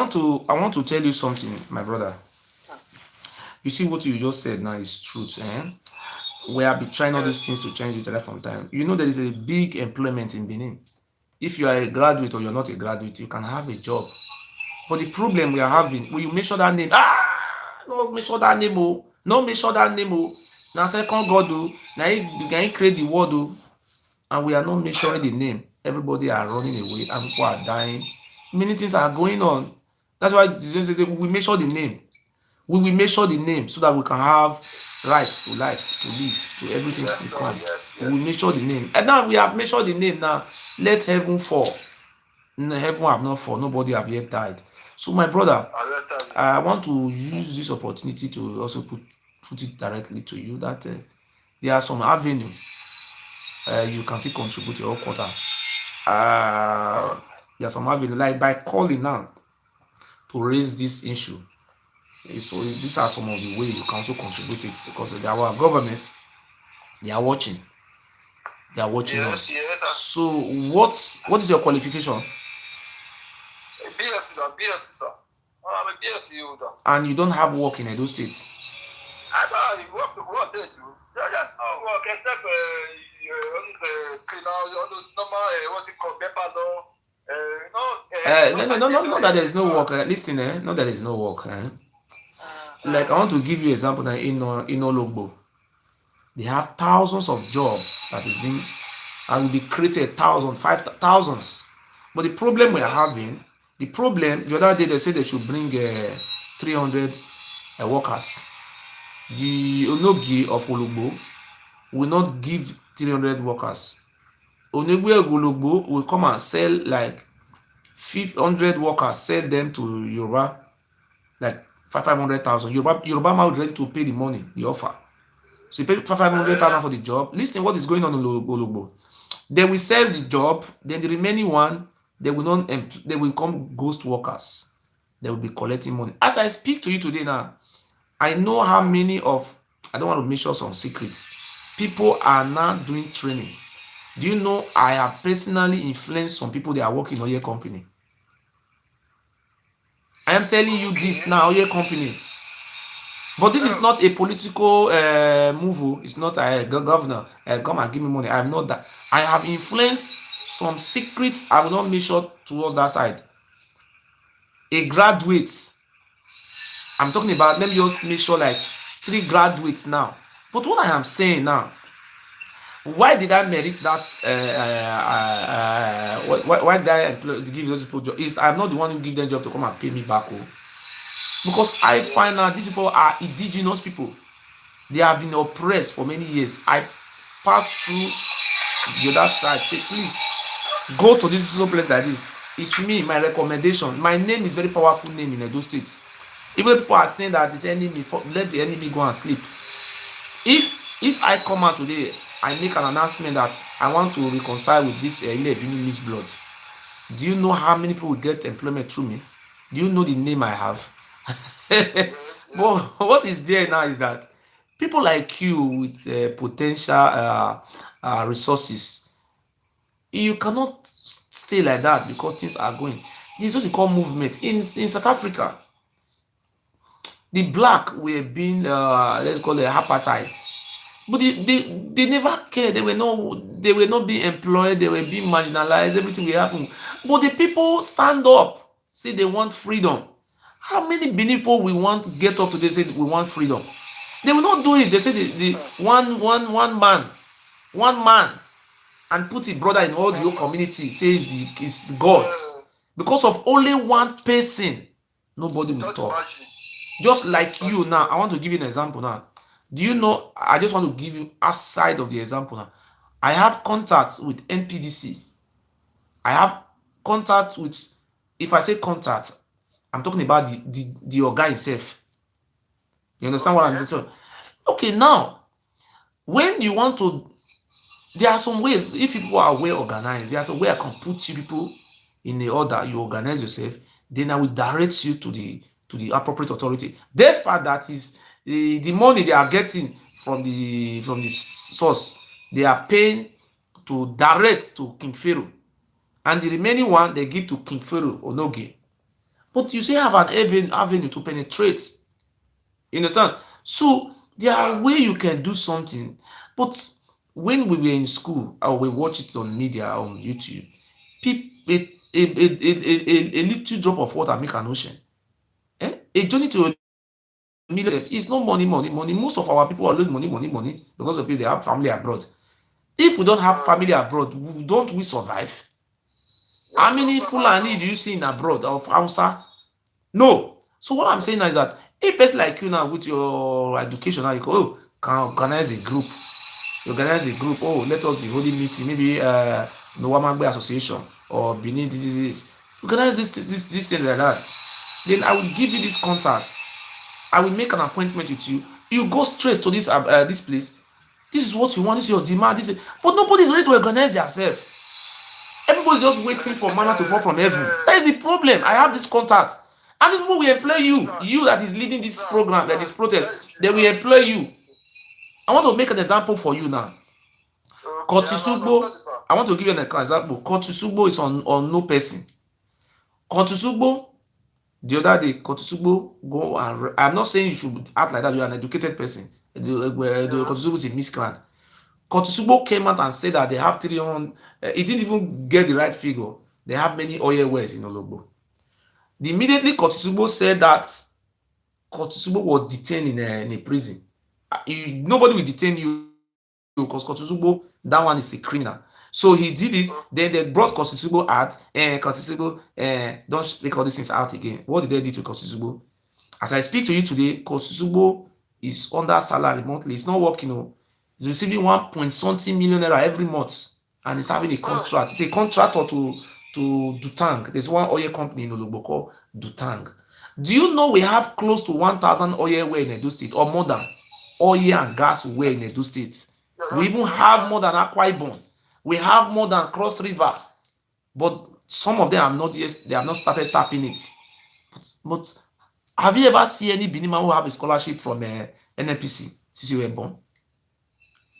want to tell you something, my brother. You see what you just said now is truth. We have been trying all these things to change each other from time. You know there is a big employment in Benin. If you are a graduate or you're not a graduate, you can have a job. But the problem we are having, when you mention that name, no mention that name, oh, no mention that name, oh. Now second God, oh, now he create the word, oh, and we are not mentioning the name. Everybody are running away, and people are dying. Many things are going on. That's why we mention the name. We will mention the name so that we can have rights to life, to live, to everything to become. We will mention the name. And now we have mentioned the name. Now let heaven fall. No, heaven have not fallen. Nobody have yet died. So my brother, I want to use this opportunity to also put it directly to you that there are some avenues you can still contribute your own quota. Uh, there's some avenue like by calling now to raise this issue. So these are some of the ways you can also contribute it because our government, they are watching. They are watching Yes, us. yes. So what is your qualification? BSc, sir. BSc, sir. I'm a BSc holder. And you don't have work in Edo State. I don't what they do. They just no work except all these clean all those normal what's it called paper law. No, no, no, no, not that there is no work. Listen, not that there is no work. Like I want to give you an example now in Ologbo. They have thousands of jobs that is being and will be created thousands. But the problem we are having, the other day they said they should bring 300 workers. The Onogi of Ologbo will not give 300 workers. Onegwe Ologbo will come and sell like 500 workers, sell them to Yoruba, like 500,000. Yoruba man ready to pay the money, the offer. So you pay 500,000 for the job. Listen, what is going on in Ologbo? They will sell the job, then the remaining one, they will not they will come ghost workers. They will be collecting money. As I speak to you today now, I know how many of, I don't want to mention some secrets. People are now doing training. Do you know I have personally influenced some people, they are working in Oye company. I am telling you this now, Oye company. But this is not a political move. It's not a governor. Come and give me money. I'm not that. I have influenced some secrets. I will not mention towards that side. A graduate. I'm talking about. Let me just make sure like 3 graduates now. But what I am saying now, why did I merit that? Why did I give those people job? Is I'm not the one who give them job to come and pay me back. Oh. Because I find out these people are indigenous people. They have been oppressed for many years. I passed through the other side. Say, please go to this place like this. It's me, my recommendation. My name is very powerful name in Edo State. Even people are saying that it's enemy, let the enemy go and sleep. If I come out today, I make an announcement that I want to reconcile with this Ile blood. Do you know how many people will get employment through me? Do you know the name I have? But what is there now is that people like you with potential resources, you cannot stay like that because things are going. This is what they call movement. In South Africa, the black were being let's call it apartheid, but they never cared. They were not being employed. They were being marginalized. Everything will happen. But the people stand up, say they want freedom. How many Benin people we want to get up today say we want freedom? They will not do it. They say the one man and put his brother in all the whole community says is God. Because of only one person, nobody will talk. Just like you now, I want to give you an example now. Do you know, I just want to give you a side of the example now. I have contacts with NPDC. I have contact with, if I say contact, I'm talking about the organ itself. You understand what I'm saying? Okay, now, when you want to, there are some ways, if people are well organized, there are some way I can put you people in the order, you organize yourself, then I will direct you to the appropriate authority. Despite that is the money they are getting from the source, they are paying to direct to King Pharaoh, and the remaining one they give to King Pharaoh Onoge. But you still have an avenue to penetrate. You understand? So there are ways you can do something. But when we were in school or we watch it on media on YouTube, a little drop of water make an ocean. A journey to a million is no money. Most of our people are losing money because of people they have family abroad. If we don't have family abroad, don't we survive? How many Fulani do you see in abroad of Hausa? No. So what I'm saying is that a person like you now with your education now, you go, oh, can organize a group. You organize a group. Oh, let us be holding meeting. Maybe Nwamagbe Association or Benin this. Organize this thing like that. Then I will give you this contact. I will make an appointment with you. You go straight to this place. This is what you want. This is your demand. But nobody is ready to organize themselves. Everybody's just waiting for manna to fall from heaven. That is the problem. I have this contact. And these people will employ you. You that is leading this program, that is protest, they will employ you. I want to make an example for you now. Kotisugbo, I want to give you an example. Kotisugbo is on no person. Kotisugbo, the other day, Kotisugbo go and I'm not saying you should act like that. You are an educated person. The Kotisugbo is a miscreant. Kotisugbo came out and said that they have 300. He didn't even get the right figure. They have many oil wells in Ologbo. Immediately, Kotisugbo said that Kotisugbo was detained in a prison. Nobody will detain you because Kotisugbo, that one is a criminal. So he did this. Then they brought Kotisugbo out, and Kotisugbo don't speak all these things out again. What did they do to Kotisugbo? As I speak to you today, Kotisugbo is under salary monthly. It's not working. He's receiving 1 point something million naira every month, and he's having a contract. It's a contractor to Dutang. There's one oil company in Ologbo called Dutang. Do you know we have close to 1,000 oil well in Edo State, or more than oil and gas well in Edo State? We even have more than Akwa Ibom. We have more than Cross River, but some of them have not yet. They have not started tapping it. But have you ever seen any Benin man who have a scholarship from NNPC since you were born?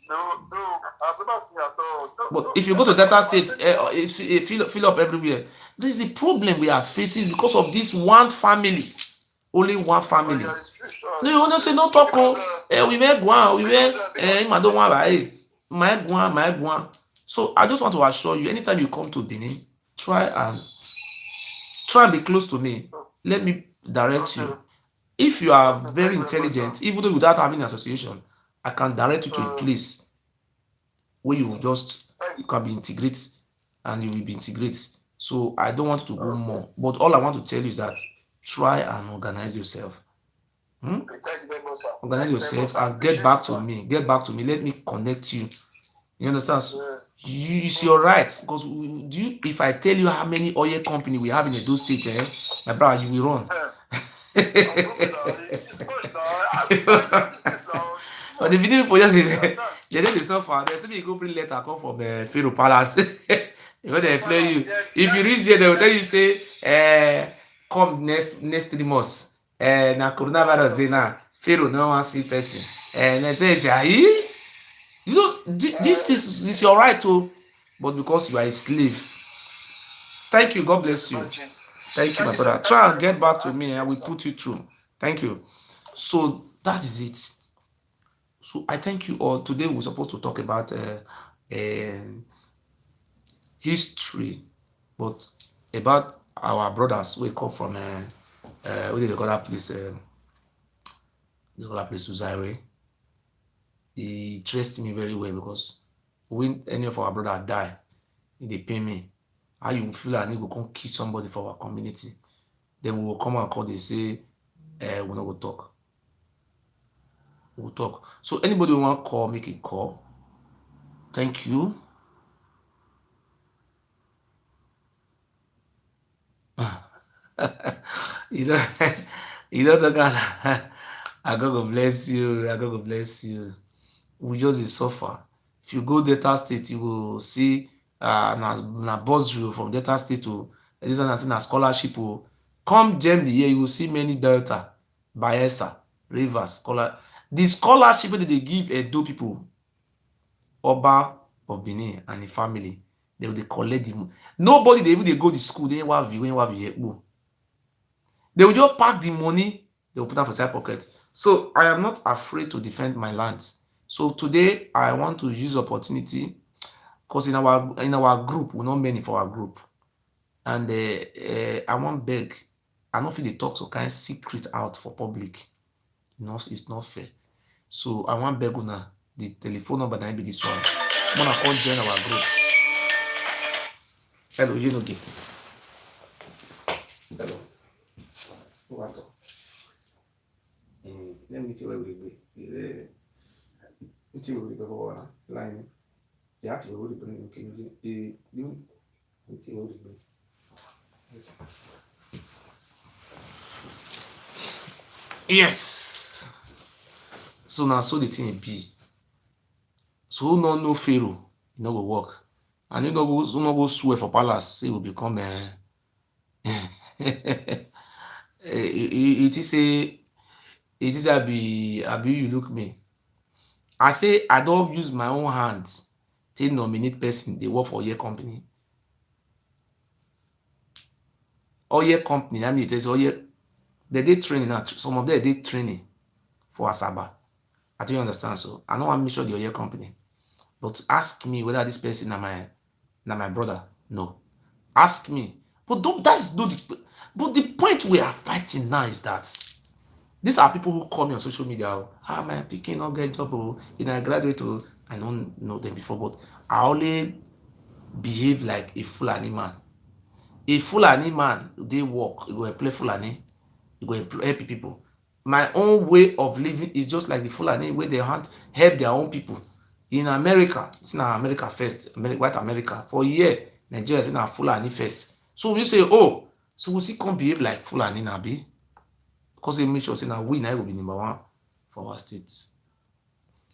No, I've never seen at all. But if you go to Delta State, it's fill up everywhere. This is the problem we are facing because of this one family. Only one family. No, you want to say no talk. We may go, we may. I don't want my go. So I just want to assure you, anytime you come to Benin, try and be close to me. Let me direct you. If you are very intelligent, even though without having an association, I can direct you to a place where you can be integrated, and you will be integrated. So I don't want to go more, but all I want to tell you is that try and organize yourself. Organize yourself and get back to me. Get back to me. Let me connect you. You understand? So it's your right, because if I tell you how many oil company we have in Edo State, my brother, you will run. But the video for just they don't suffer. They say you go bring letter come from Pharaoh Palace. When they employ you, if you reach there, they will tell you say, come next 3 months. Now coronavirus day now. Pharaoh no one see person. And they say, you know, this is your right to, but because you are a slave. Thank you. God bless you. Thank you, my brother. Try and get back to me. I will put you through. Thank you. So that is it. So I thank you all. Today we're supposed to talk about history, but about our brothers we come from where did they call that place? They call that place Uzaire. He traced me very well, because when any of our brothers die, they pay me. How you feel like I need to come kill somebody for our community? Then we will come and call. They say, we not go talk. We'll talk. So anybody who want to call, make a call. Thank you. you know, I God bless you. I God bless you. We just suffer. If you go Delta State, you will see na bus from Delta State to this one. I see na scholarship. Come Jam the year, you will see many Delta, Bayelsa, Rivers scholar. The scholarship that they give Edo people, Oba of Benin and the family, they will collect the. Nobody they even they go to school. They want view. They will just pack the money. They will put that for side pocket. So I am not afraid to defend my lands. So today I want to use opportunity, because in our group, we're not many for our group, and I want beg. I don't feel they talk so kind of secret out for public. No, it's not fair. So I want beg una the telephone number that be this one. I'm gonna call join our group. Hello, you know game. Hello. What? Let me tell you where we be. It's a really good line. The actual would be okay. It's a would be. Yes. So now, so the thing be. So who no know Pharaoh, e no go work. And you no go swear for palace, say will become it is abi you look me. I say I don't use my own hands to nominate person they work for your company. Oye company, I mean it is Oye, they did training now. Some of them did training for Asaba. I think you understand. So I don't want to make sure the Oye company. But ask me whether this person na my brother. No. Ask me. But don't, that's not the, but the point we are fighting now is that these are people who call me on social media. Ah, my picking not get job. Oh, you know, I graduate. Oh, I don't know them before, but I only behave like a Fulani man. A Fulani man, they work, you go play Fulani, you go help people. My own way of living is just like the Fulani where they help their own people. In America, it's not America first, white America. For a year, Nigeria is not Fulani first. So you say, oh, so we see come behave like Fulani Nabi. Because they make sure say now we now will be number one for our states.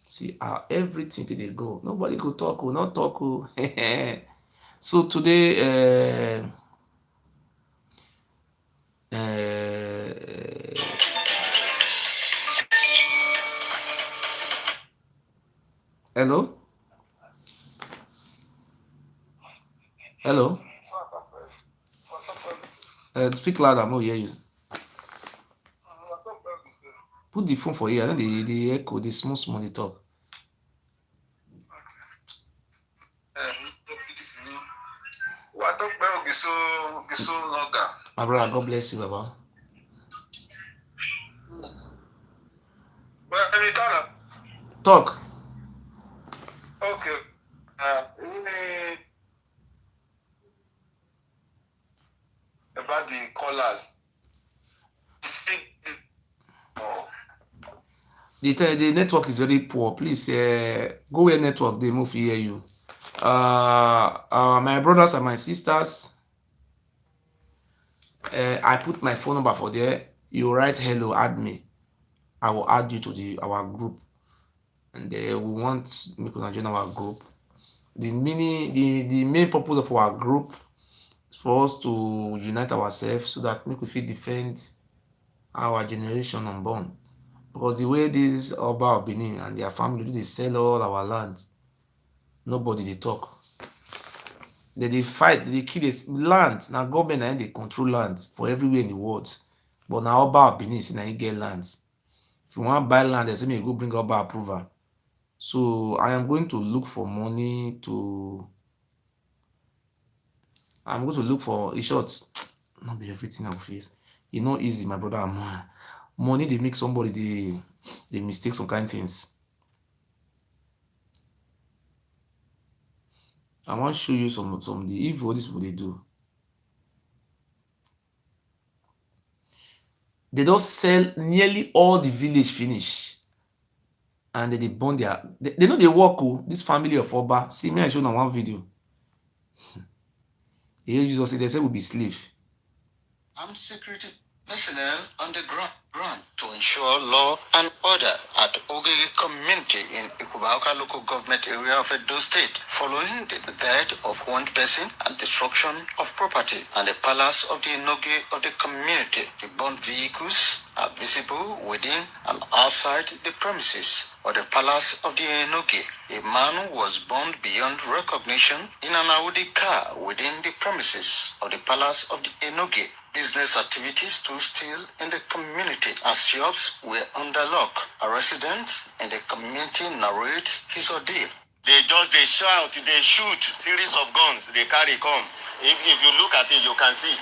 See how everything they go. Nobody go talk, not talk. So today, uh, hello, hello. Speak louder, I'm not hear you. Put the phone for here. I know the echo, the small they talk. My brother, God bless you, Baba. Talk. Okay. About the callers. The network is very poor. Please go where network they move hear you. My brothers and my sisters, I put my phone number for there. You write hello, add me. I will add you to our group, and we want make una join our group. The main purpose of our group is for us to unite ourselves so that we fit defend our generation unborn. Because the way this Oba of Benin and their family they sell all our land, nobody they talk. They fight, they kill this land. Now government and they control lands for everywhere in the world. But now Oba of Benin say now he get lands. If you want to buy land, they say me go bring Oba approval. So I am going to look for money to. I'm going to look for a short. Not be everything I face. It's not easy, my brother. Money they make somebody they mistake some kind of things. I want to show you some the evil these people they do. They don't sell nearly all the village finish, and they burn their. They know they work. Oh, this family of Oba. See me, I show on one video. They use us. They say we be slave. Armed security personnel on the ground to ensure law and order at Ogege community in Ikubauka local government area of Edo State, following the death of one person and destruction of property and the palace of the Enoge of the community. The burnt vehicles are visible within and outside the premises of the palace of the Enoge. A man was burned beyond recognition in an Audi car within the premises of the palace of the Enoge. Business activities stood still in the community as shops were under lock. A resident in the community narrates his ordeal. They shout, they shoot series of guns, they carry come. If you look at it, you can see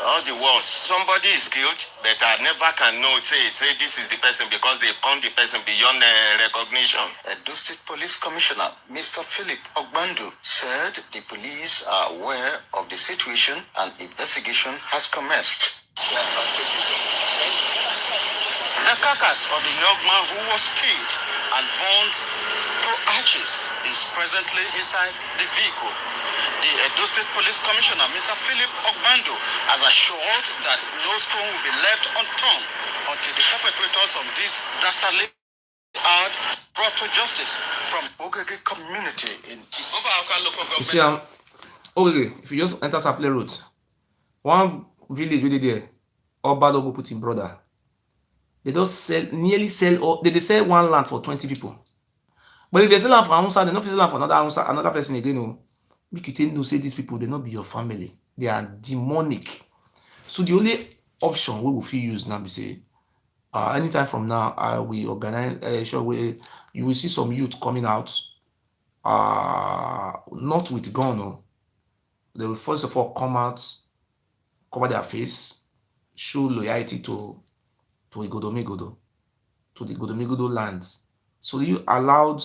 all the walls. Somebody is killed, but I never can know, say this is the person because they found the person beyond recognition. Edo State Police Commissioner, Mr. Philip Ogbando, said the police are aware of the situation and investigation has commenced. The carcass of the young man who was killed and burned to ashes is presently inside the vehicle. The Edo State Police Commissioner, Mr. Philip Ogbando, has assured that no stone will be left unturned until the perpetrators of this dastardly out proper justice from Ogege community in Igodomigodo local government. You see, okay, if you just enter Saple Road, one village really there, Oba Logo put in brother. They just they sell one land for 20 people. But if they sell land for Hausa, they not sell land for another person again. No. Make you take no say these people, they not be your family. They are demonic. So the only option we will feel use now be say, anytime from now, we organize, you will see some youth coming out, not with gun. No. They will first of all come out, cover their face, show loyalty to Igodomigodo, to the Igodomigodo lands. So you allowed,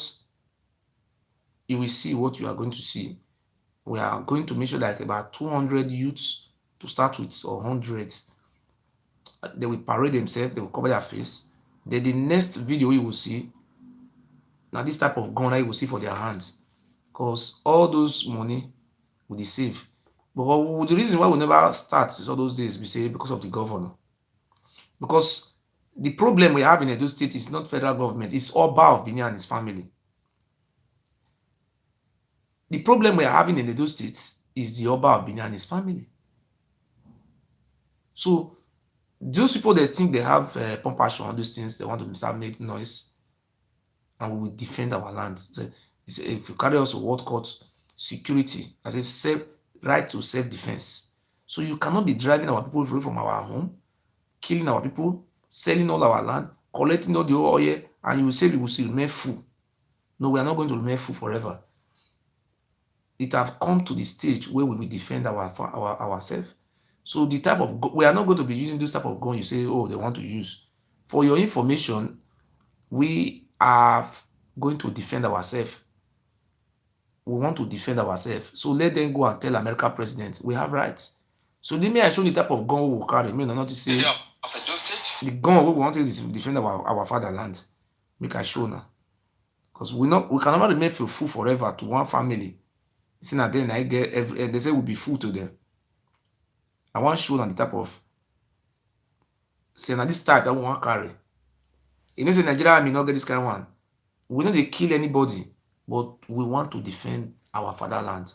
you will see what you are going to see. We are going to make sure that about 200 youths to start with, or hundreds. They will parade themselves, they will cover their face. Then the next video you will see, now this type of gun you will see for their hands. Because all those money will be saved. But the reason why we never start is all those days, we say because of the governor. Because the problem we have in Edo State is not federal government, it's Oba of Benin and his family. The problem we are having in Edo State is the Oba of Benin and his family. So those people that think they have compassion on those things, they want to start making noise, and we will defend our land. So if you carry us to what court, security, as a right to self-defense. So you cannot be driving our people away from our home, killing our people, selling all our land, collecting all the oil, and you will say we will still remain full. No, we are not going to remain full forever. It have come to the stage where we will defend ourselves. So the type of we are not going to be using this type of gun you say, oh, they want to use. For your information, we are going to defend ourselves. We want to defend ourselves. So let them go and tell American president we have rights. So let me show the type of gun we will carry. Me not to say the gun we want to defend our fatherland. Make I show now. Because we cannot remain full forever to one family. See now then I get they say we'll be full to them. I want to show on the type of say now this type that we want to carry. You know, say Nigeria may not get this kind of one. We know they kill anybody, but we want to defend our fatherland.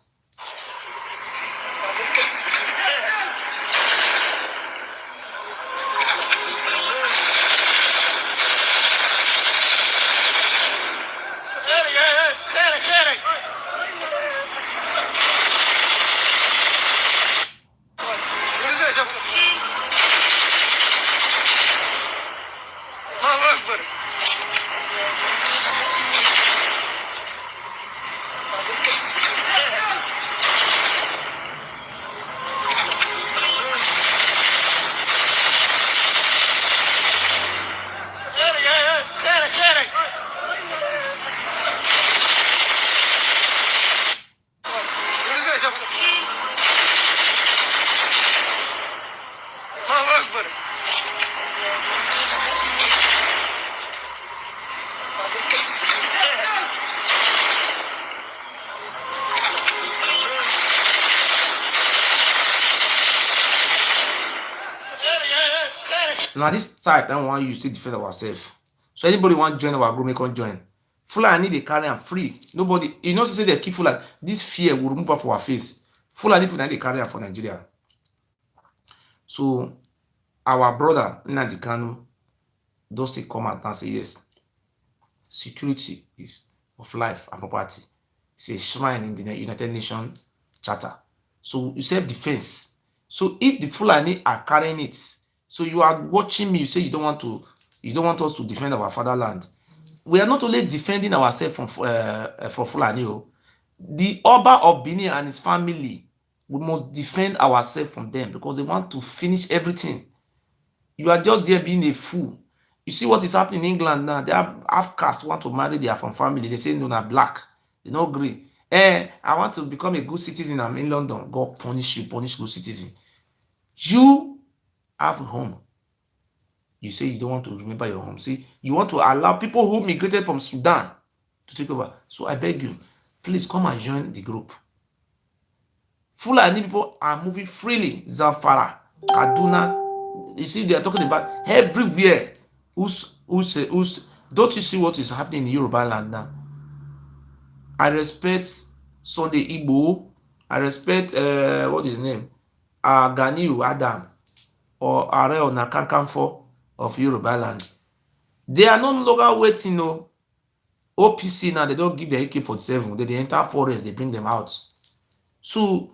Now this type that one use to defend ourselves. So anybody want to join our group, make on join. Fulani they carry and free. Nobody, you know, to say they keep Fulani. This fear will remove off our face. Fulani people they carry for Nigeria. So our brother Nnamdi Kanu does take come out and say yes. Security is of life and property. It's a shrine in the United Nations Charter. So you self-defense. So if the Fulani are carrying it, so you are watching me, you say you don't want us to defend our fatherland. We are not only defending ourselves from Fulani. The Oba of Benin and his family, we must defend ourselves from them because they want to finish everything. You are just there being a fool. You see what is happening in England now. They have half caste want to marry their from family. They say no, na black. They don't agree. I want to become a good citizen. I'm in London. God punish you, punish good citizen. You have a home. You say you don't want to remember your home. See, you want to allow people who migrated from Sudan to take over. So I beg you, please come and join the group. Fulani people are moving freely. Zamfara, Kaduna. You see, they are talking about everywhere. Don't you see what is happening in Yoruba land now? I respect Sunday Igbo. I respect what is his name? Ganiu Adam or Are Ona Kakanfo of Yoruba land. They are no longer waiting. No OPC now. They don't give the AK-47. They enter forest. They bring them out. So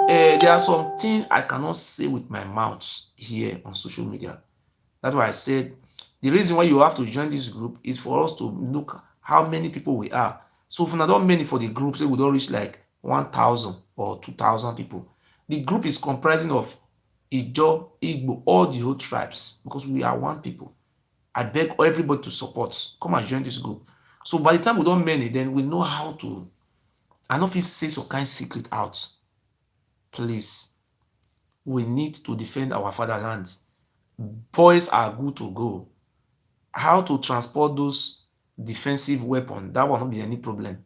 there are some things I cannot say with my mouth here on social media. That's why I said the reason why you have to join this group is for us to look how many people we are. So if we not many for the group, say we don't reach like 1,000 or 2,000 people. The group is comprising of Ijo, Igbo, all the whole tribes because we are one people. I beg everybody to support. Come and join this group. So by the time we don't many, then we know how to. I know if you say some kind secret out, please. We need to defend our fatherland. Boys are good to go. How to transport those defensive weapons, that will not be any problem.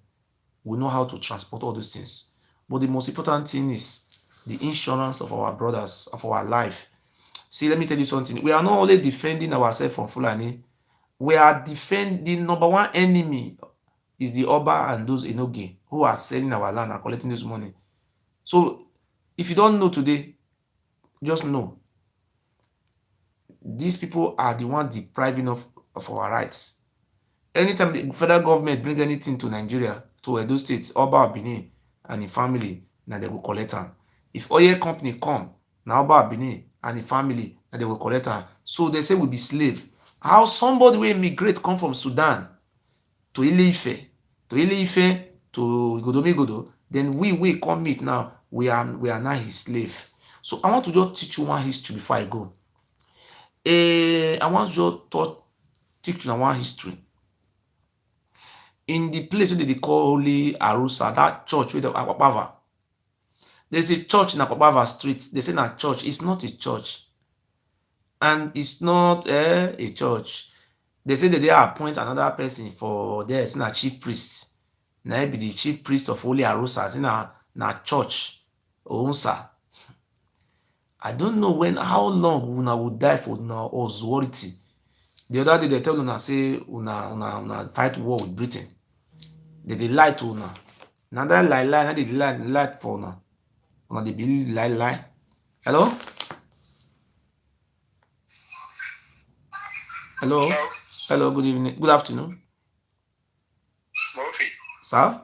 We know how to transport all those things. But the most important thing is the insurance of our brothers, of our life. See, let me tell you something. We are not only defending ourselves from Fulani, we are defending number one enemy is the Oba and those Enoge who are selling our land and collecting this money. So if you don't know today, just know these people are the ones depriving of our rights. Anytime the federal government bring anything to Nigeria, to Edo State, Oba Benin and the family, now they will collect am. If oil company come, now Oba Benin and the family, now they will collect am. So they say we be slave. How somebody will immigrate come from Sudan to Ile-Ife, to Igodomigodo, then we come meet now, we are now his slave. So I want to just teach you one history before I go. I want to just teach you one history. In the place wey dey call Holy Arusa, that church wey dey Akpakpava, there's a church in Akpakpava street. They say na church. It's not a church, and it's not a church. They say that they appoint another person for there. Say na chief priest. Na be the chief priest of Holy Arusa. Say na church Ounsa. I don't know how long una would die for una authority. The other day they tell una say una fight war with Britain. They lie to una. Na that lie na dey lie for una. Una dey believe lie. Hello? Hello? Hello? Hello, good evening. Good afternoon. Murphy. Sir?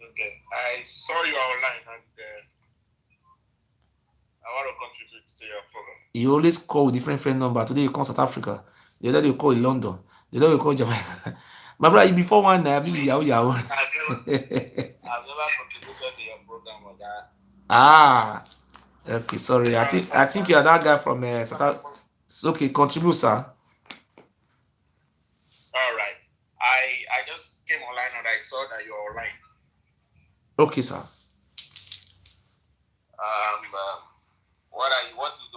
Okay. I saw you online and I want to contribute to your program. You always call with different friend number. Today you call South Africa. The other day you call in London. The other day you call Jamaica. My brother, before one night, I believe Yahoo. I've never contributed to your program or that. Ah, okay, sorry. I think you are that guy from South Africa. Okay, contribute, sir. All right. I just came online and I saw that you're online. Okay, sir.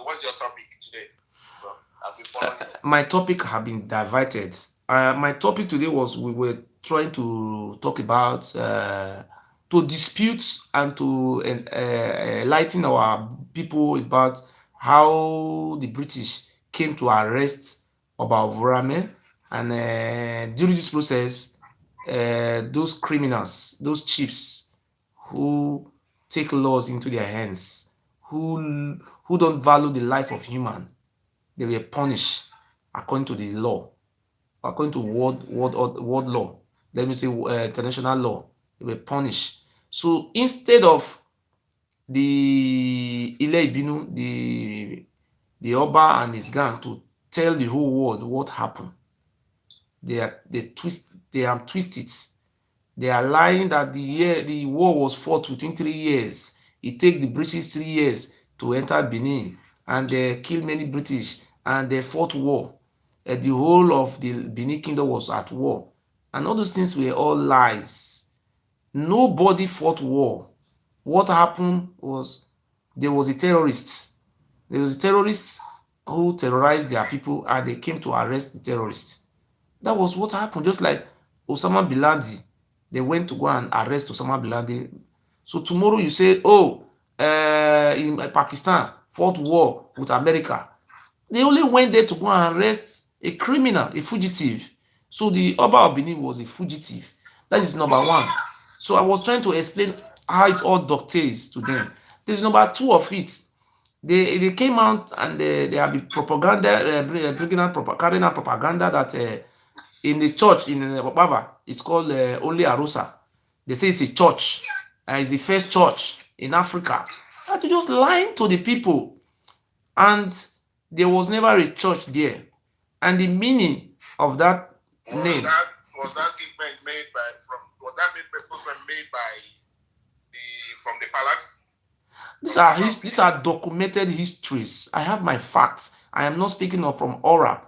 What's your topic today? I've been following it. My topic have been diverted. My topic today was we were trying to talk about to dispute and to enlighten our people about how the British came to arrest Oba Ovurame, and during this process, those criminals, those chiefs who take laws into their hands, who don't value the life of human, they were punished according to the law, according to world law. Let me say international law. They were punished. So instead of the Ile Ibinu, the Oba and his gang to tell the whole world what happened, they twist it. They are lying that the war was fought within 3 years. It take the British 3 years to enter Benin, and they kill many British, and they fought war. The whole of the Benin kingdom was at war, and all those things were all lies. Nobody fought war. What happened was there was a terrorist. There was a terrorist who terrorized their people, and they came to arrest the terrorist. That was what happened. Just like Osama bin Laden, they went to go and arrest Osama bin Laden. So tomorrow you say, oh, in Pakistan fought war with America. They only went there to go and arrest a criminal, a fugitive. So the Oba of Benin was a fugitive. That is number one. So I was trying to explain how it all dovetails to them. There's number two of it. They came out and they have been propaganda, carrying out propaganda that in the church in Opava, it's called Ole Arosa. They say it's a church. It's the first church in Africa. And they just lying to the people. And there was never a church there. And the meaning of that name. Was that statement made by was that made by from the palace? These are documented histories. I have my facts. I am not speaking of from aura.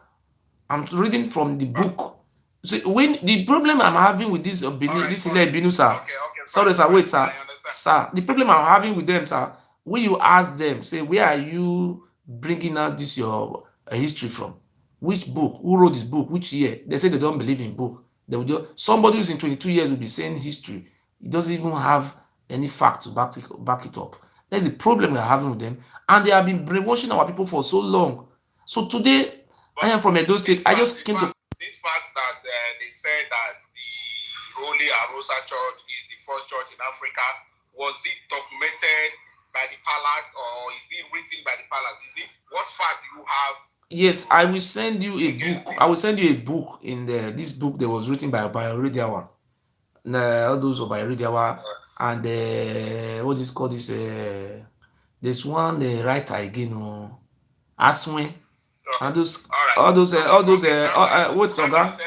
I'm reading from the book. So when the problem I'm having with this this Binu, sir. Sorry, sir. Wait, sir. Sir, the problem I'm having with them, sir. When you ask them, say, where are you bringing out this your history from? Which book? Who wrote this book? Which year? They say they don't believe in book. They will just, somebody who's in 22 years will be saying history. He doesn't even have any fact to back it up. There's a problem we're having with them, and they have been brainwashing our people for so long. So today, I am from Edo State. I just came to this fact that they said that the Holy Arosa Church is the first church in Africa. Was it documented by the palace or is it written by the palace? Is it what fact do you have? Yes, I will send you a book. I will send you a book in this book that was written by Obayoridiawa. All those Obayoridiawa and what is called this? There's one writer again, Aswin. And those, all those, what's Oga?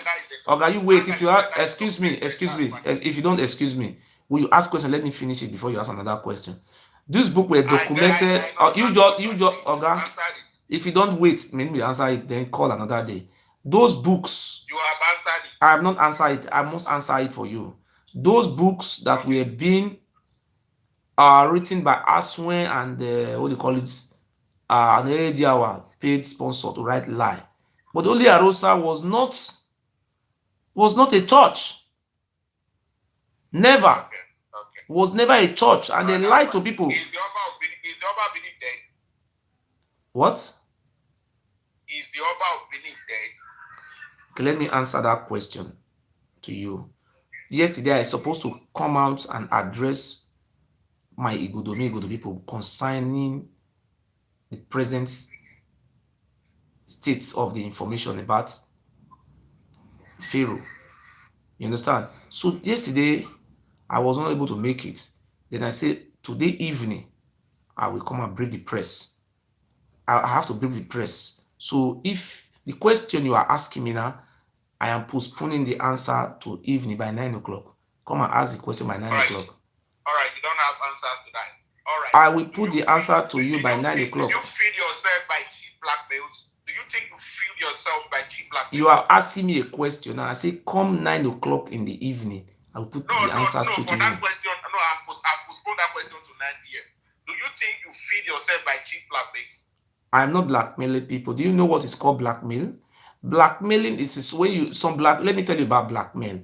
Oga, you wait. If you are, excuse me. If you don't excuse me, will you ask question? Let me finish it before you ask another question. This book were documented. You just, Oga. If you don't wait, maybe answer it. Then call another day. Those books. You have answered it. I have not answered it. I must answer it for you. Those books that were being written by Aswin and what do you call it? An Ediawa paid sponsor to write lie. But Holy Arosa was not a church. Never. Was never a church, and they lied to people. Is the Oba of Benin dead? What? Is the Oba of Benin dead? Okay, let me answer that question to you. Yesterday, I was supposed to come out and address my Igodomigodo people concerning the present states of the information about Pharaoh. You understand? So yesterday, I was not able to make it. Then I said, today evening, I will come and brief the press. I have to brief the press. So if the question you are asking me now, I am postponing the answer to evening by 9 o'clock. Come and ask the question by 9 o'clock. All right, you don't have answers to that. All right. I will put the answer to you by 9 o'clock. Do you feed yourself by cheap blackmails? Do you think you feed yourself by cheap blackmails? You are asking me a question, and I say, come 9 o'clock in the evening. I will put the answers to you. For that question, I postponed that question to 9 p.m. Do you think you feed yourself by cheap blackmails? I'm not blackmailing people. Do you know what is called blackmail? Blackmailing is when you let me tell you about blackmail.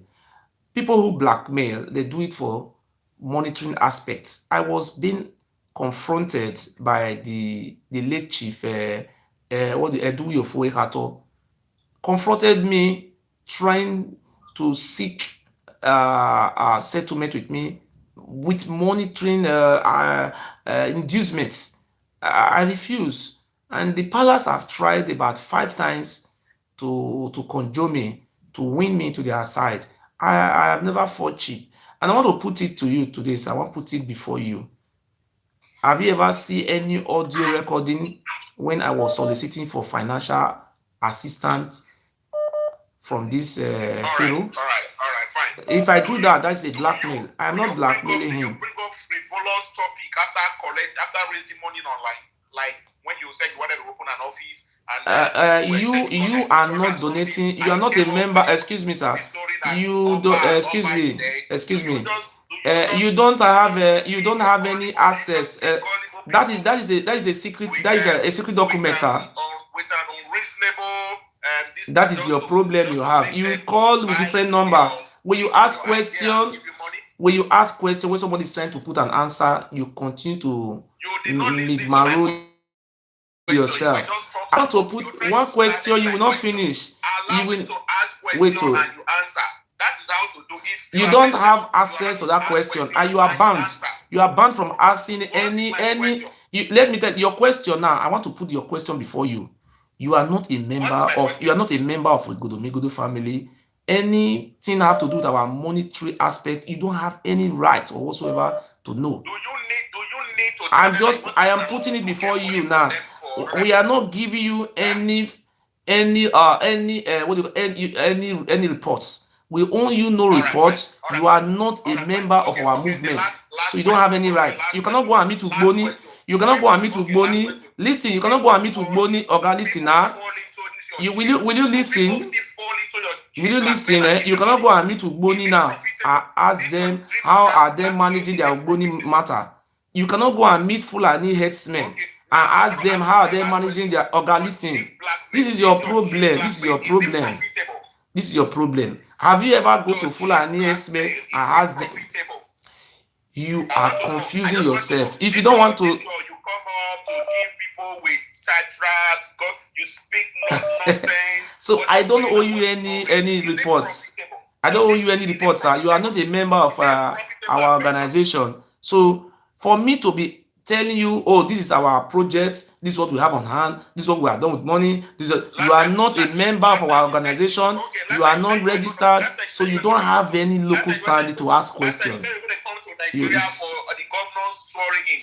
People who blackmail, they do it for monitoring aspects. I was being confronted by the late chief Edu Yofuehato, confronted me trying to seek a settlement with me with monitoring inducements. I refuse. And the palace have tried about 5 times to conjure me, to win me to their side. I have never fought cheap. And I want to put it to you today, so I want to put it before you. Have you ever seen any audio recording when I was soliciting for financial assistance from this Pharaoh? All right, fine. If I do that, that's a blackmail. I'm not blackmailing him. You bring up frivolous topic after raising money online, like when you said you wanted to open an office. You are not donating. You are not a member. Excuse me, sir. You don't. Excuse me. You don't have any access. That is a secret. That is a secret document, sir. With an unreasonable. That is your problem you have. You call with different number. When you ask question, when somebody is trying to put an answer, you continue to lead yourself. I want to put one question. You will not finish. You will wait. Oh, and you answer. That is how to do it. you don't have access to that question, and you are banned. You are banned from asking any. Let me tell you, your question now. I want to put your question before you. You are not a member of. You are not a member of Igodomigodo family. Anything have to do with our monetary aspect, you don't have any right or whatsoever to know. Do you need to? I am putting it before you now. We are not giving you any what do you any reports. We owe you no reports. You are not a member of our movement, so you don't have any rights. You cannot go and meet Ugboni. You cannot go and meet Ugboni. Listen, you cannot go and meet Ugboni. Oga, listen now. Will you listen? Will you listen? You cannot go and meet Ugboni now and ask them how are they managing their Ugboni matter. You cannot go and meet Fulani headsmen and ask them how are they managing their Oga. Listen, this is your problem. This is your problem. This is your problem. Have you ever go to Fulani headsmen and ask them? You are confusing yourself. If you don't want to, you come up to give people with tetrads, you speak nonsense. So I don't owe you any reports. I don't owe you any reports, sir. You are not a member of our organization. So for me to be telling you, oh, this is our project, this is what we have on hand, this is what we have done with money, you are not a member of our organization, you are not registered, so you don't have any local standing to ask questions. You for the governor swearing in.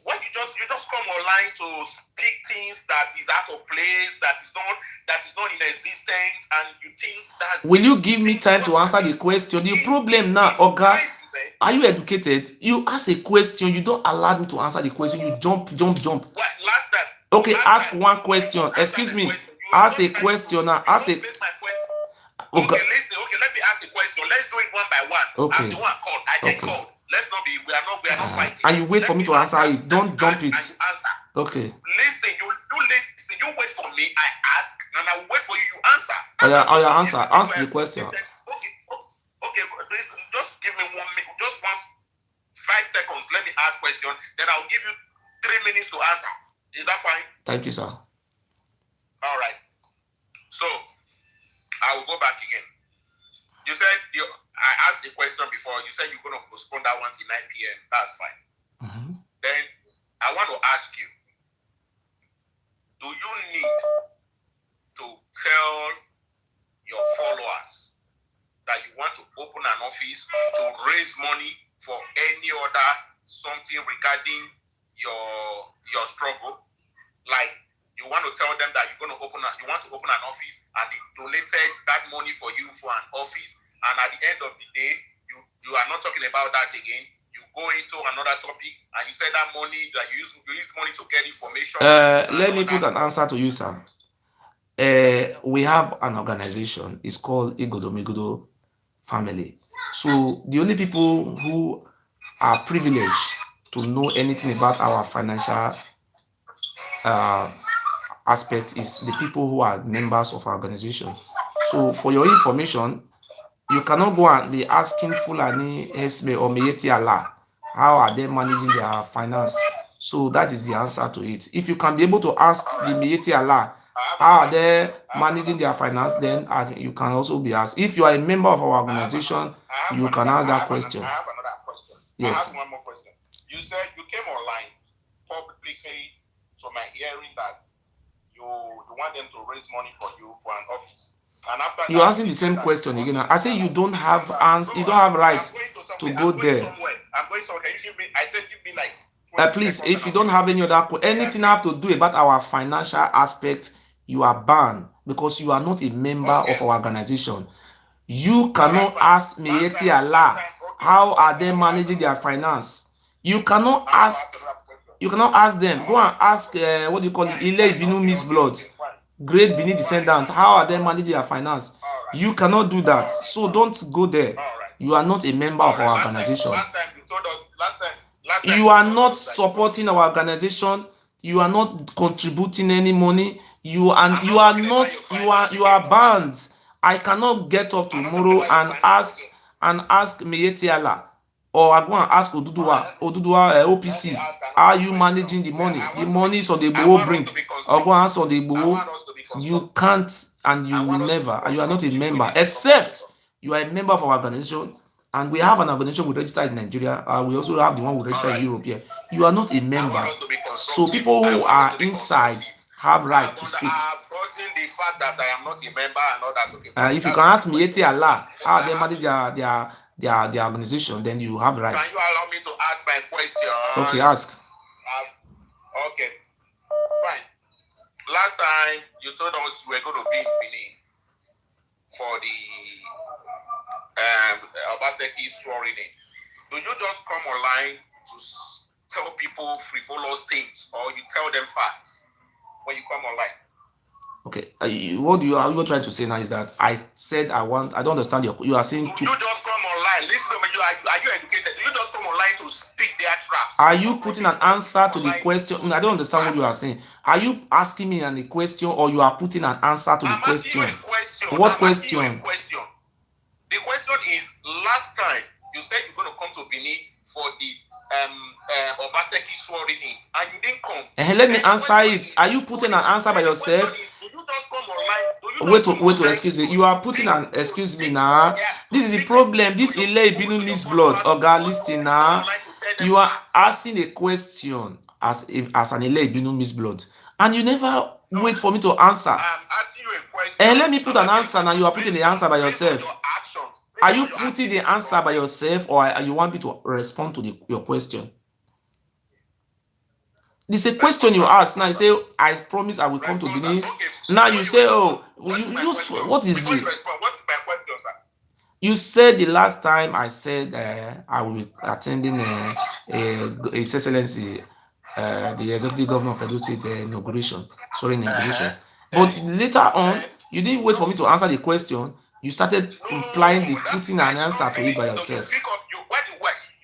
What you just come online to speak things that is out of place, that is not in existence, and you think that's. Will you give me time to answer the question? The problem now, Oga, are you educated? You ask a question, you don't allow me to answer the question. You jump. What, last time. Okay, ask one question. Excuse me. Ask a question now. Ask a. Okay, listen. Okay, let me ask a question. Let's do it one by one. Okay. I'm the one called. I get called. Let's not be. We are not fighting. And you wait for me to answer it. Don't jump it. Okay. Listen. You wait for me. I ask, and I wait for you. You answer. Answer. Answer the question. Okay. Listen, just give me 1 minute. Just 5 seconds. Let me ask question. Then I'll give you 3 minutes to answer. Is that fine? Thank you, sir. All right. So I will go back again. You said I asked the question before. You said you're going to postpone that one till 9 p.m. That's fine. Mm-hmm. Then I want to ask you, do you need to tell your followers that you want to open an office to raise money for any other something regarding your struggle? Like you want to tell them that you want to open an office and they donated that money for you for an office, and at the end of the day, you are not talking about that again. You go into another topic and you say that money that you use money to get information. Let me put an answer to you, sir. We have an organization. It's called Igodomigodo family. So the only people who are privileged to know anything about our financial aspect is the people who are members of our organization. So for your information, you cannot go and be asking Fulani, Esme, or Meyeti Allah how are they managing their finance. So that is the answer to it. If you can be able to ask the Meyeti Allah how are they managing their finance, then you can also be asked. If you are a member of our organization, you can ask that question. I have another question. Yes. I have one more question. You said you came online publicly saying to my hearing that you want them to raise money for you for an office. And after you're asking the same question again. I say you don't have rights to go there. I'm going somewhere. Can you give me? I said give me like. Please, if you don't have any other anything have to do about our financial aspect, you are banned because you are not a member of our organization. You cannot ask Meyeti Allah how are they managing their finance. You cannot ask them. Go and ask what do you call it? Ile Binu Miss Blood, Great Bini descendants. How are they managing their finance? You cannot do that. So don't go there. You are not a member of our organization. You are not supporting our organization. You are not contributing any money. You are banned. I cannot get up tomorrow and ask Meyeti Allah or I go and ask Oduduwa OPC, how are you managing the money? The money is on the Igboho brink. Or go and ask on the Igboho. You can't and you will never, and you are not a member, except you are a member of our organization, and we have an organization we registered in Nigeria. We also have the one we registered in Europe here. You are not a member. So people who are inside have right to speak. The fact that I am not a member and all that. If you can ask me, Allah, how they manage their organization, then you have rights. Can you allow me to ask my question? Okay, ask. Okay, fine. Last time you told us you were going to be in Benin for the Obaseki swearing in. Do you just come online to tell people frivolous things, or you tell them facts when you come online? Okay, what you are trying to say now is that I said I don't understand you are saying. Do you just come online? Listen to me. Are you educated? Do you just come online to speak their traps? Are you putting an answer to the question? I don't understand what you are saying. Are you asking me a question, or you are putting an answer to the question? What question? The question is, last time you said you're going to come to Benin for the Obaseki swearing in, and you didn't come. Let me answer it. Are you putting an answer by yourself? Do you just come online? Wait, excuse me. You are putting an excuse me now. This is the problem. This Ile Ibinu Miss Blood. Oga, listen now. You are asking a question as an Ile Ibinu Miss Blood, and you never wait for me to answer. I'm asking you a question. And let me put an answer now. You are putting the answer by yourself. Are you putting the answer by yourself, or you want me to respond to your question? This is a question you ask. Now you say, I promise I will come to Benin. Now you say, oh, what is it? What's my question, sir? You said the last time I said I will be attending His Excellency, the Executive Governor of Edo State inauguration. But later on, you didn't wait for me to answer the question. You started putting an answer to it by yourself. You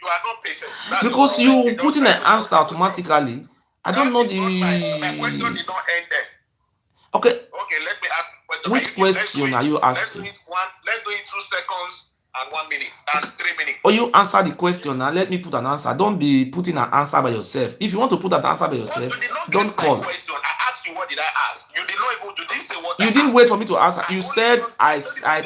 are not patient. Because you putting an answer automatically. I don't know My question did not end there. Okay, let me ask the question. Which question are you asking? Let's do it 2 seconds and 1 minute and 3 minutes. Or you answer the question now. Let me put an answer. Don't be putting an answer by yourself. If you want to put an answer by yourself, don't call. Question. I asked you, what did I ask? You did not even. You didn't say what. You didn't wait for me to answer. You said I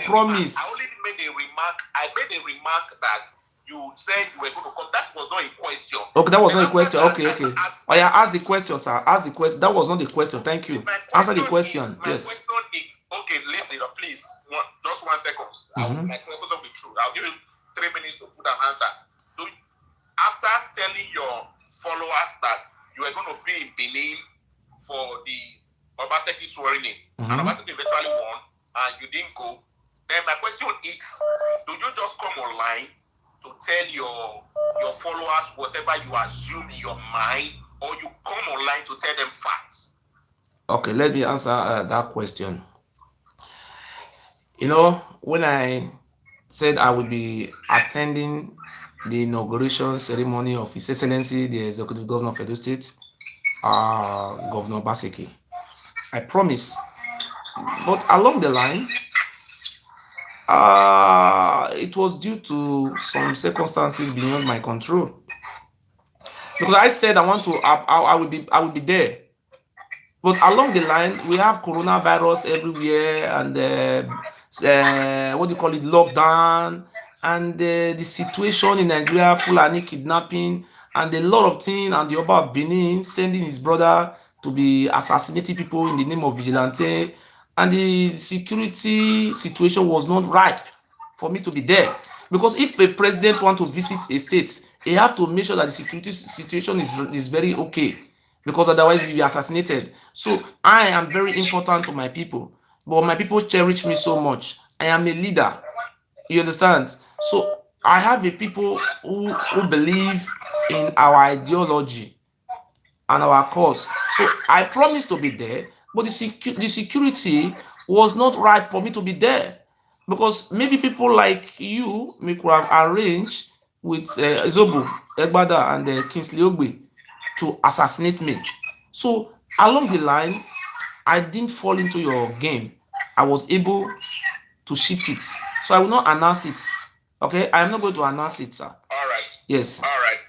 promise. I only made a remark. I made a remark that you said you were going to come. That was not a question. Okay, that was not a question. Okay. Oh yeah, ask the question, sir. Ask the question. That was not the question. Thank you. Answer the question. Yes. My question is, okay, listen, please. Just 1 second. My question will be true. I'll give you 3 minutes to put an answer. After telling your followers that you were going to be in Benin for the Obaseki swearing in, and Obaseki eventually won, and you didn't go, then my question is, do you just come online to tell your followers whatever you assume in your mind, or you come online to tell them facts? Okay, let me answer that question. You know, when I said I would be attending the inauguration ceremony of His Excellency, the Executive Governor of Edo State, Governor Obaseki, I promise. But along the line, it was due to some circumstances beyond my control. Because I said I will be there. But along the line, we have coronavirus everywhere, and lockdown, and the situation in Nigeria, Fulani kidnapping, and a lot of things, and the Oba of Benin sending his brother to be assassinating people in the name of vigilante, and the security situation was not ripe for me to be there. Because if a president wants to visit a state, he have to make sure that the security situation is very okay, because otherwise he will be assassinated. So I am very important to my people, but my people cherish me so much. I am a leader, you understand? So I have a people who believe in our ideology and our cause. So I promised to be there, but the security was not right for me to be there, because maybe people like you may could have arranged with Zobo, Egbada, and Kingsley Ogbe to assassinate me. So along the line, I didn't fall into your game. I was able to shift it. So I will not announce it. Okay, I am not going to announce it, sir. All right. Yes. All right,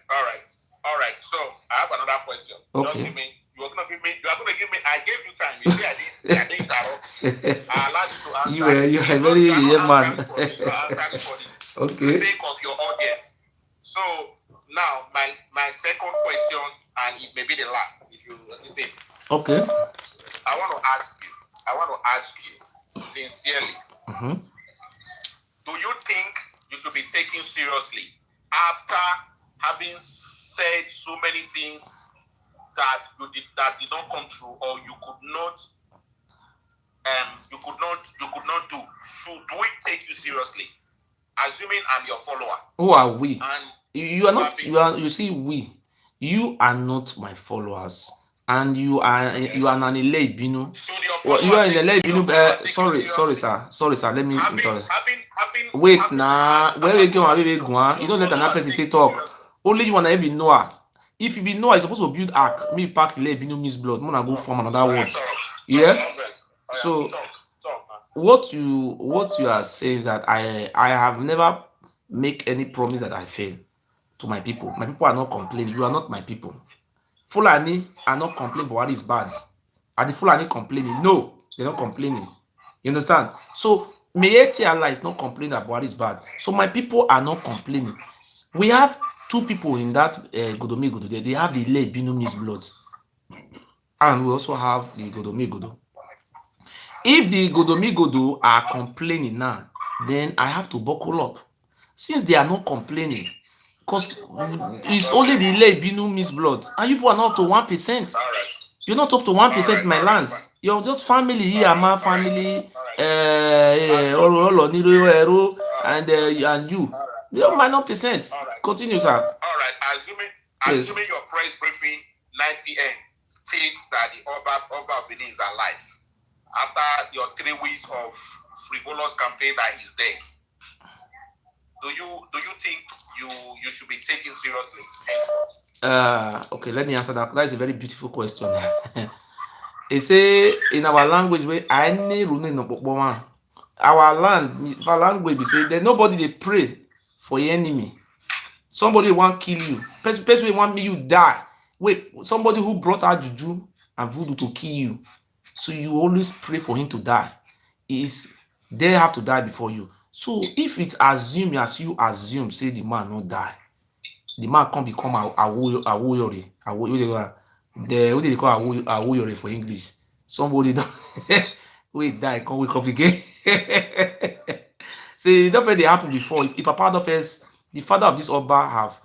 all right. So I have another question. Just Okay. give me. You are gonna give me. You are gonna give me. I gave you time. You say I didn't interrupt you. I allowed you to answer. You are It's not. very You are not yeah, man. answering for me. You are answering for the Okay. sake of your audience. So now my second question, and it may be the last, if you understand. Okay. I want to ask you. I want to ask you sincerely. Mm-hmm. Do you think you should be taken seriously after having said so many things that did not come true, or you could not do? Should we take you seriously, assuming I'm your follower Who are we? and You are you have not. been You see, we. You are not my followers, and you are yes? an Elebinu. Should your Well, you follower are in take should your Elebinu. follower take you Sorry, seriously? sir. Sorry, sir. Let me interrupt. Wait, Having had nah. Where we go? Salako Where as we go? You your don't let another followers person take take you talk. seriously. Only you wanna be Noah. If you be Noah, you supposed to build ark. Me pack Elebinu miss blood. I'm gonna go Talk. form another Oh yeah, words. talk. Yeah. Not vex. Oh yeah, So talk, man. what you are saying is that I have never make any promise that I fail to my people. My people are not complaining. You are not my people. Fulani are not complaining Buhari is bad. Are the Fulani complaining? No, they're not complaining. You understand? So Miyetti Allah is not complaining that Buhari is bad. So my people are not complaining. We have two people in that Igodomigodo there. They have the Ile Ibinu blood, and we also have the Igodomigodo. If the Igodomigodo are complaining now, then I have to buckle up. Since they are not complaining, because it's only Okay. the Ile Ibinu blood, and you people are not up to 1%. All right. You're not up to 1% in my lands. You're just family here, my family, All right. Last question. and you. All right. You're minor percent. All right. Continue, sir. All right. Yes. Assuming your press briefing 9 p.m. states that the Oba Benin is alive after your 3 weeks of frivolous campaign that he's dead. Do you think you should be taken seriously? Okay, let me answer that. That is a very beautiful question. They say in our language, where I need our language, we say that nobody they pray for your enemy. Somebody want kill you. Person want me you die. Wait, somebody who brought out juju and voodoo to kill you. So you always pray for him to die. Is they have to die before you. So if it assume as you assume, say the man not die, the man can't become a awoyore. The what do they call awoyore for English? Somebody don't wait die, can't wake up again. See, that they happen before. If Papa don't first, the father of this Oba have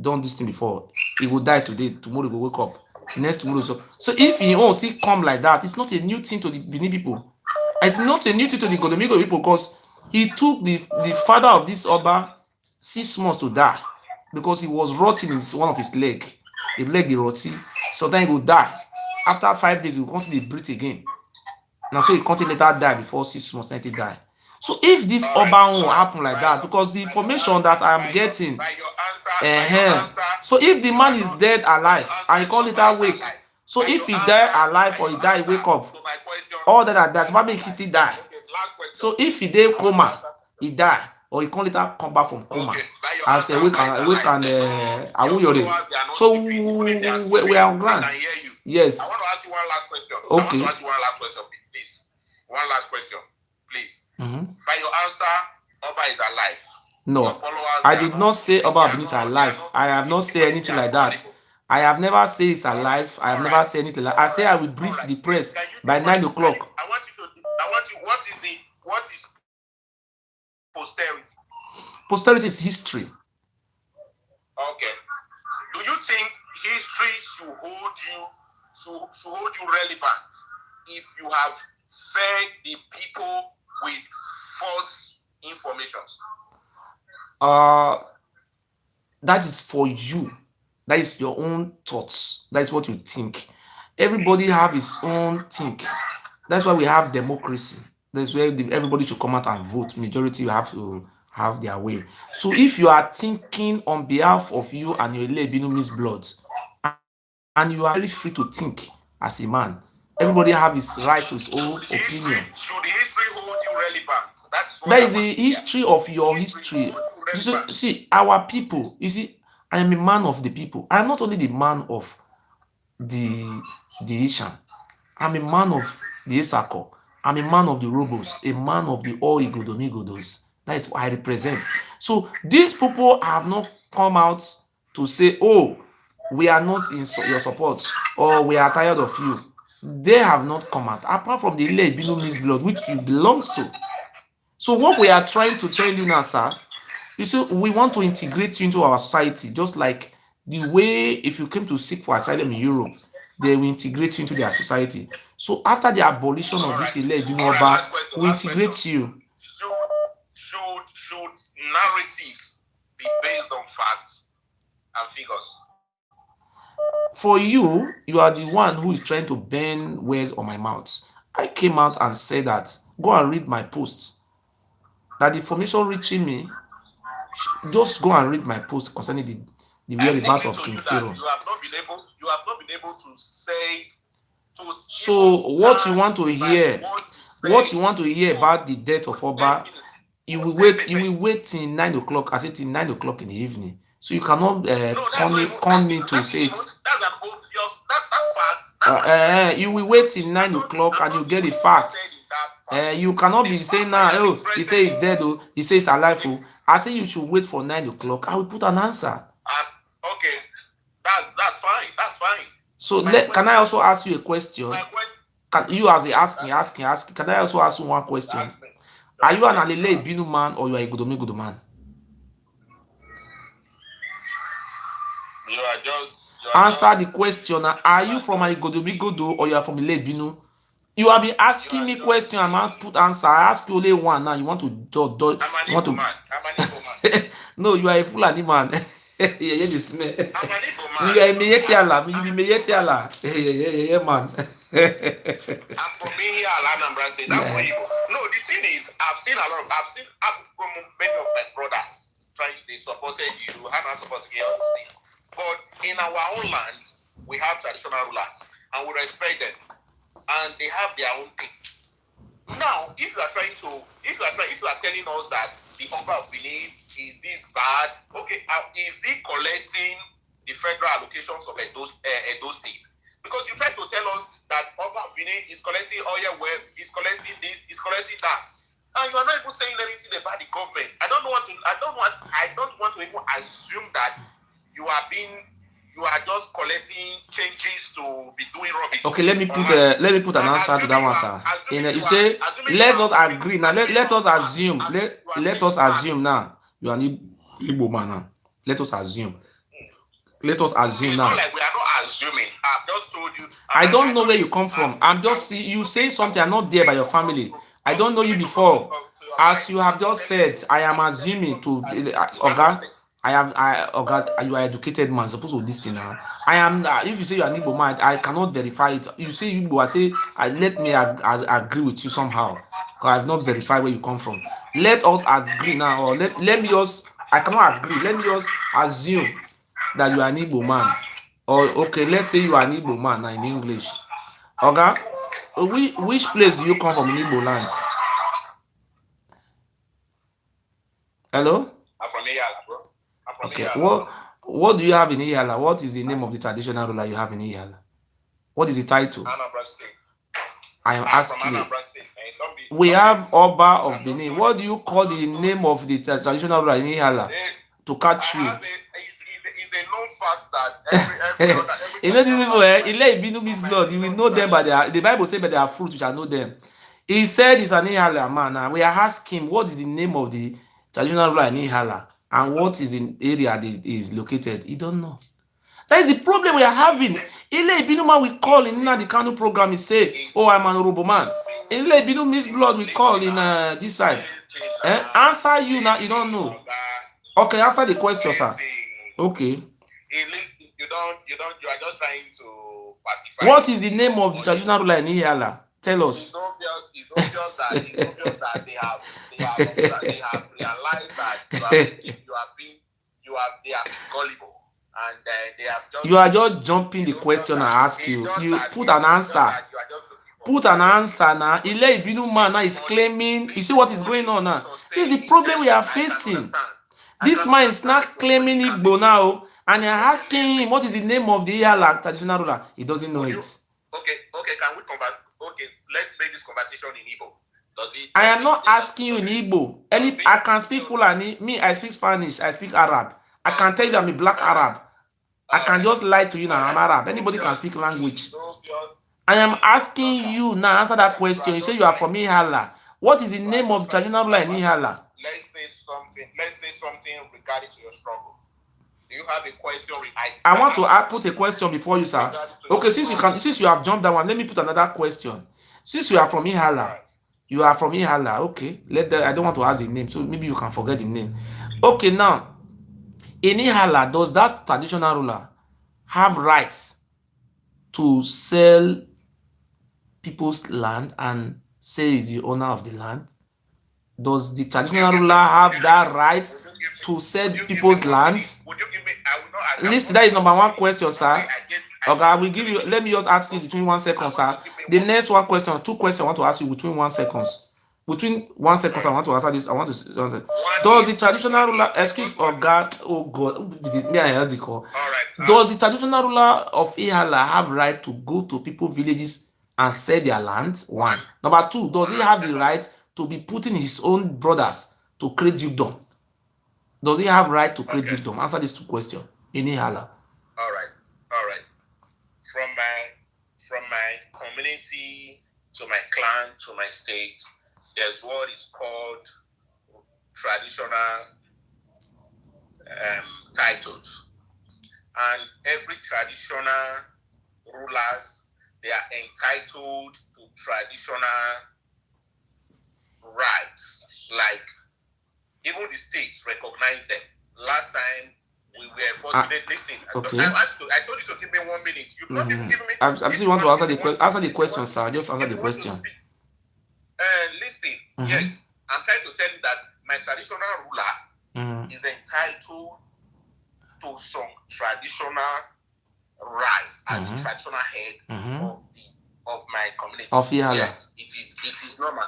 done this thing before. He will die today. Tomorrow he will wake up. Next tomorrow so if he won't see come like that, it's not a new thing to the Benin people. It's not a new thing to the Igodomigodo people because he took the father of this Oba 6 months to die because he was rotting in one of his leg. The leg he rotty. So then he will die. After 5 days, he will constantly breathe again. Now so he continue later die before 6 months, then he die. So if this All right. Oba won't happen like that, because the information that I am getting, By your answer, so if the you man are is not. dead By your alive answer, and he it's call not it by awake, life. so By if your he answer, die alive by or he your die he answer wake up, to my question, all that's it's probably not he life. still die. Okay, last question. So if he dey I want to coma, answer. he die or he can later come back from coma Okay, by your as answer, a by we life. can There's no your awuyore. followers. They are not So sleeping. Even if they are we sleeping, are on they ground. can hear you. I Yes. want to ask you one last question. Okay. Please. One last question, please. Mm-hmm. By your answer, Oba is alive. Your No, followers, I they are did not not say sleeping. Oba Benin is They are alive. not I have sleeping. not said Even if they anything are like that. vulnerable. I have never said it's All right, alive. I have all never right, said anything like. I all say right, I will all brief right. the Please, press can you by define? 9 o'clock. I want you to. I want you. What is posterity? Posterity is history. Okay. Do you think history should hold you relevant if you have fed the people with false informations? Uh, that is for you. That is your own thoughts. That is what you think. Everybody have his own think. That's why we have democracy. That's where everybody should come out and vote. Majority have to have their way. So if you are thinking on behalf of you and your Binumi's blood, and you are very free to think as a man, everybody have his right to his own opinion. Should history hold you relevant? That is That what I is want the to hear. history of Should your history history. hold you So, relevant? see, our people, you see, I am a man of the people. I am not only the man of the Ishan. I'm a man of the Isako. I'm a man of the Robos, a man of the all Igodomigodos. That is what I represent. So these people have not come out to say, oh, we are not in your support or we are tired of you. They have not come out, apart from the Ile Ibinu Miss Blood, which you belong to. So what we are trying to tell you now, sir, you see, we want to integrate you into our society, just like the way if you came to seek for asylum in Europe, they will integrate you into their society. So after the abolition of this Ile Ibinu Oba, we integrate you. Should narratives be based on facts and figures? For you, you are the one who is trying to burn words on my mouth. I came out and said that, go and read my posts. That the information reaching me, just go and read my post concerning the whereabouts of King Pharaoh. You have not been able to say. So what you want to hear, what you want to hear about the death of Oba, you will wait till 9 o'clock. I said till 9 o'clock in the evening. So you cannot con me to say it. That's an obvious. That's fact. You will wait till 9 o'clock and you get the facts. You cannot be saying now, oh, he says he's dead, oh, he says he's alive. Oh. I say you should wait for 9 o'clock. I will put an answer. Okay, that's fine. That's fine. So can I also ask you a question? Can you as a asking? Can I also ask you one question? Are you an Alele Ibinu man or you are a Igodomigodo man? Answer the question. Are you from Igodomigodo or you are from Ile Ibinu? You have been asking me question. I'm not put answer. I ask you only one now. You want to do? You want to? Man. No, you are a Fulani man. Yeah, this man. You are a Meyetiala. You be Meyetiala. Yeah, man. I'm from here, Anambra State. I'm from Igbo. No, the thing is, I've seen many of my brothers trying. They supported you. Have not supported you all those things. But in our own land, we have traditional rulers, and we respect them, and they have their own thing. Now, if you are telling us that the Oba of Benin is this bad, okay, is he collecting the federal allocations of Edo State? Because you try to tell us that Oba of Benin is collecting oil well, he's collecting this, he's collecting that, and you are not even saying anything about the government. I don't want to even assume that you are just collecting changes to be doing rubbish. Okay, let me put an answer to that one, sir. You say let us agree now. Let us assume. Let us assume now. You are an Igbo man now. Let us assume. Let us assume now. Like we are not assuming. I've just told you. I don't know where you come from. I'm just you say something. I'm not there by your family. I don't know you before. As you have just said, I am assuming to Oga. You are educated man, supposed to listen now. I am. If you say you are an Igbo man, I cannot verify it. You say Igbo, I say let me agree with you somehow. Because I have not verified where you come from. Let us agree now, or let me just. I cannot agree. Let me just assume that you are an Igbo man. Or okay, let's say you are an Igbo man now in English. Okay, which place do you come from in Igbo land? Hello? I'm from Iyala, bro. Okay, what do you have in Iyala? What is the name of the traditional ruler you have in Iyala? What is the title? Anambra State. I am asking you. We have Oba of Benin. What do you call the name of the traditional ruler in Iyala to catch you? It's a known fact that every you know these people, Ile Ibinu Miss Blood, you will know them by the Bible says by their fruit you shall know them. He said he's an Iyala man. And we are asking what is the name of the traditional ruler in Iyala and what is the area that is located. He don't know. That is the problem we are having. Ile Ibinu man we call in the Kanu program. He say, oh, I'm an Orobo man. Ile Ibinu Miss Blood we call in this side. Answer you now. You don't know. Okay, answer the question, sir. Okay. You are just trying to pacify. What is the name of the traditional ruler in Iyala? Tell us. It's obvious that they have realized that they have been gullible, and they have just. You are just jumping the question I ask you. You put an answer. Put an answer now. Ile Ibinu man now is claiming. You see what is going on now? This is the problem we are facing. This man is not claiming Igbo now, And you're asking him what is the name of the Ihala traditional ruler. He doesn't know it. Okay, can we convert? Okay, let's make this conversation in Igbo. I am not asking you in Igbo. I can speak Fulani. Me, I speak Spanish. I speak Arab. I can tell you I'm a black Arab. I can just lie to you now. I'm Arab. Anybody can speak language. I am asking you now. Answer that question. You say you are from Ihala. What is the name of the traditional ruler in Ihala? Let's say something regarding to your struggle. Do you have a question? I want to put a question before you, sir. Okay, since you have jumped that one, let me put another question. Since you are from Ihala, Okay, I don't want to ask the name, so maybe you can forget the name. Okay, now in Ihala, does that traditional ruler have rights to sell people's land and say he's the owner of the land? Does the traditional ruler have that right to sell people's lands? Listen, that is number one question, sir. Okay, I will give you. Let me just ask you between 1 second, sir. The next one question, two questions I want to ask you between 1 second. Between 1 second, I want to answer this. I want to. Does the traditional ruler, excuse Oga, oh God, may I hear the call? Does the traditional ruler of Ihala have right to go to people's villages and sell their land? One. Number two, does he have the right to be putting his own brothers to create dukedom? Does he have right to create dukedom? Answer these two questions in Ihala. All right. From my community to my clan to my state, there's what is called traditional titles, and every traditional rulers, they are entitled to traditional rights. Like even the states recognize them. Last time we were fortunate listening. Okay. I told you to give me 1 minute. You've not even given me. I just want to answer the question, sir. Just answer the question. Listen, yes, I'm trying to tell you that my traditional ruler is entitled to some traditional rights as the traditional head of my community. Of Ihala. Yes, it is normal.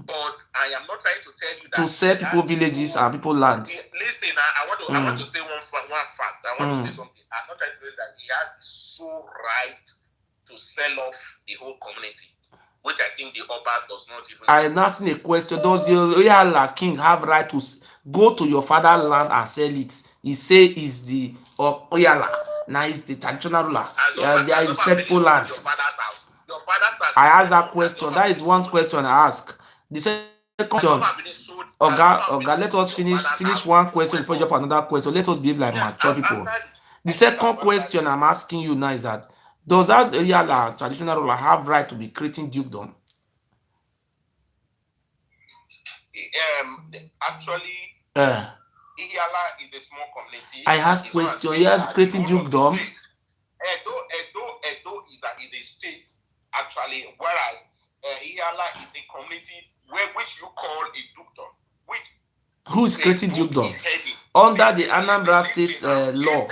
But I am not trying to tell you that to sell people villages and people land. Listen, I want to say one fact. I want to say something. I'm not trying to tell you that he has the sole right to sell off the whole community, which I think the Oba does not even. I am asking a question. Does the Ihala king have right to go to your father's land and sell it? He say is the Ihala. Now is the traditional ruler. They are settled lands. I asked that question. That is one question I ask. The second question, Oga, let us finish one question before you jump another question. Let us behave like mature people. The second question I'm asking you now is that does that Ihala traditional ruler have right to be creating dukedom? Actually, Ihala is a small community. I ask question. You have creating dukedom. Edo is a state actually, whereas Ihala is a community which you call a dukedom. Who is creating dukedom? Under the Anambra State law.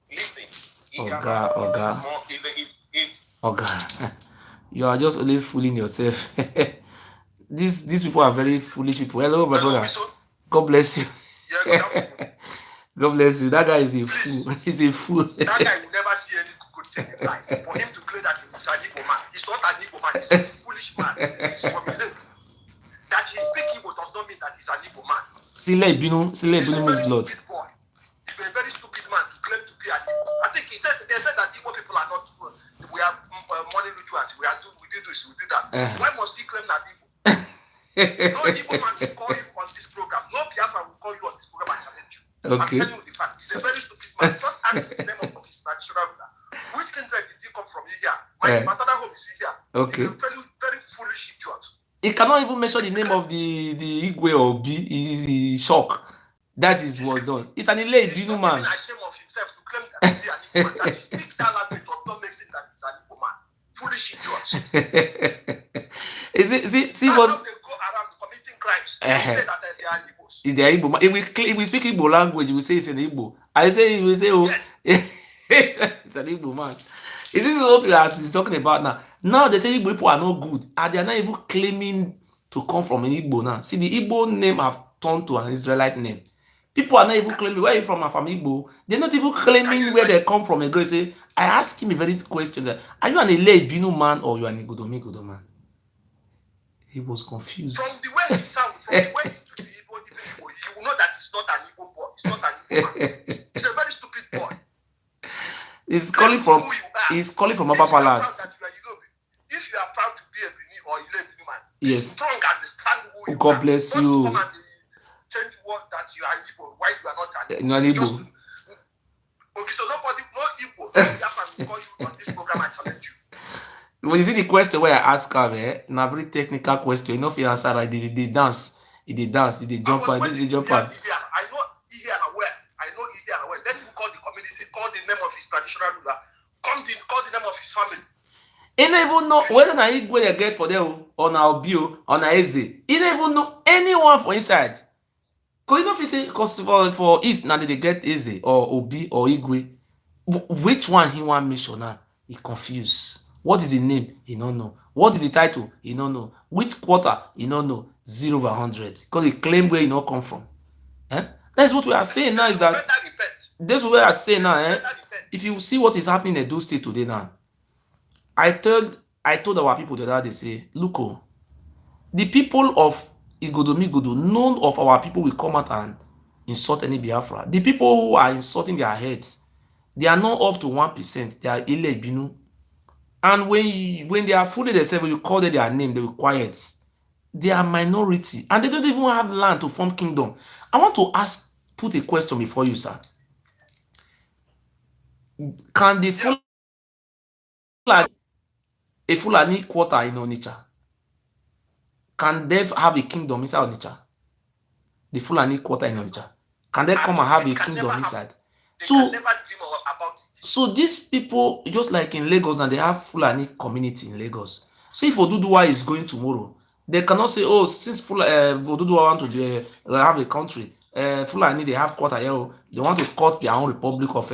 Listen. Oga. You are just only fooling yourself. These people are very foolish people. Hello, my brother. God bless you. God bless you. That guy is a fool. He's a fool. That guy will never see any good thing in life. For him to claim that he's an Igbo man, he's not an Igbo man. He's a foolish man. That he speaks Igbo does not mean that he's an Igbo man. Sile Ibinu means blood. He's a very stupid man to claim to be an Igbo. I think they said that Igbo people are not. We have money rituals. We do this. We do that. Why must he claim that Igbo? No Igbo man will call you on this program. No Biafra will call you on this program and challenge you. Okay. I'm telling you the fact. He's a very stupid man. Just ask the name of his traditional ruler. Which kindred did he come from here? My maternal home is here. Okay. He's a very, very foolish idiot. He cannot even mention the name of the Igwe or B. He's shocked. That is what's done. It's an Ile Ibinu man. He's ashamed of himself to claim that he's an Igbo man. That he speaks that language does not make sense that he's an Igbo man. Foolish idiot. See what? They go around committing crimes. They say that they are Igbos. They are Igbo. If we speak Igbo language, we say it's an Igbo. He will say, oh, yes. It's an Igbo man. Is this what we are talking about now? Now they say Igbo people are not good, and they are not even claiming to come from an Igbo now. See, the Igbo name have turned to an Israelite name. People are not even claiming where are you from. I'm from Igbo. They're not even claiming where they come from. And go say, I ask him a very question that are you an Ile Ibinu man or you an Igodomigodo man? He was confused. From the way he sounds, from the way he's to the Igbo, you will know that it's not an Igbo boy. It's not an Igbo man. He's a very stupid boy. He's calling from Upper Palace. If you are proud to be a Bini or Ile Bini man, yes. Strong understand who you God are. bless Don't you. come and change word that you are Igbo, why you are not an Igbo. Not Igbo. Okay, so nobody, no Igbo, that's why we call you on this program and challenge you. When you see the question where I ask her, na very technical question. You know if you answer right, they dance, they dance, they jump out, they jump out. I know he and aware. I know he and aware. Let him call the community, call the name of his traditional ruler, call the name of his family. He don't even know whether na Igwe they get for them or na Obio or na Eze. He don't even know anyone for inside. Cause you know if you say cause for East now they get Eze or Obi or Igwe. Which one he want mission now? He confused. What is the name? He don't know. What is the title? He don't know. Which quarter? He don't know. 0 over 100. Because he claim where he not come from. Eh? That's what we are saying now. Is that that's what we are saying now. Eh? If you see what is happening in Edo State today now, I told our people the other day, say, look, oh, the people of Igodomigodo, none of our people will come out and insult any Biafra. The people who are insulting their heads, they are not up to 1%. They are Ile Ibinu. And when they are fully themselves, you call them their name, they will quiet. They are minority. And they don't even have land to form kingdom. I want to put a question before you, sir. Can the Fulani quarter in Onitsha, can they have a kingdom inside Onitsha? The Fulani quarter in Onitsha, can they come and have a kingdom inside? So these people, just like in Lagos, and they have Fulani community in Lagos. So if Oduduwa is going tomorrow, they cannot say, oh, since Oduduwa want to have a country, Fulani, they have quarter here, they want to cut their own republic of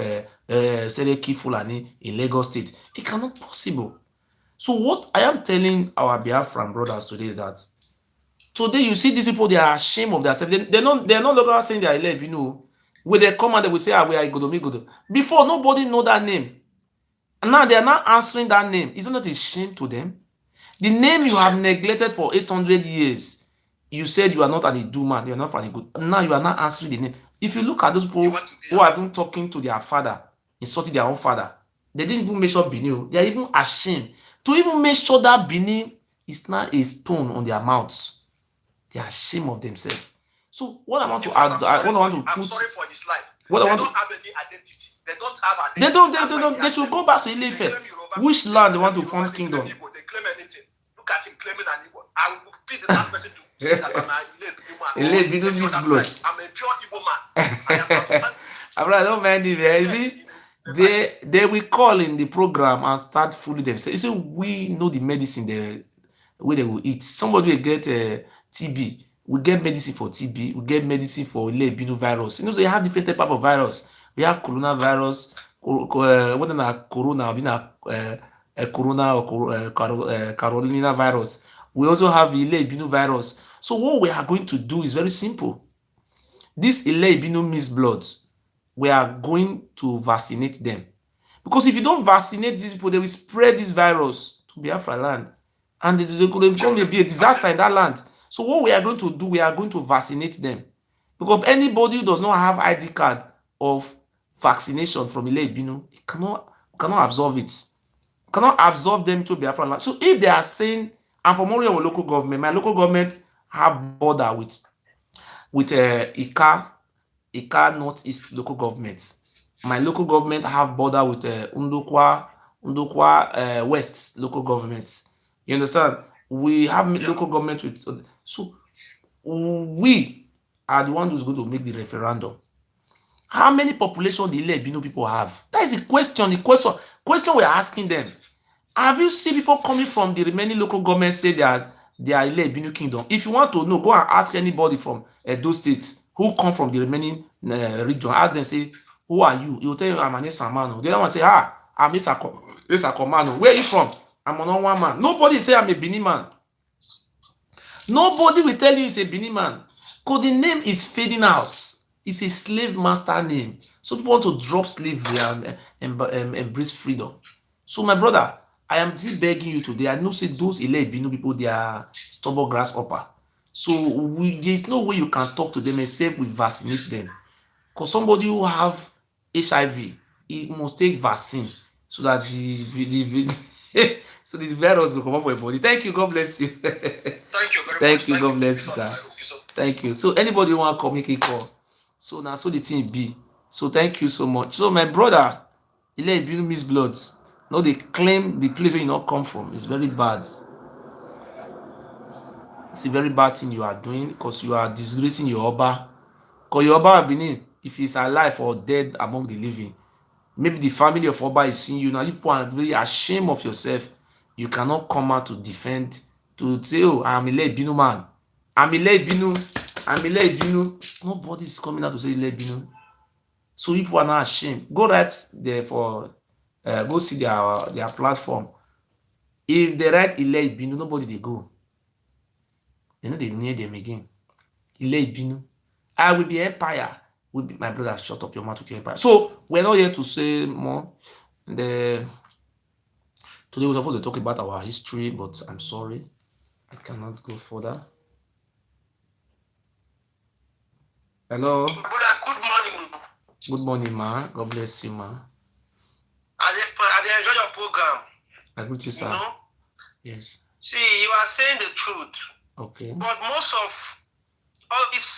Sereki Fulani in Lagos State. It cannot possible. So what I am telling our Biafran brothers today is that today you see these people, they are ashamed of themselves. They're not longer saying they are Ile Ibinu. When they come and they will say, we are Igodomigodo. Before, nobody know that name. And now they are not answering that name. Isn't it a shame to them? The name you have neglected for 800 years. You said you are not an Idu man. You are not an Igodo. Now you are not answering the name. If you look at those people who are even talking to their father, insulting their own father, they didn't even mention Benin. They are even ashamed to even make sure that Benin is not a stone on their mouths. They are ashamed of themselves. So what I want to add, what I want to put. I'm sorry for his life. What they I want don't have any identity. They don't have identity. They don't. They should go back to Ile-Ife. Which land they want to form kingdom? They claim anything. Look at him claiming an Igbo. I will be the last person to say that I'm an Ile-Ibinu means blood. I'm a pure Igbo man. I don't mind it. You see, they will call in the program and start fooling themselves. You see, we know the medicine the way they will eat. Somebody will get TB. We get medicine for TB. We get medicine for Ile-Ibinu virus. You know, so you have different type of virus. We have coronavirus. What is corona? Corona or Carolina virus. We also have Ile-Ibinu virus. So what we are going to do is very simple. This Ile-Ibinu mixed bloods, we are going to vaccinate them. Because if you don't vaccinate these people, they will spread this virus to Biafra land. And it is going to be a disaster in that land. So what we are going to do, we are going to vaccinate them. Because anybody who does not have ID card of vaccination from Ile-Ibinu, cannot absorb it. Cannot absorb them to Biafra land. So if they are saying, I'm from our local government, my local government have border with Ika Northeast local government. My local government have border with Undukwa West local government. You understand? We have local government with, so we are the one who's going to make the referendum. How many population the Ile-Ibinu people have? That is the question. The question we're asking them. Have you seen people coming from the remaining local governments say they are Ile-Ibinu kingdom? If you want to know, go and ask anybody from Edo State who come from the remaining region. Ask them, say, who are you? He will tell you, I'm an Esamano. The other one say, I'm Esakomano. Where are you from? I'm an one man. Nobody say I'm a Bini man. Nobody will tell you it's a Bini man. Because the name is fading out. It's a slave master name. So people want to drop slavery and embrace freedom. So my brother, I am still begging you today. I know say those Ile-Ibinu people, they are stubborn grasshopper. So there's no way you can talk to them except we vaccinate them. Because somebody who have HIV, he must take vaccine so that so the virus will come up for your body. Thank you. God bless you. Thank you very Thank much. you. Thank God you. bless you, sir. Thank you. So anybody want to communicate call? So now so the thing be. So thank you so much. So my brother, Ile-Ibinu miss bloods. No, they claim the place where you not come from is very bad. It's a very bad thing you are doing because you are disgracing your Oba. Because your Oba Benin, if he's alive or dead among the living, maybe the family of Oba is seeing you now. You people are very ashamed of yourself. You cannot come out to defend, to say, oh, I'm Ile-Ibinu man. I'm Ile-Ibinu. I'm Ile-Ibinu. Nobody is coming out to say Ile-Ibinu. So people are not ashamed. Go right there for, go see their platform. If they write Ile-Ibinu, nobody they go. They know they near them again. Ile-Ibinu. I will be empire. Will be my brother. Shut up your mouth with your empire. So we're not here to say more. Today we're supposed to talk about our history, but I'm sorry, I cannot go further. Hello. Brother, good morning. Good morning, ma. God bless you, ma. I enjoy your program. I greet you, sir. You know? Yes. See, you are saying the truth. Okay. But most of all these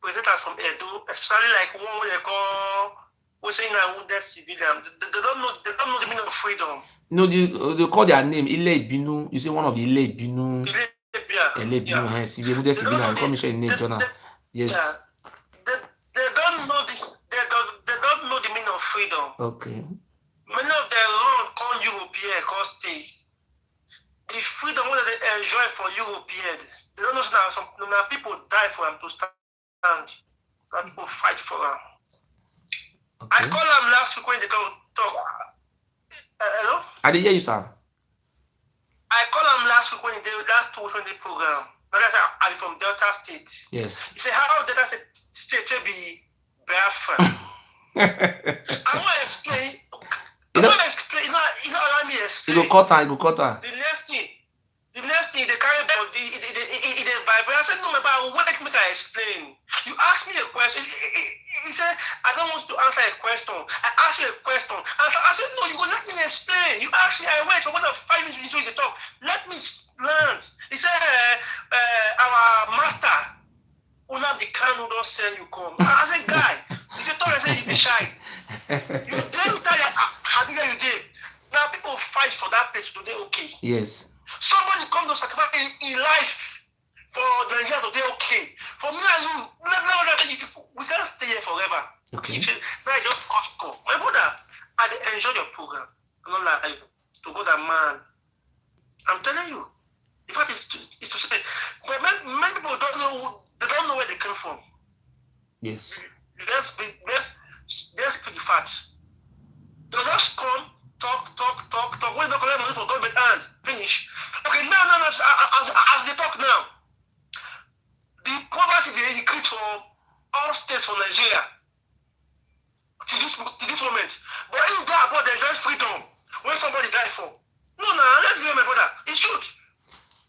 presenters from Edo, especially like one they call we say now wounded civilian, they don't know the meaning of freedom. No, they call their name Ile-Ibinu. You say one of the Ile-Ibinu. Ile-Ibinu, Yeah. Yes, wounded civilian. You call me your name, Jonah. Yes. Yeah. They don't know the meaning of freedom. Okay. Many of them long call European call stay. The freedom that they enjoy for European, they don't know that some people die for them to stand. That people fight for them. Okay. I called them last week when they talk. Hello? I didn't hear you, sir. I called them last week when they last 2 weeks when they program. Like I said, I'm from Delta State. Yes. He said, how Delta State to be Biafra? I want to explain. You know, allow me to explain. You go cut her. The next thing, they carry body, it vibrate. I said, no, but wait, make I explain. You asked me a question. He said, I don't want to answer a question. I asked you a question. I said, no, you will let me explain. You asked me, I wait for more than 5 minutes before you talk. Let me learn. He said, our master, Una the can who don't sell you come. I said, guy, if you talk, I said, you be shy. You didn't tell you how big you did. Now people fight for that place today, okay? Yes. Somebody come to sacrifice in life for Nigeria today, okay? For me and you, we can't stay here forever. Okay. Now I just go. My brother, I enjoy your program. I'm not like to go that man. I'm telling you. The fact is to say, but many people don't know. They don't know where they came from. Yes. Let's speak the facts. They just come, talk. When they collect money for government and finish. Okay, now, as they talk now, the poverty they increase for all states for Nigeria to this moment. But in that about the enjoy freedom when somebody die for. No, let's be my brother. It should.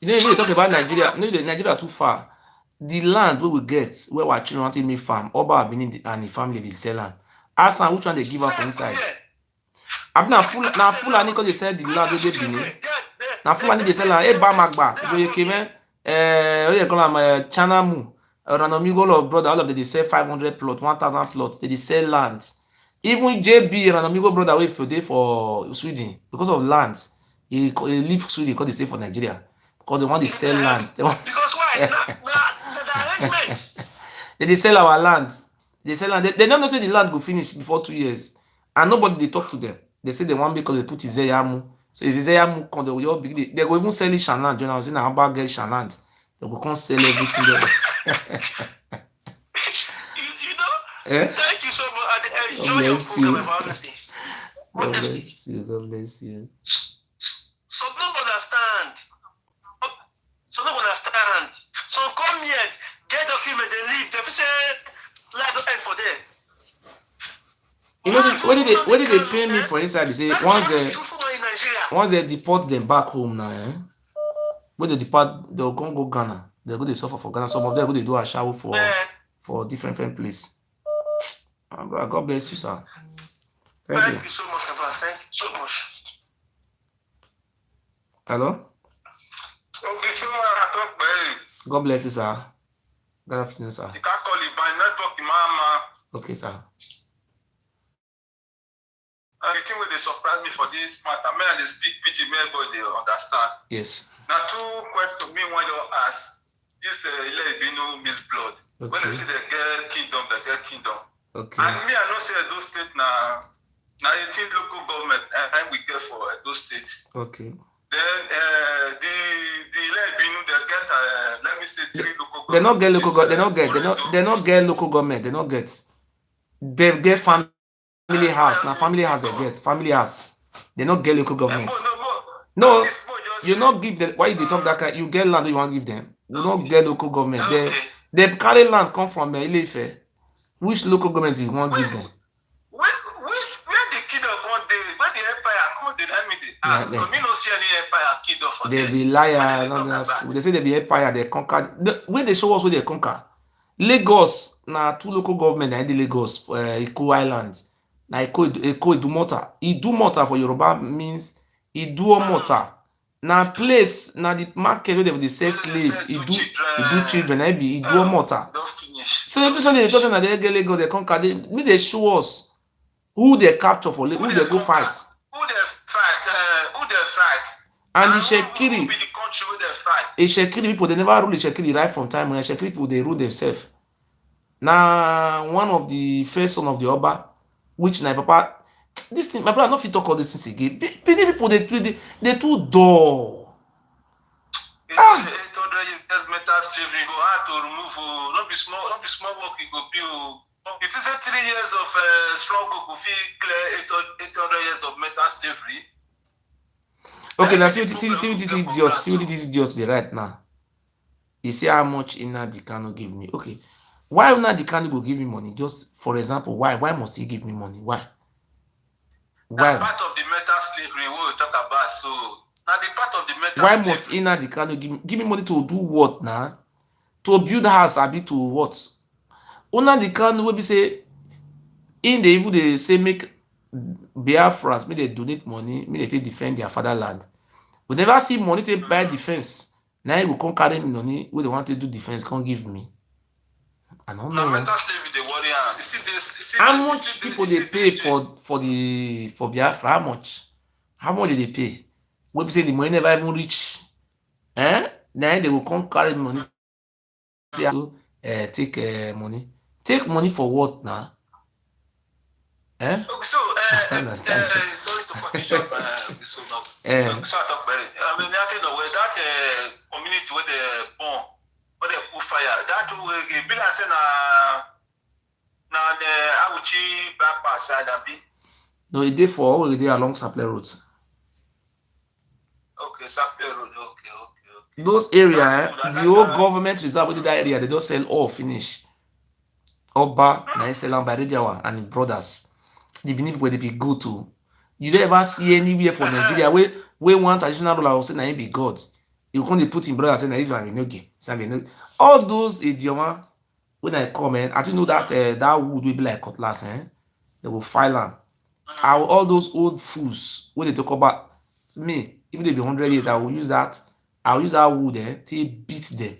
You know, when you talk about Nigeria, Nigeria too far. The land we will get where our children want to make farm, Oba Benin and the family they sell land. Ask them which one they give up for inside. I'm not full Fulani because they sell the land where they Benin. Now Fulani they sell land. Hey, Bamagba, go you came you call them Chanamu, Igodomigodo brother. All of them they sell 500 plot, 1,000 plot. They sell land. Even JB Igodomigodo brother wait for day for Sweden because of land. He leave Sweden because they stay for Nigeria. Because they want to sell land. Because why? The arrangement. They sell our land. They sell land. They don't know say the land will finish before 2 years. And nobody they talk to them. They say they want because they put Izeyamu. So if Izeyamu come, they will all big. They go even sell it Shanland. You know, saying how about get Shanland. They will come sell everything there. you know? Thank you so much. I enjoy your program about this. God bless you. God bless you. Some don't understand. Some come here, get document, they leave, they what did they pay me for inside? They say once they deport them back home now, when they depart, they'll go Ghana. They'll go they suffer for Ghana. Some of them go they do a shower for different places. God bless you, sir. Thank you so much, Papa. Thank you so much. Hello? Okay, so I talk by God bless you, sir. Good afternoon, sir. You can't call it by network, mama. Okay, sir. The thing where they surprise me for this matter, man, they speak pidgin, but they understand. Yes. Now, two questions me when you ask. This Ilebino Miss Blood. Okay. When they say they get kingdom, they get kingdom. Okay. And me, I don't say those states now 18 local government and we get for those states. Okay. Then the Ilebino they get let me say 3 local government. They not get local government. They not get local government. They not get. They get family house. Now family house they get family house. They not get local government. No, you not give them. Why you talk that kind? You get land, you want to give them. You not get local government. Okay. They carry land come from Ile-Ife. Which local government you want to give them? Where the kingdom one day? Where the empire come? They let me. Me no see any empire kingdom for them. They be liar. They say they be empire. They conquer. When they show us where they conquer. Lagos na 2 local government na the Lagos Iko Island. Na Iko Idumota. Idumota for Yoruba means Iduomota. Na place na the market where they sell slave. Idu children. Na be Iduomota. So you say they just na they get Lagos they conquer. They show us who they capture for who they go fight. Who they fight. And the Shekiri. The Shekiri people, they never rule the Shekiri right from time. When the Shekiri people, they rule themselves. Now, one of the first son of the Oba, which my papa, this thing, my brother, not fit talk all these things again. People, they too dull. 800 years metal slavery go hard to remove. Not be small work you go build. It is 3 years of struggle to clear 800 years of metal slavery. Okay, now see what this idiot they right now. You see how much Nnamdi Kanu give me. Okay. Why Nnamdi Kanu will give me money? Just for example, why must he give me money? Why? That's part of the metal slavery we will talk about. So now the part of the metal why slavery. Must Nnamdi Kanu give me money to do what now? To build house, I be to what? Nnamdi Kanu will be say in the even they say make Biafrans, may they donate money, may they defend their fatherland. We never see money to buy defense. Now you come carry me money where they want to do defense, can't give me. I don't know. How much people they pay for Biafra? How much? How much did they pay? We say the money never even reach. Now they will come carry money. Take money. Take money for what now? So, I understand. Sorry to cut you short, so I talk about it. I mean, nothing the way that community where they born, where they put fire. That will be like saying now the Awuchi back pass side be. No, it did for all the day along Supply Road. Okay, Supply Road. Okay. Those area, the whole government reserve within that area, they don't sell all finish. Oba, Naiselam by Rediawa and his brothers. The Benin where they be go to. You don't ever see anywhere for Nigeria where one traditional ruler will say na be God. You can't put in brother say na Israel no. All those idioma when I come I don't know that that wood will be like cutlass, they will file them. All those old fools when they talk about me, even they be 100 years, I will use that wood to beat them.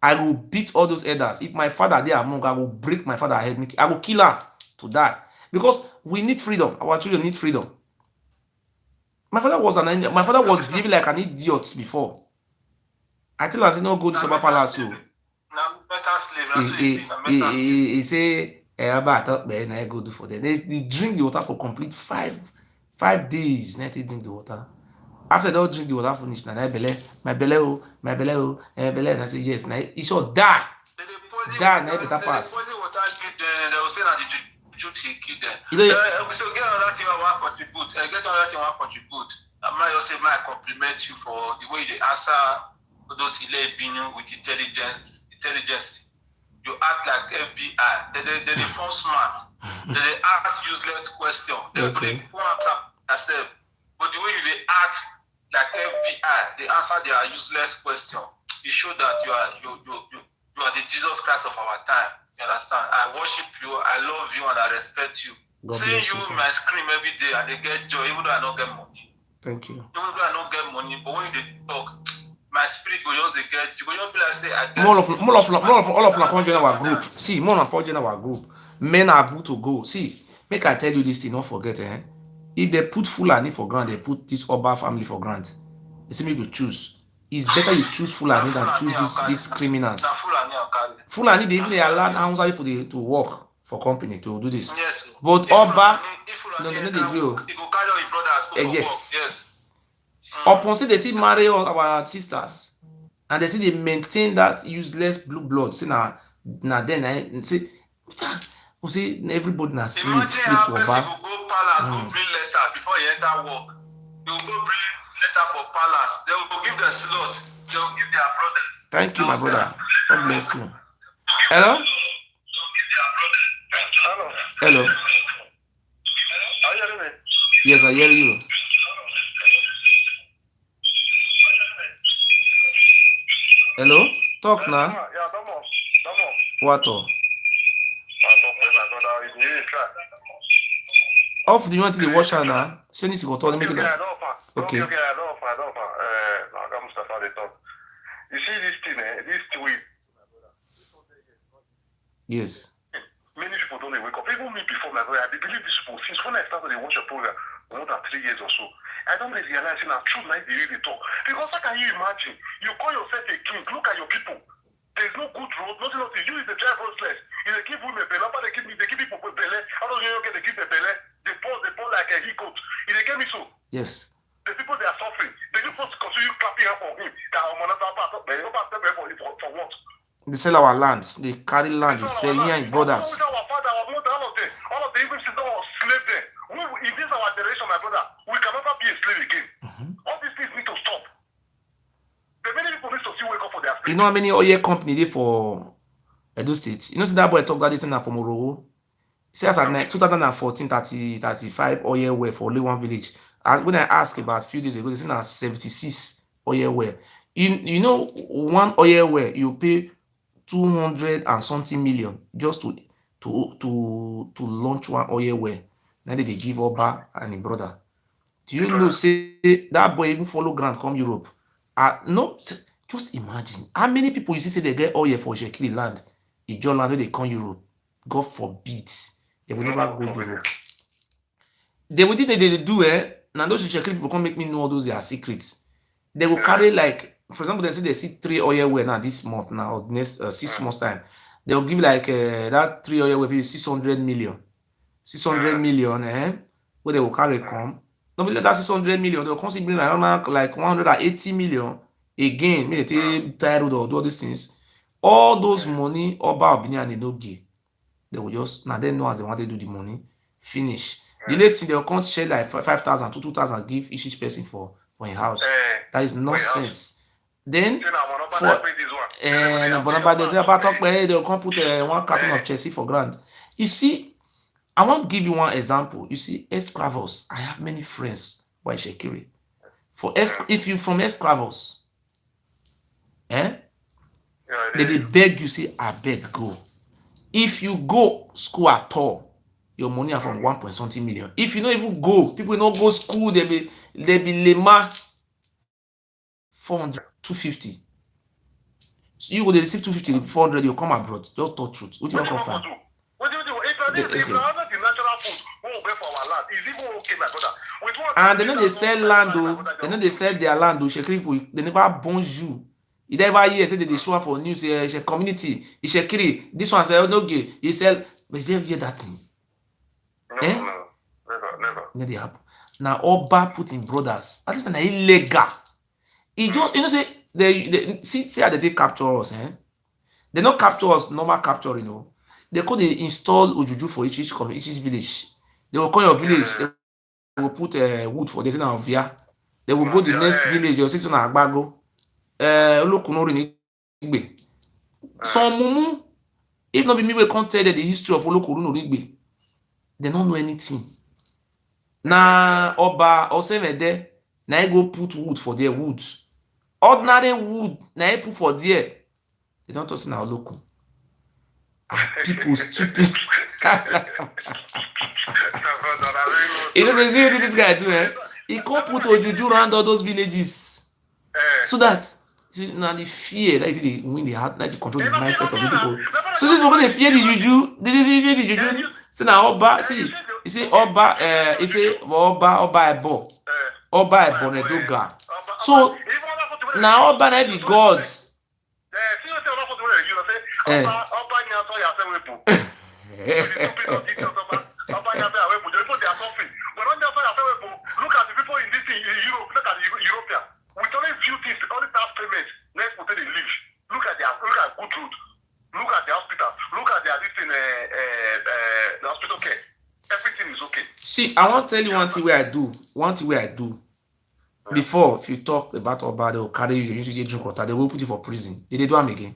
I will beat all those elders. If my father there among, I will break my father's head. I will kill her to die. Because we need freedom. Our children need freedom. My father was behaving like an idiot before. I tell her, I say, no, go to Summer Palace. He say, I go do for them. They drink the water for complete 5 days. They drink the water. After they all drink the water finish, my belly, and I say, yes, he should die. Die, now better pass. So get another thing I want to contribute. I might also compliment you for the way they answer those Ile Binu with intelligence. you act like FBI. They form smart. They ask useless question. They Okay. won't answer themselves. But the way you they act like FBI, they answer their useless question. You show that you are the Jesus Christ of our time. You understand? I worship you, I love you, and I respect you. God Seeing bless you you, sir. my scream every day and they get joy, even though I don't get money. Thank you. Even though I don't get money, but when they talk, my spirit go just they get you go just be like say I get All of them come join our time. group. See, more than join our group. Men are good to go. See, make I tell you this thing, don't forget, eh? If they put Fulani for grant, they put this Oba family for grant. They say make you choose. It's better you choose Fulani than choose these criminals. Na Fulani and Kali. Fulani, they even allow Hausa people to work for company to do this. Yes. But If Oba, Fulani no, they enter agree. work, he go carry all his brothers go for work. Yes. Yes. Upon say they see marry our sisters, and they see they maintain that useless blue blood. See now then I say, we see everybody na slave Imagine how to person Oba. go palace go bring letter before he enter work. He will go bring letter for palace. They will give the slot. They will give their brothers. Thank you, my brother. God bless you. Hello? Hello. Hello? Are you hearing me? Yes, I hear you. Hello? Talk now. Yeah, Domo. What? Off the you want to the washer now? Send it to go make it. Okay. I don't. You see this thing, this tweet. Yes. Many people don't wake up. Even me before my brother, I believe these people since when I started to watch your program more than 3 years or so. I don't really realize now truth like they really talk. Because how can you imagine? You call yourself a king, look at your people. There's no good road, nothing. You is the drive hostless. You they give women belly, but they give people with belly. How do you get they give the belly? They pour like a he coat. You they get me so. Yes. The people they are suffering. They just supposed to continue clapping up for him. That for what? They sell our land. They carry land. They sell you and brothers. Our father, our mother, all of the English children were slave there. In this our generation, my brother, we can never be a slave again. All these things need to stop. The many people need to still wake up for their slave. You know how many oil company they for Edo State? You know, see that boy talk that this and from Orogo. He says at 2014, 35 oil well for only one village. And when I asked about a few days ago, they said 76 oil well. You know, one oil well you pay 200 and something million just to launch one oil well. Now they give Oba and his brother. Do you know say that boy even follow grant come Europe? No, just imagine how many people you see say they get oil for Shekili land, Ijo land where they come Europe. God forbid they will never go Europe. They will think that they do now those Shekili people come make me know all those their secrets. They will carry like, for example, they say they see 3 oil well now this month now or next 6 months time. They will give like that 3 oil well 600 million. 600 million, where they will carry come. Normally that 600 million, they will constantly bring like 180 million again. Maybe they tie road or do all these things. All those money, Oba Obini and they no give. They will just now they know as they want to do the money. Finish. The late thing they will come share like 5,000 to 2,000 give each person for a house. That is nonsense. Then for they say about talk they will come put 1 carton of Chelsea for grant. You see, I want to give you one example. You see, Escravos, I have many friends who are Shekiri. If you from Escravos, they beg you, say, I beg, go. If you go school at all, your money are from 1 point something million. If you don't even go, people don't go school, they be lema 400, 250. So you go they receive 250, 400, you come abroad. Just talk truth. What do you want to confirm? And they know they sell land though. They know they sell their land though. Shekiri people, they never bonjour you. You never hear say they show up for news. It's community. It's Shekiri. This one say no gay. He sell, but they hear that thing. Never. No, they happen. Now Oba put in brothers. That is an illegal. It just say they see how they capture us. They not capture us normal capture. They could install Ojuju for each village. They will call your village. They will put wood for this in Via. They will go to the next village. You'll see on Agbago. Some mumu. If not be me, we can't tell them the history of Olokorun Origbe. They don't know anything. Na Oba Osemede, na go put wood for their woods. Ordinary wood, na put for there. They don't talk na Olokun. People stupid. You know, see what this guy do, eh? He can't put Ojuju around all those villages. So that, see, now the fear, like they win the heart, like to control the mindset of the people. So these people, they fear the Juju. They fear the Juju. See now, Oba, see, you say Oba, you say Oba Ebo. Oba Ebo Nedoga. So, now Oba na be gods. Look at the people in this in Europe. Look at the European. With only few things, all the tax payments, let's put it in live. Look at good road. Look at the hospital. Look at their this in the hospital care. Everything is okay. See, I want to tell you one thing where I do. One thing where I do. Before, if you talk about Oba, they will carry you, you usually drink water, they will put you for prison. Did they do them again?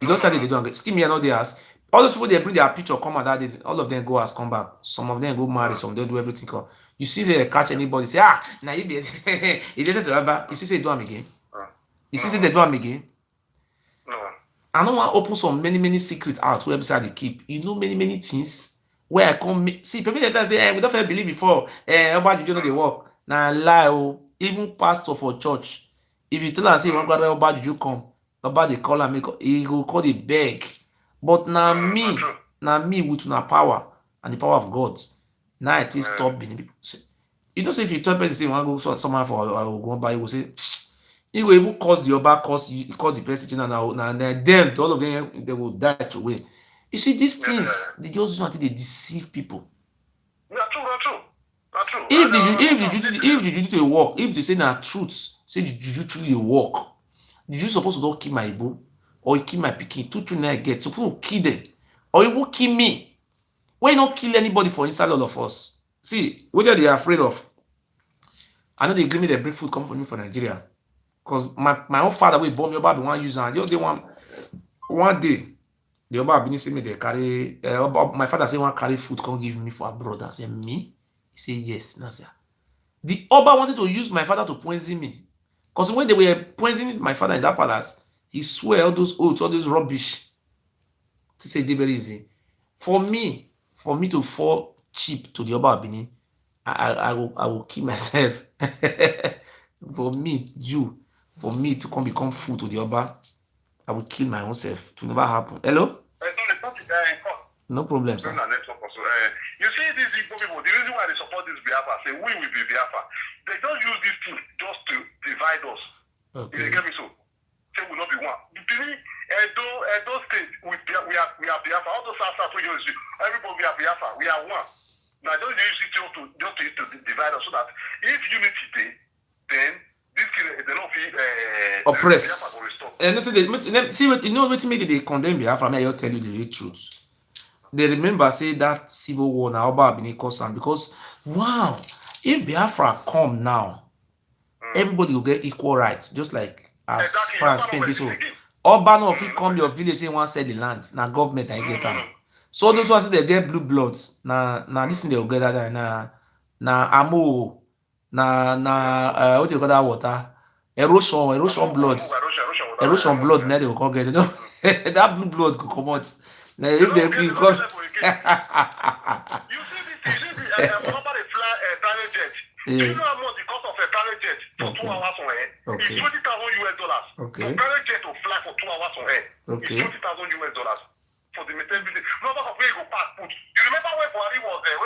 You don't say they do again. Scheme me and all they ask. All those people they bring their picture come out that day, all of them go as come back. Some of them go marry, some they do everything. You see they catch anybody, say, now you be you did it to Oba. You see they do them again. You see they do them again. I don't want to open some many secrets out where beside they keep. You know many things where I come see people that say, we don't believe before. Oba you know they work. Now lie, oh, even pastor for church. If you tell them say you want to go Oba you come, Oba they call and make he go call the beg. But now me with na power and the power of God. Now I think stop being people. You know, say if you tell person say you want to go somewhere for go buy, you will say he will even cause the Oba, cause the president and them all of them they will die away. You see these things they just want to deceive people. If the juju work, if they say na truth, say the juju truly work, the juju supposed to don't kill my Igbo or kill my pikin, two children I get, supposed to kill them, or you will kill me. Why not kill anybody for inside all of us? See, what are they afraid of? I know they give me the bring food come for me for Nigeria, because my own father will bomb your baby one user and just they one day the Oba Abini say me they carry my father say one carry food come give me for a brother. I say me. He say yes. Now say the Oba wanted to use my father to poison me. Because when they were poisoning my father in that palace, he swear all those oaths, all this rubbish. To say they very easy. For me to fall cheap to the Oba Abini, I will kill myself. For me to come become food to the Oba, I will kill my own self. To never happen. Hello? No problem, sir. You see these Igbo people, the reason why they support this Biafra, say we will be Biafra. They don't use this thing just to divide us. Okay. You get me so? Say we will not be one. You believe Edo State, we are Biafra. All those South everybody we are Biafra. We are one. Now don't use it to divide us so that if unity day, then this they don't feel oppressed. And see what you know what made they condemn Biafra, may I tell you the real truth. They remember say that civil war now Oba Abini cause am because wow, if Biafra come now, everybody will get equal rights, just like as far as Spain. So Oba no fit come your village say one sell the land, now government I get am. So those ones they get blue bloods, now this thing they will get that na amo, na what do you call that water? Erosion blood. Erosion blood now they will come get, you know. That blue blood could come out. Now if they feel come. You see this about a private jet. Yes. Do you know how much the cost of a private jet for 2 hours on air? Okay. It's $20,000 US. Okay. A private jet to fly for 2 hours on air. Okay. It's $20,000 US for the material business. Number of where you go pass put. You remember when Buhari was sick?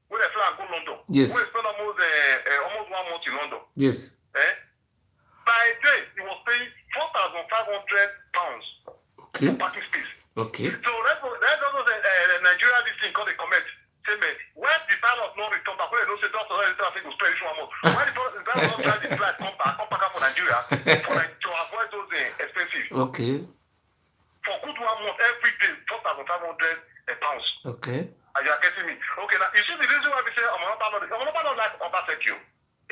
When they fly and go London? Yes. When they spent almost 1 month in London? Yes. By day, he was paying £4,500 okay. for parking space. Okay. So let's go Nigeria this thing called a comment. Say me, when the pilot not return back, when they don't say doctor, I think will spend this 1 month. When the pilot not try the flight come back for Nigeria to avoid those expenses. Okay. For good 1 month every day, £4,500. Okay. And you are getting me. Okay, now you see the reason why we say I'm not like Obaseki.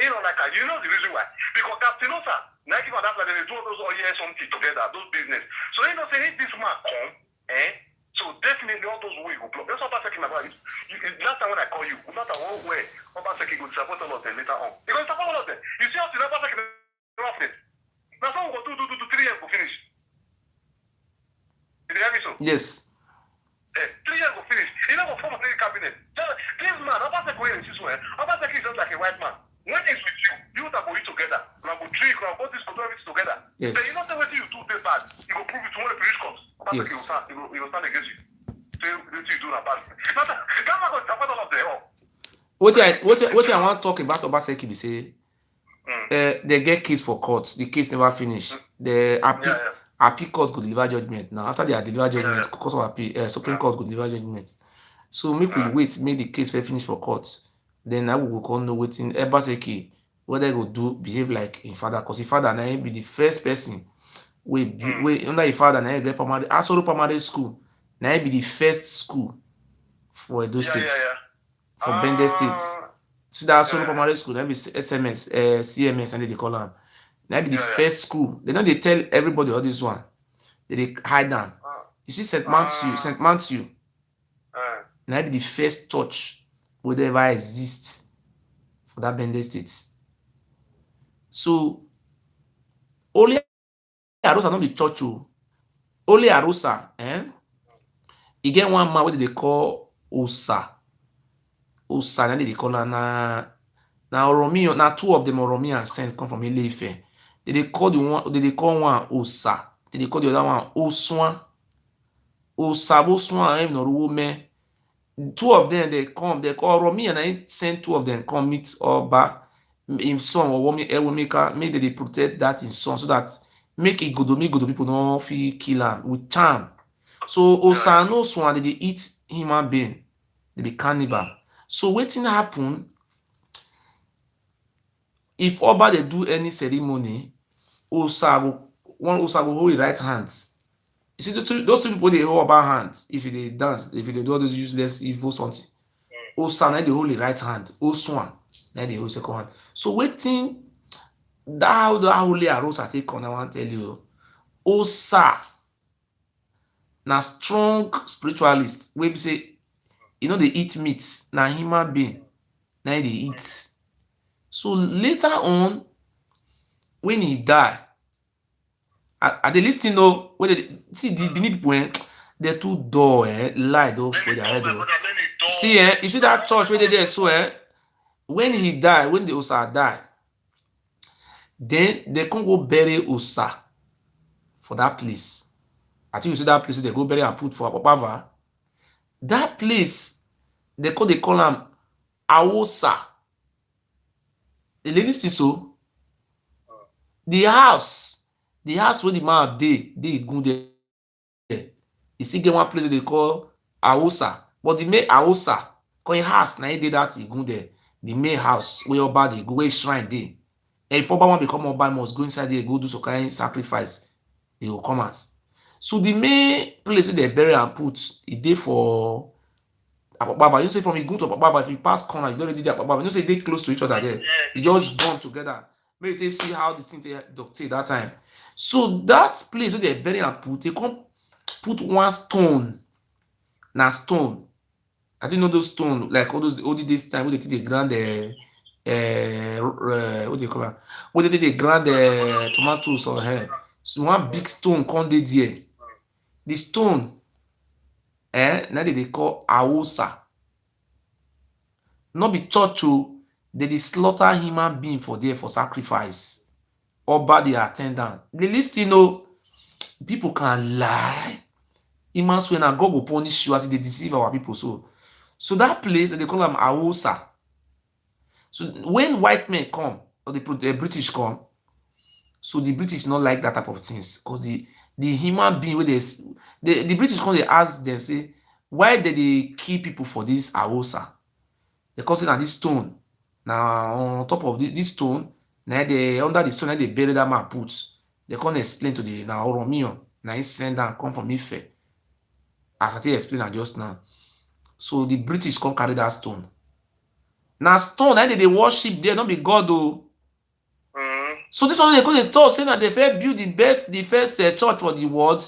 He You know, like you know the reason why? Because Captain Osa, Nike for that, like they do all those oil something together, those business. So you know, say if this man come, so definitely all those way go block. That's what I'm talking about. Last time when I call you, no matter what way, Oba Seki go disappoint all of them later on. Because disappoint all of them. You see how the Oba Seki rough it. Now someone go do 3 years go finish. Did you hear me so? Yes. 3 years go finish. You know go form a cabinet. This man, Oba Seki way in this way. Oba Seki is just like a white man. When it's with you that go eat together. Now go drink, now go this, go do everything together. Yes. Then you know what you do this bad. You go prove it tomorrow if you reach court. Oba Yes. Seki will stand against you. You do that bad. That man go disappoint all of them. What I want to talk about Obaseki be say they get case for court. The case never finish. The appeal court could deliver judgment. Now after they are deliver judgment, because of appeal, Supreme Court could deliver judgment. So make we wait, make the case finish for court. Then I will go know waiting Obaseki whether go do behave like his father, because his father now be the first person we under his father now get primary primary school. Now be the first school for those states. For Bender State. So that's Solo Primary School, that be SMS, CMS, and they call them. That be the first school. They know they tell everybody all this one. They hide them. You see St. Matthew. Now be the first church would ever exist for that Bender State. So only Arosa not be church. Only Arosa, you get one man what they call Osa. Osa, they call her na Oromio. Now 2 of them Oromio and Saint come from Ile-Ife. They call one Osa. They call the other one Oswan. Oswan no Rume. 2 of them they come. They call Oromio and I send 2 of them come meet Oba in son or Ewemeka. Make they protect that in son so that make Igodomigodo people no feel kill him with charm. So Osa and Oswan they eat human being. They be cannibal. So wetin happen if Oba they do any ceremony, Osa go hold his right hands. You see those 2 people they hold Oba hands if they dance, if they do all those useless evil something. Osa now they hold the right hand, Oswan now they hold second hand. So wetin that holy Arosa take on, I want to tell you, Osa na strong spiritualist wey be say you know they eat meat, na human being now they eat. So later on when he die, at the least know when they see the Benin people they too dull lie those for their head. See you see that church where they there so when he die, when the Osa die, then they can go bury Osa for that place. I think you see that place they go bury and put for Papa. That place they call them Awosa. The lady see so. The house where the man they go there. You see get one place they call Awosa, but the main Awosa, call house now they that he go there. The main house where Oba they go, where shrine there. And if Oba one become Oba must go inside there, go do some kind of sacrifice. They will come out. So the main place where they bury and put it there for Baba. You say from Igun to Baba, if you pass corner, you don't really do Baba. You say they close to each other there. You just gone together. Maybe they see how the thing they doctor that time. So that place where they bury and put, they come put one stone. Now stone. I didn't know those stone like all those old days time where they did the grand what do you call it? Where they did the grand tomatoes or hair. So one big stone come there. The stone now they call Awosa. Not be church, they slaughter human being for there for sacrifice. Oba the attendant. The list people can lie. Immense when God will punish you as they deceive our people. So that place they call them Awosa. So when white men come or the British come, so the British not like that type of things because the human being where the British come, they ask them, say, why did they kill people for this Awosa? They call it this stone. Now on top of this stone, now they under the stone, they bury that man put. They can't explain to the now Romeo. Now he send and come from Ife. As I explained just now. So the British can't carry that stone. Now stone, and they worship there, not be God though. So this one they go to talk saying that they first build the first church for the world.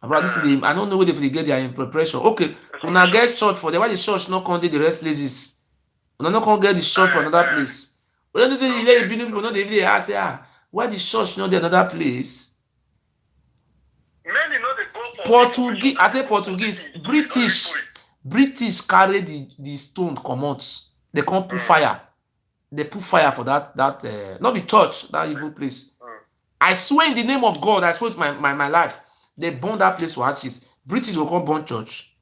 About this, I don't know where they get their preparation. Okay, when I get church for them, why the church not come to the rest places? When I not come get the church for another place. When you say you let the people know they really ask, why the church not there another place? Many know they go for Portuguese, I say Portuguese, British carry the stone comot. They come put fire. They put fire for that not the church, that evil place. I swear in the name of God, I swear with my life, they burn that place to ashes. British will come burn church.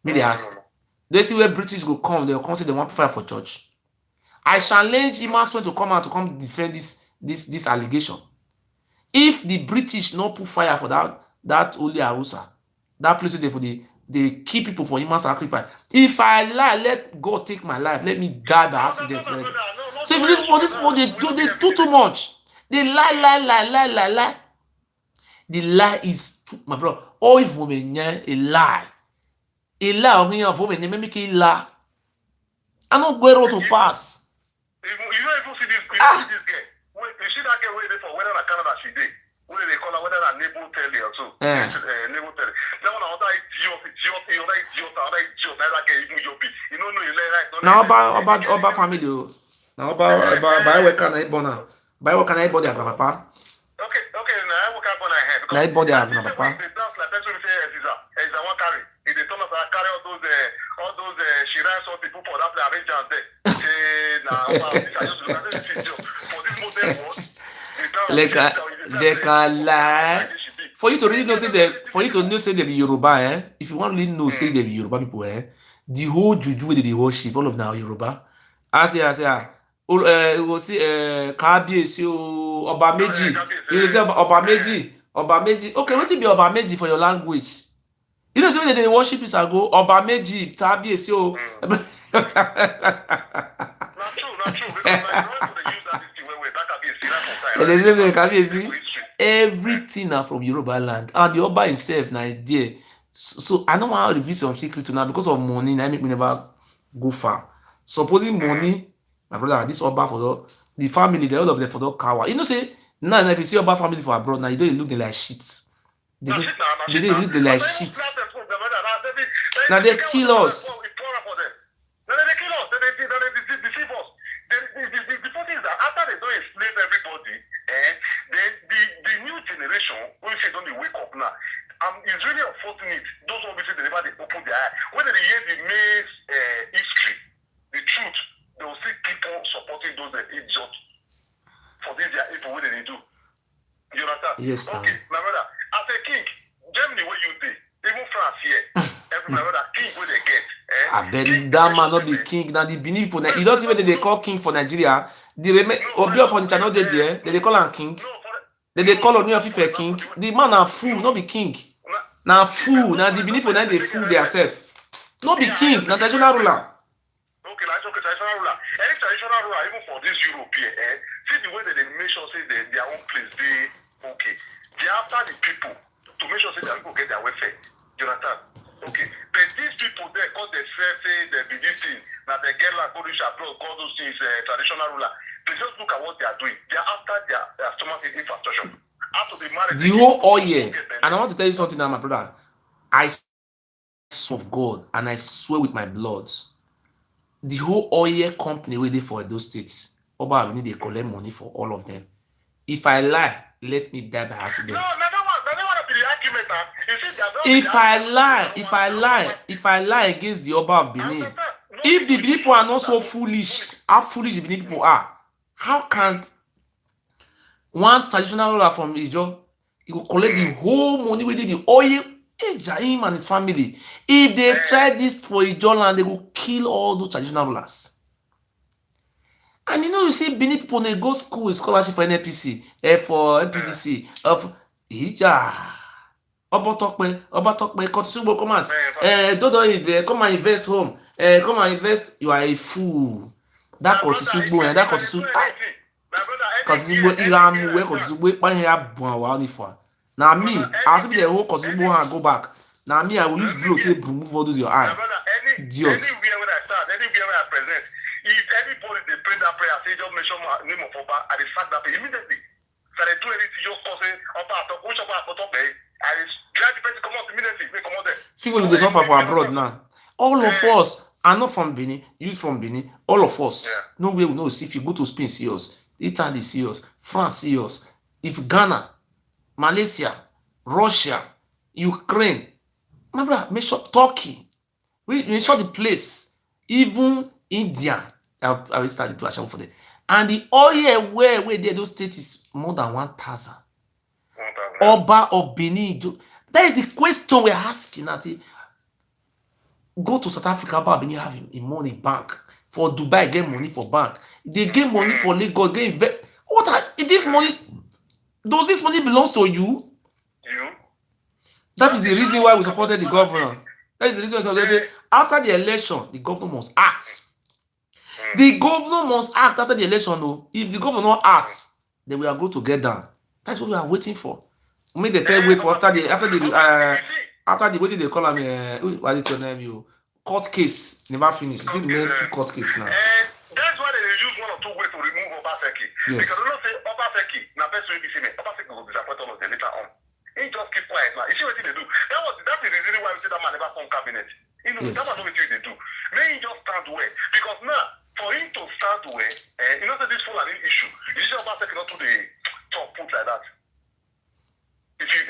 Me they ask. They see where British will come, they will come say they want fire for church. I challenge Imaswen to come out to come defend this allegation. If the British not put fire for that holy Arusa, that place where they kill people for human sacrifice. If I lie, let God take my life. Let me die by accident. So this people they do too much. They lie. The lie is too, my brother. Oh, if women a lie. A lie of me of women, they make a lie. I don't go to pass. You don't even see this girl. You see that girl waiting for whether in Canada she did. Whether they call her whether a neighbor tell you or so. Neighbor tell you. That one other idiot, that girl even you be. You don't know you like right. Now about family. Now about by what can I born? By what can I born their papa? Okay, now I work up on my head. Now I born their papa. They dance like that's what they say is a one carry. If they turn up and carry all those Shiraz or people for that play arrange and there. I just look at this video. For this modern world, they can lie. For you to really know say they be Yoruba, if you want to really know say they be Yoruba people, the whole juju they worship, all of now Yoruba. I say, we say Kábíyèsí o, Ọba Méjì. You say Ọba Méjì. Okay, what be Ọba Méjì for your language? You know say they worship is go Ọba Méjì, Kábíyèsí o. Not true. Because I know they use that thing when that Kábíyèsí. Everything now from Yoruba land, and the Oba himself na there. So I don't want to reveal some secret now because of money. I make me never go far. Supposing money, my brother, this Oba for the family, the all of them for the cower. You know, say now if you see Oba family for abroad, now you don't look like shit. They look like shit. Now they kill us. They deceive us. The point is that after they don't enslave everybody, the new generation, when say don't they wake up now, it's really unfortunate. Those who obviously they open their eye. When they hear the main history, the truth, they will still keep on supporting those idiots for this their evil way they do. You understand? Yes. Okay, my brother, as a king, Germany where you did, even France here, every my brother, king where they get. I bet that man not be king. Now the Benin people, you don't see what they call king for Nigeria. The Obio for Nigeria not there. They call him king. They call on a king. The man a fool, not be king. Now fool. Now the Benin people now they fool themselves. Not be king. Now traditional ruler. Okay, traditional ruler. Any traditional ruler, even for this European, see the way that they make sure say their own place they okay. They after the people to make sure say that people get their welfare. You understand? Okay, but these people there, because they say they be this thing, now they get like Polish abroad, all those things, traditional ruler. They just look at what they are doing. They are after their stomach infrastructure. After they marry, the whole oil. And I want to tell you something now, my brother. I swear of God, and I swear with my blood, the whole oil company waiting for those states. Oba, we need to collect money for all of them. If I lie, let me die by accident. If I lie against the Oba of Benin, if the people are not so foolish, how foolish the Benin people are, how can one traditional ruler from Ijo, he will collect the whole money within the oil, him and his family? If they try this for Ijo land, they will kill all those traditional rulers. And you see Benin people, they go school with scholarship for NPC, for NPDC, of Ija. Oba Tokpe, Kotsugbo, come out. Dodo, come and invest home. Come and invest. You are a fool. That Kotsugbo, that Kotsugbo. Kotsugbo, Iramu, where Kotsugbo, when he have one for. Now me, I'll see the whole Kotsugbo and go back. Now me, I will use blow to remove all those your eye. Idiot. Anywhere when I start, anywhere when I present, if anybody they pray that prayer, say just mention name of Oba, and they sack that prayer immediately. So they do anything just say Oba which Oba at top there, and try the person come out immediately, they come out there. See what they suffer for abroad now. All of us are not from Benin, you from Benin, all of us. No way we know. See, if you go to Spain, see us, Italy, see us, France, see us. If Ghana, Malaysia, Russia, Ukraine, my brother, make sure Turkey, make sure the place, even India, I will start to action for them. And the oil where they those states is more than 1,000. Oba of Benin. That is the question we're asking. I say, go to South Africa, Oba Benin have a money bank. For Dubai, get money for bank. They get money for Lagos, get what are this money? Does this money belongs to you? That is the reason why we supported the governor. That is the reason why they say after the election, the governor must act. The governor must act after the election. No, if the governor acts, then we are going to get down. That's what we are waiting for. We make the fair wait for after the waiting they call him. What is your name? You court case never finished. You see the main two court case now. That's why they use one or two ways to remove Obaseki. Yes. Because they don't say Obaseki. Now, first we see me. Obaseki will disappoint all of them later on. He just keep quiet now. You see what they do? That's the reason why we say that man never form cabinet. You know, yes. That was what they do. May he just stand where? Because now, for him to stand where, you know, this Fulani issue. You see Obaseki not to the top put like that. If you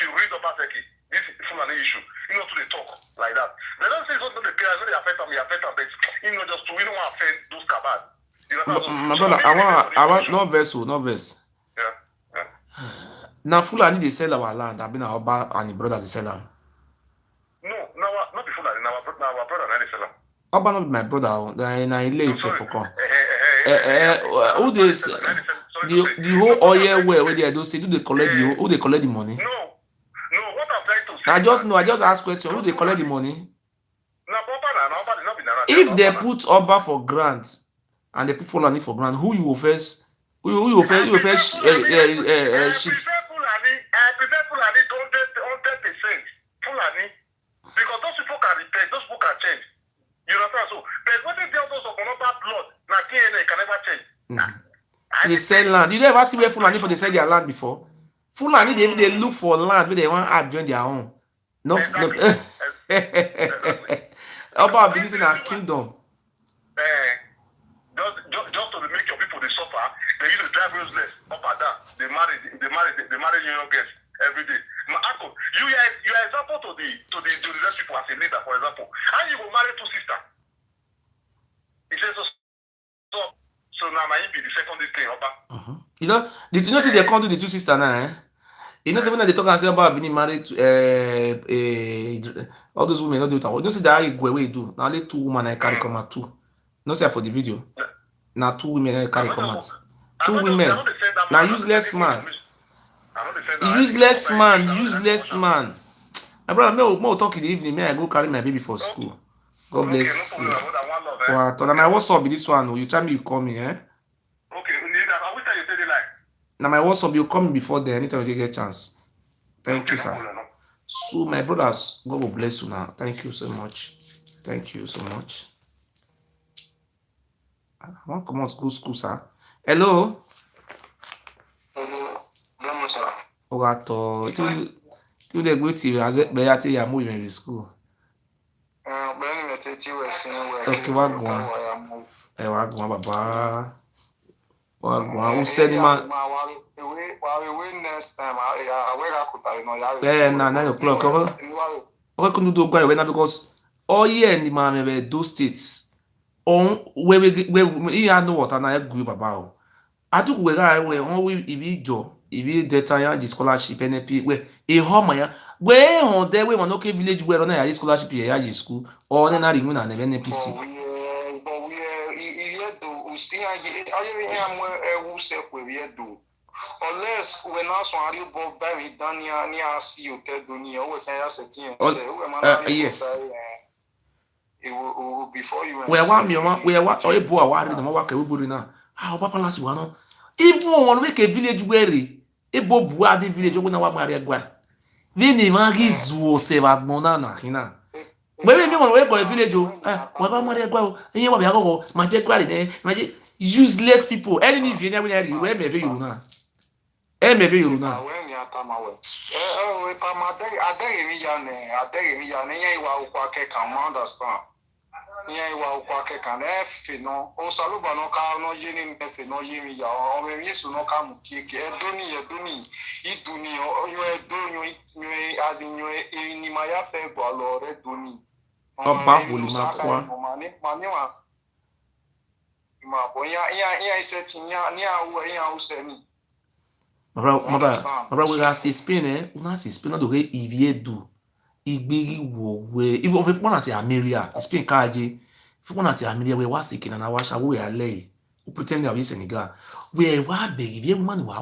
read Obaseki, this Fulani issue, you know, to the talk like that. They don't say something to the players, they affect them, but you know, just to we don't want to offend those cabal. You know, my brother, I want no verse. Yeah. Now Fulani they sell our land. I've been our Oba and the brothers they sell them. No, not the Fulani. Now our brother they sell them. Oba not my brother. I live for come. Who they the whole oil where they do say do they collect the who they collect the money? No. What I'm trying to say. I just ask question. Who they collect the money? No, Oba not be around. If they put Oba for grant and they put Fulani for grant, who you will first? Who you will first? Shift. I prefer Fulani 100%. Fulani, because those people can repent, those people can change. You understand? So, but when they tell those of another blood, now DNA can never change. They sell land. You never see where Fulani for they sell their land before? Fulani they look for land where they want to join their own. No. Exactly. About Benin in our kingdom. Just to make your people they suffer, they use the drive useless up and down. They marry young girls every day. My uncle, you are example to the rest people as a leader, for example. And you will marry two sisters. He says so now might be the second thing, Oba. You know see they can't do the two sisters now, You know, when they talk and say about being married to all those women, not do it. You know, see that I do. Now only 2 women I carry come out 2. No say for the video. Now 2 women I carry come out. 2 women. Now useless man. Useless man. My brother, me talk in the evening. I go carry my baby for school. God bless you. What? Now my WhatsApp be this one. You tell me you call me, Okay, I wish you said it like. Now my WhatsApp you call me before then. Anytime you get a chance. Thank you, sir. So my brothers, God will bless you now. Thank you so much. Thank you so much. I want to come out to go school, sir. Hello. Ogato. Tu de go ti aze be ya ti ya mu in school. Okay, wa gwan baba. Wa gwan o se ni ma. Next time I wake up na 9 o'clock. Okay, can do go away now because all year ni ma me those states on where we had no water na go baba o. Adu we ga we won we ibi jo ibi data ya the scholarship NP we e home ya we hon there we no village where na ya scholarship ya ya school or na ring na NPC. Unless when I saw you both very done near see you tell Dunia always can say yes. It will before you we want me we want or ebo awari na ma waka we buru na ah papa last one no even one make a village where ebo bua the village we na wa mari agba we ni ma gizu se ba gbon na hina When we want to go to village, what about money? Go, any what we go, my check credit, useless people. Any if you never know where maybe you now. Maybe you now. When you are tamawe. We pamade. Adege mi ya ne. Yen iwa ukwa ke kan understand. Yen iwa ukwa ke kan efe no. O saluba no ka no yini efe no yimi ya. O me yesu no ka mu kieke. Edoni. Iduni yo edoni yo azinyo ni maya fe gwa lo redoni. Ọba wòlíì kwa. Mani wa. Ma bo ya ise tinya ni awo ya usemi. Mabra we gasi Spain una si Spain do re iviedu igbiri wo we even if one at America Spain kaje if one at America we was sick na wa sha we ale o pretend we Senegal we wa be ivie woman wa